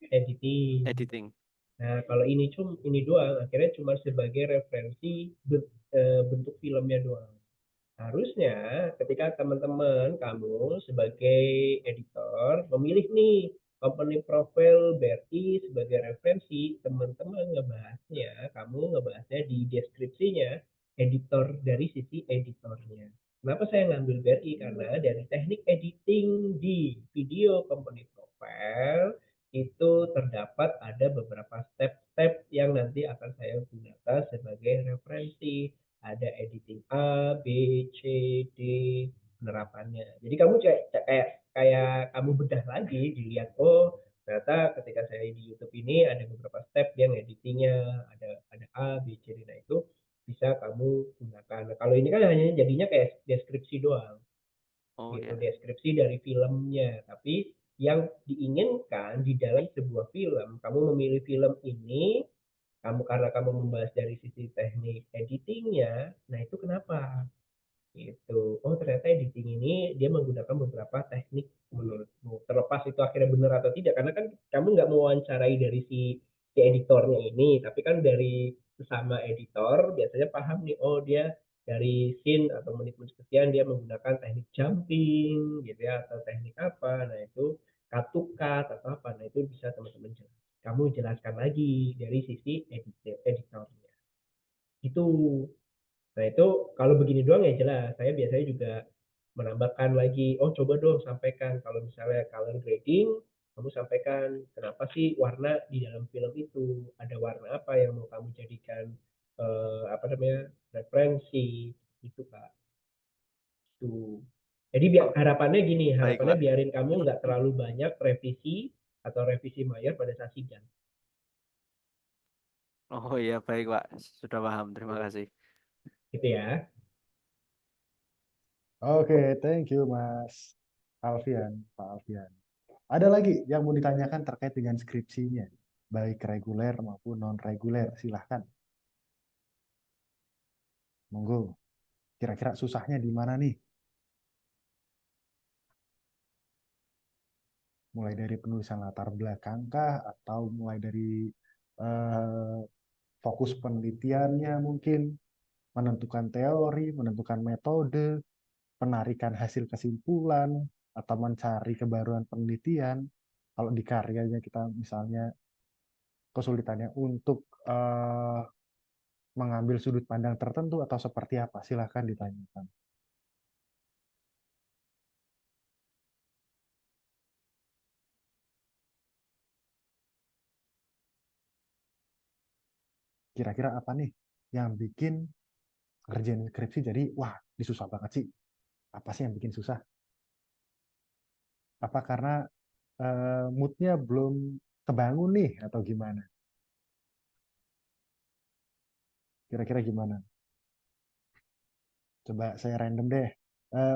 editing. Nah, kalau ini doang, akhirnya cuma sebagai referensi bentuk filmnya doang. Harusnya ketika teman-teman kamu sebagai editor memilih nih company profile BRI sebagai referensi, teman-teman kamu ngebahasnya di deskripsinya editor dari sisi editornya. Kenapa saya ngambil BRI? Karena dari teknik editing di video company profile itu terdapat ada beberapa step-step yang nanti akan saya gunakan sebagai referensi. Ada editing A, B, C, D, penerapannya. Jadi kamu kayak kamu bedah lagi, dilihat oh ternyata ketika saya di YouTube ini ada beberapa step yang editingnya, ada A, B, C, D. Nah itu bisa kamu gunakan. Nah, kalau ini kan hanya jadinya kayak deskripsi doang. Oh Gitu, ya. deskripsi dari filmnya. Tapi yang diinginkan di dalam sebuah film, kamu memilih film ini karena kamu membahas dari sisi teknik editingnya, nah itu kenapa? Gitu. Oh ternyata editing ini dia menggunakan beberapa teknik menurutmu. Terlepas itu akhirnya benar atau tidak, karena kan kamu nggak mewawancarai dari si editornya ini, tapi kan dari sesama editor biasanya paham nih, oh dia dari scene atau menit-menit sekian dia menggunakan teknik jumping gitu ya, atau teknik apa. Nah itu cut to cut atau apa. Nah itu bisa teman-teman kamu jelaskan lagi dari sisi editornya. Itu. Nah itu kalau begini doang ya jelas. Saya biasanya juga menambahkan lagi, oh coba dong sampaikan kalau misalnya color grading, kamu sampaikan kenapa sih warna di dalam film itu, ada warna apa yang mau kamu jadikan apa namanya referensi itu Kak. Tuh. Jadi harapannya gini, harapannya Baiklah. biarin kamu nggak terlalu banyak revisi atau revisi mayor pada saat sidang. Oh iya, baik Pak. Sudah paham. Terima kasih. Gitu ya. Oke, thank you Mas Alfian, Pak Alfian. Ada lagi yang mau ditanyakan terkait dengan skripsinya, baik reguler maupun non-reguler, silahkan. Monggo. Kira-kira susahnya di mana nih? Mulai dari penulisan latar belakang kah? Atau mulai dari eh, fokus penelitiannya mungkin? Menentukan teori, menentukan metode, penarikan hasil kesimpulan, atau mencari kebaruan penelitian. Kalau di karyanya kita misalnya kesulitannya untuk mengambil sudut pandang tertentu atau seperti apa, silahkan ditanyakan. Kira-kira apa nih yang bikin ngerjain skripsi jadi, wah, ini susah banget sih. Apa sih yang bikin susah? Apa karena moodnya belum kebangun nih atau gimana? Kira-kira gimana? Coba saya random deh.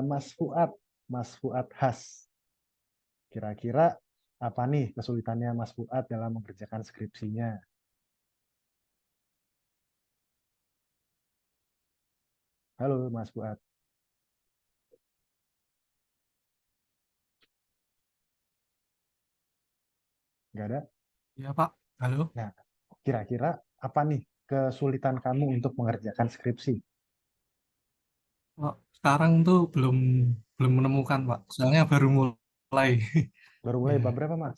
Mas Fuad Has. Kira-kira apa nih kesulitannya Mas Fuad dalam mengerjakan skripsinya? Halo Mas Fuad. Nggak ada? Ya Pak, halo. Nah, kira-kira apa nih kesulitan kamu untuk mengerjakan skripsi? Pak, sekarang tuh belum belum menemukan Pak. Soalnya baru mulai. Baru mulai Ya, bab berapa, Mas?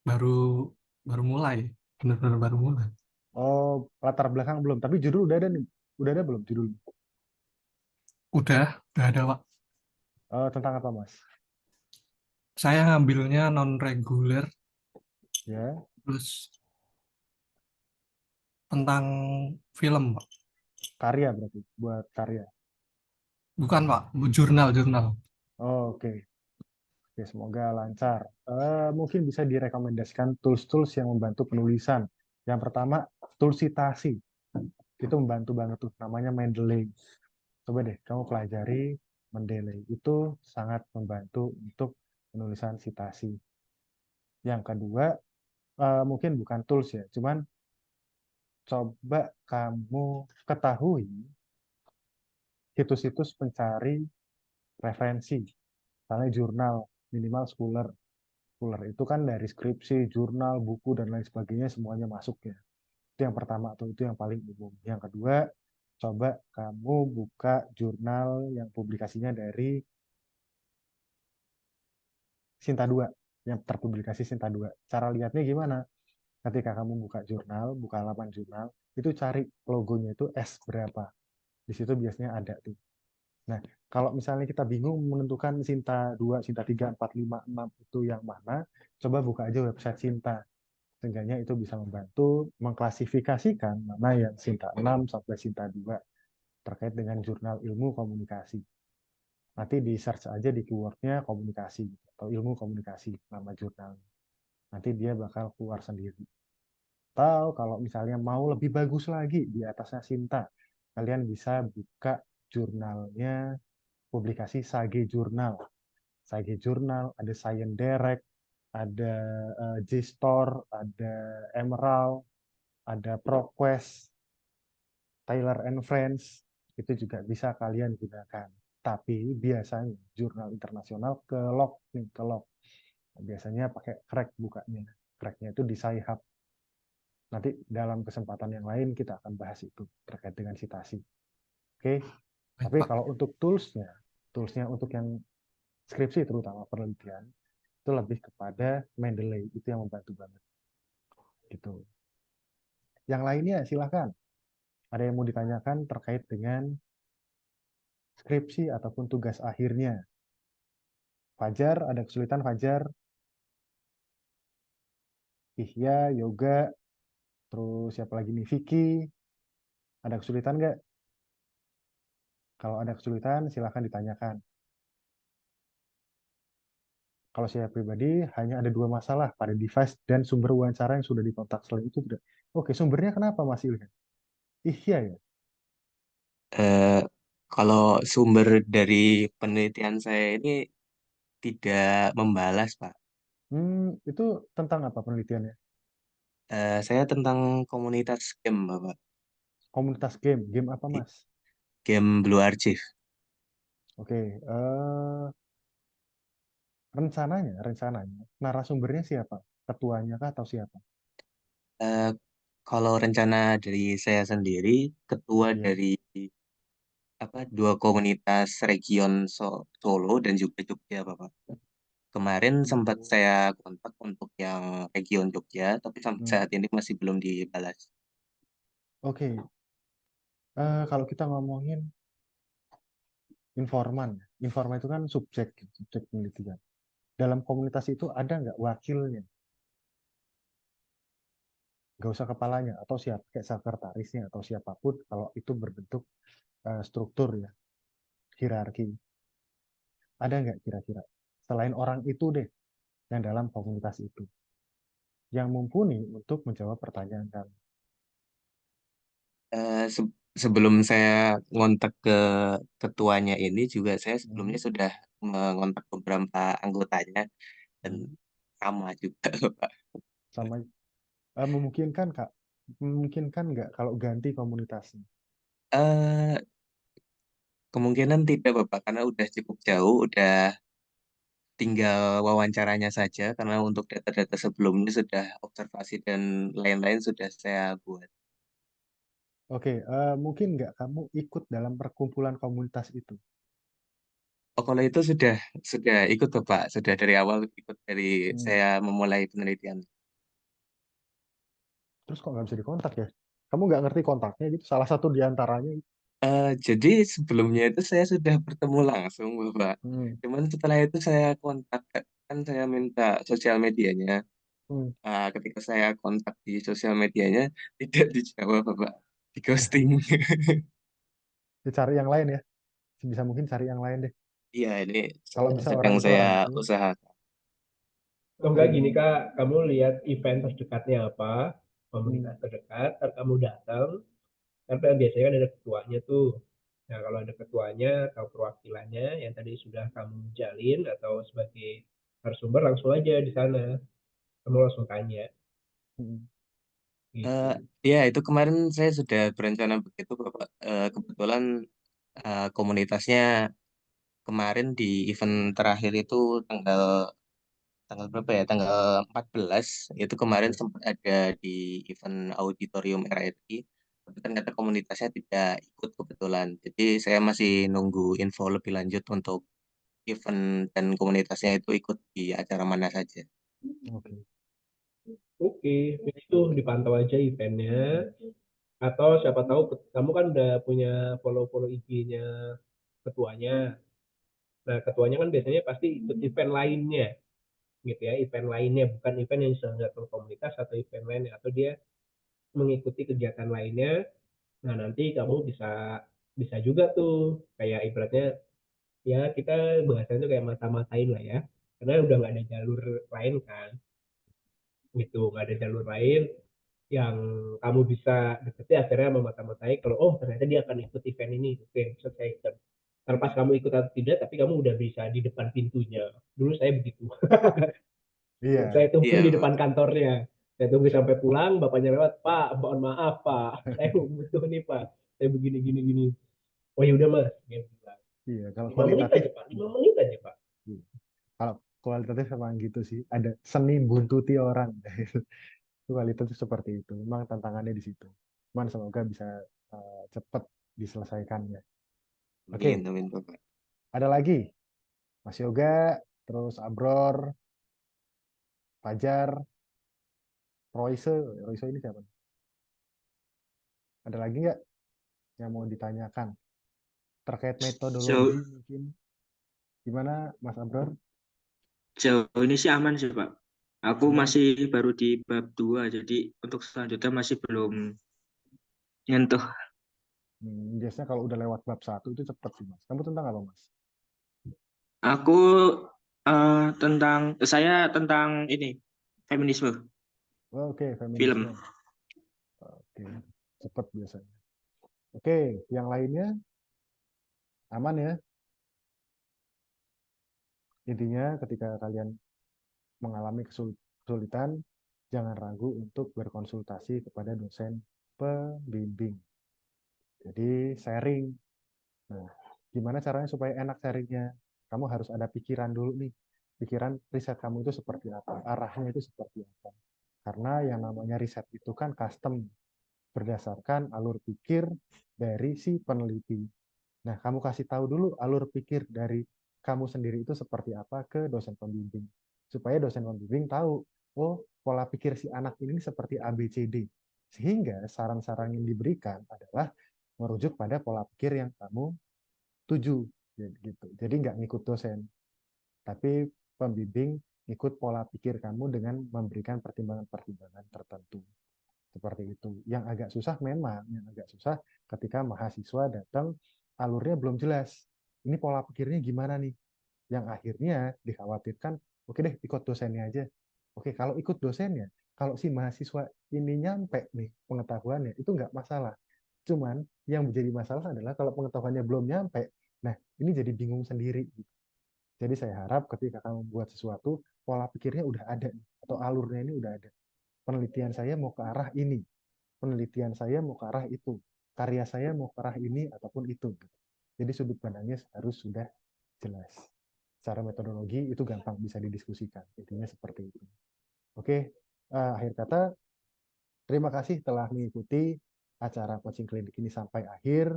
baru baru mulai. Benar-benar baru mulai. Oh, latar belakang belum, tapi judul udah ada nih. Udah ada belum judul? Udah ada Pak. Tentang apa, Mas? Saya ngambilnya non reguler, Ya, terus tentang film Pak. karya berarti, buat karya. Bukan Pak, jurnal. Oh, oke. Oke, semoga lancar. Mungkin bisa direkomendasikan tools-tools yang membantu penulisan. Yang pertama, tools citasi. Itu membantu banget tuh, namanya Mendeley. Coba deh, kamu pelajari Mendeley. Itu sangat membantu untuk penulisan citasi. Yang kedua, mungkin bukan tools ya, cuman coba kamu ketahui situs-situs pencari referensi. Misalnya jurnal, minimal Scholar. Scholar itu kan dari skripsi, jurnal, buku, dan lain sebagainya semuanya masuk ya. Itu yang pertama atau itu yang paling umum. Yang kedua, coba kamu buka jurnal yang publikasinya dari Sinta 2, yang terpublikasi Sinta 2. Cara lihatnya gimana? Ketika kamu buka jurnal, buka halaman jurnal, itu cari logonya itu S berapa. Di situ biasanya ada tuh. Nah, kalau misalnya kita bingung menentukan Sinta 2, Sinta 3, 4, 5, 6 itu yang mana, coba buka aja website Sinta. Sehingga itu bisa membantu mengklasifikasikan mana yang Sinta 6 sampai Sinta 2 terkait dengan jurnal ilmu komunikasi. Nanti di search aja di keywordnya komunikasi atau ilmu komunikasi nama jurnal. Nanti dia bakal keluar sendiri. Atau kalau misalnya mau lebih bagus lagi di atasnya Sinta, kalian bisa buka jurnalnya publikasi Sage Jurnal. Sage Jurnal, ada Science Direct, ada JSTOR, ada Emerald, ada ProQuest, Taylor and Friends, itu juga bisa kalian gunakan. Tapi biasanya jurnal internasional ke lock nih, ke lock. Biasanya pakai crack bukanya. Cracknya itu di Sci-Hub. Nanti dalam kesempatan yang lain kita akan bahas itu terkait dengan citasi. Oke. Baik Tapi Pak. kalau untuk toolsnya untuk yang skripsi terutama penelitian, itu lebih kepada Mendeley, itu yang membantu banget. Gitu. Yang lainnya silahkan. Ada yang mau ditanyakan terkait dengan skripsi ataupun tugas akhirnya. Fajar, ada kesulitan Fajar? Ihya, Yoga, terus siapa lagi nih? Vicky, ada kesulitan nggak? Kalau ada kesulitan, silahkan ditanyakan. Kalau saya pribadi, hanya ada 2 masalah pada device dan sumber wawancara yang sudah dikontak. Selain itu, udah. Oke, sumbernya kenapa Mas Ilhan? Ihya ya? Eh, Kalau sumber dari penelitian saya ini tidak membalas, Pak. Itu tentang apa penelitiannya? Saya tentang komunitas game, Bapak. Komunitas game. Game apa, I- Mas? Game Blue Archive. Oke, rencananya, narasumbernya siapa? Ketuanya kah atau siapa? Eh, Kalau rencana dari saya sendiri, ketua Ya. dari dua komunitas region Solo dan juga Jogja, Bapak. Kemarin sempat Oh. saya kontak untuk yang region Jogja, tapi sampai Hmm. saat ini masih belum dibalas. Oke, kalau kita ngomongin informan, informan itu kan subjek penelitian. Dalam komunitas itu ada nggak wakilnya? Nggak usah kepalanya atau siapa kayak sekretarisnya atau siapapun kalau itu berbentuk struktur ya, hierarki. Ada nggak kira-kira? Selain orang itu deh, yang dalam komunitas itu. Yang mumpuni untuk menjawab pertanyaan kami. Sebelum saya ngontak ke ketuanya ini juga saya sebelumnya Hmm. sudah mengontak beberapa anggotanya dan Hmm. sama juga, Pak. Sama memungkinkan Kak, memungkinkan nggak kalau ganti komunitasnya? Eh, Kemungkinan tidak, Bapak, karena udah cukup jauh, udah tinggal wawancaranya saja karena untuk data-data sebelumnya sudah observasi dan lain-lain sudah saya buat. Oke, mungkin nggak kamu ikut dalam perkumpulan komunitas itu? Oh, kalau itu sudah ikut tuh Pak, sudah dari awal ikut dari Hmm. saya memulai penelitian. Terus kok nggak bisa dikontak ya? Kamu nggak ngerti kontaknya gitu? Salah satu di antaranya. Jadi sebelumnya itu saya sudah bertemu langsung Bapak. Hmm. Cuman setelah itu saya kontak, kan saya minta sosial medianya. Hmm. Ketika saya kontak di sosial medianya tidak dijawab Bapak, di ghosting. Dicari yang lain ya. Sebisa mungkin cari yang lain deh. Iya, ini Kalau bisa sedang orang itu saya langsung. usahakan. Atau enggak gini Kak, kamu lihat event terdekatnya apa, komunitas Hmm. terdekat, ntar kamu datang, karena biasanya kan ada ketuanya tuh. Nah, kalau ada ketuanya atau perwakilannya yang tadi sudah kamu jalin atau sebagai narasumber langsung aja di sana. Kamu langsung tanya Hmm. gitu. Ya, itu kemarin saya sudah berencana begitu Bapak. Kebetulan komunitasnya kemarin di event terakhir itu tanggal tanggal berapa ya? Tanggal 14 itu kemarin Oke. sempat ada di event auditorium RRI. Tapi ternyata komunitasnya tidak ikut kebetulan. Jadi saya masih nunggu info lebih lanjut untuk event dan komunitasnya itu ikut di acara mana saja. Oke. Oke, itu dipantau aja eventnya. Atau siapa tahu kamu kan udah punya follow-follow IG-nya ketuanya. Nah, ketuanya kan biasanya pasti ikut event lainnya, gitu ya, event lainnya, bukan event yang diselenggarakan komunitas atau event lainnya, atau dia mengikuti kegiatan lainnya. Nah, nanti kamu bisa bisa juga tuh, kayak ibaratnya, ya kita bahasanya tuh kayak mata-matain lah ya, karena udah nggak ada jalur lain kan, gitu, nggak ada jalur lain yang kamu bisa deketi akhirnya memata-matai kalau oh ternyata dia akan ikut event ini, oke selesai. Terlepas kamu ikut atau tidak, tapi kamu udah bisa di depan pintunya. Dulu saya begitu. Iya. Saya tunggu Iya, di Pak. depan kantornya. Saya tunggu sampai pulang, bapaknya lewat, Pak, mohon maaf, Pak. Saya butuh nih, Pak. Saya begini, gini, gini. Oh ya udah, Mas. Dia bilang, Iya. Kalau 5 menit kualitatif, aja, Pak. 5 menit aja, Pak. iya. Kalau kualitatif memang gitu sih. Ada seni buntuti orang. Itu kualitatif seperti itu. Memang tantangannya di situ. Cuman semoga bisa cepat diselesaikannya. Oke, Amin, amin, Bapak. ada lagi Mas Yoga, terus Abror, Fajar, Royce. Royce ini siapa? Ada lagi nggak yang mau ditanyakan terkait metodologi Sejauh, mungkin? Gimana Mas Abror? sejauh ini sih aman sih, Pak. Aku Aman? masih baru di bab 2, jadi untuk selanjutnya masih belum nyentuh. Biasanya kalau udah lewat bab 1 itu cepet sih Mas. Kamu tentang apa Mas? Aku saya tentang ini, feminisme, Oke, film. feminisme. Oke, cepet biasanya. Oke, yang lainnya aman ya? Intinya ketika kalian mengalami kesulitan, jangan ragu untuk berkonsultasi kepada dosen pembimbing. Jadi sharing. Nah, gimana caranya supaya enak sharingnya? Kamu harus ada pikiran dulu nih. Pikiran riset kamu itu seperti apa? Arahnya itu seperti apa? Karena yang namanya riset itu kan custom berdasarkan alur pikir dari si peneliti. Nah, kamu kasih tahu dulu alur pikir dari kamu sendiri itu seperti apa ke dosen pembimbing. Supaya dosen pembimbing tahu, oh pola pikir si anak ini seperti ABCD. Sehingga saran-saran yang diberikan adalah merujuk pada pola pikir yang kamu tuju. Gitu. Jadi nggak ngikut dosen, tapi pembimbing ngikut pola pikir kamu dengan memberikan pertimbangan-pertimbangan tertentu. Seperti itu. Yang agak susah memang, yang agak susah ketika mahasiswa datang alurnya belum jelas. Ini pola pikirnya gimana nih? Yang akhirnya dikhawatirkan, oke deh ikut dosennya aja. Oke, kalau ikut dosennya, kalau si mahasiswa ini nyampe nih pengetahuannya, itu nggak masalah. Cuman yang menjadi masalah adalah kalau pengetahuannya belum nyampe, nah ini jadi bingung sendiri. Jadi saya harap ketika kamu buat sesuatu, pola pikirnya udah ada nih, atau alurnya ini udah ada. Penelitian saya mau ke arah ini, penelitian saya mau ke arah itu, karya saya mau ke arah ini ataupun itu. Jadi sudut pandangnya harus sudah jelas. secara metodologi itu gampang bisa didiskusikan. Intinya seperti itu. Oke, akhir kata, terima kasih telah mengikuti acara coaching klinik ini sampai akhir.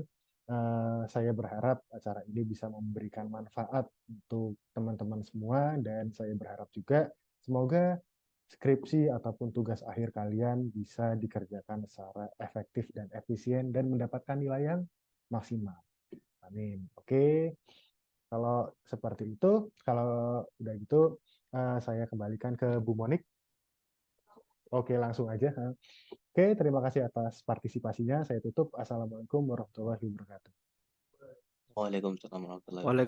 Saya berharap acara ini bisa memberikan manfaat untuk teman-teman semua, dan saya berharap juga semoga skripsi ataupun tugas akhir kalian bisa dikerjakan secara efektif dan efisien dan mendapatkan nilai yang maksimal. Amin. Oke, kalau seperti itu, kalau udah gitu, saya kembalikan ke Bu Monik. Oke, langsung aja. Oke, terima kasih atas partisipasinya. Saya tutup. Assalamualaikum warahmatullahi wabarakatuh. Waalaikumsalam warahmatullahi wabarakatuh. Waalaikumsalam.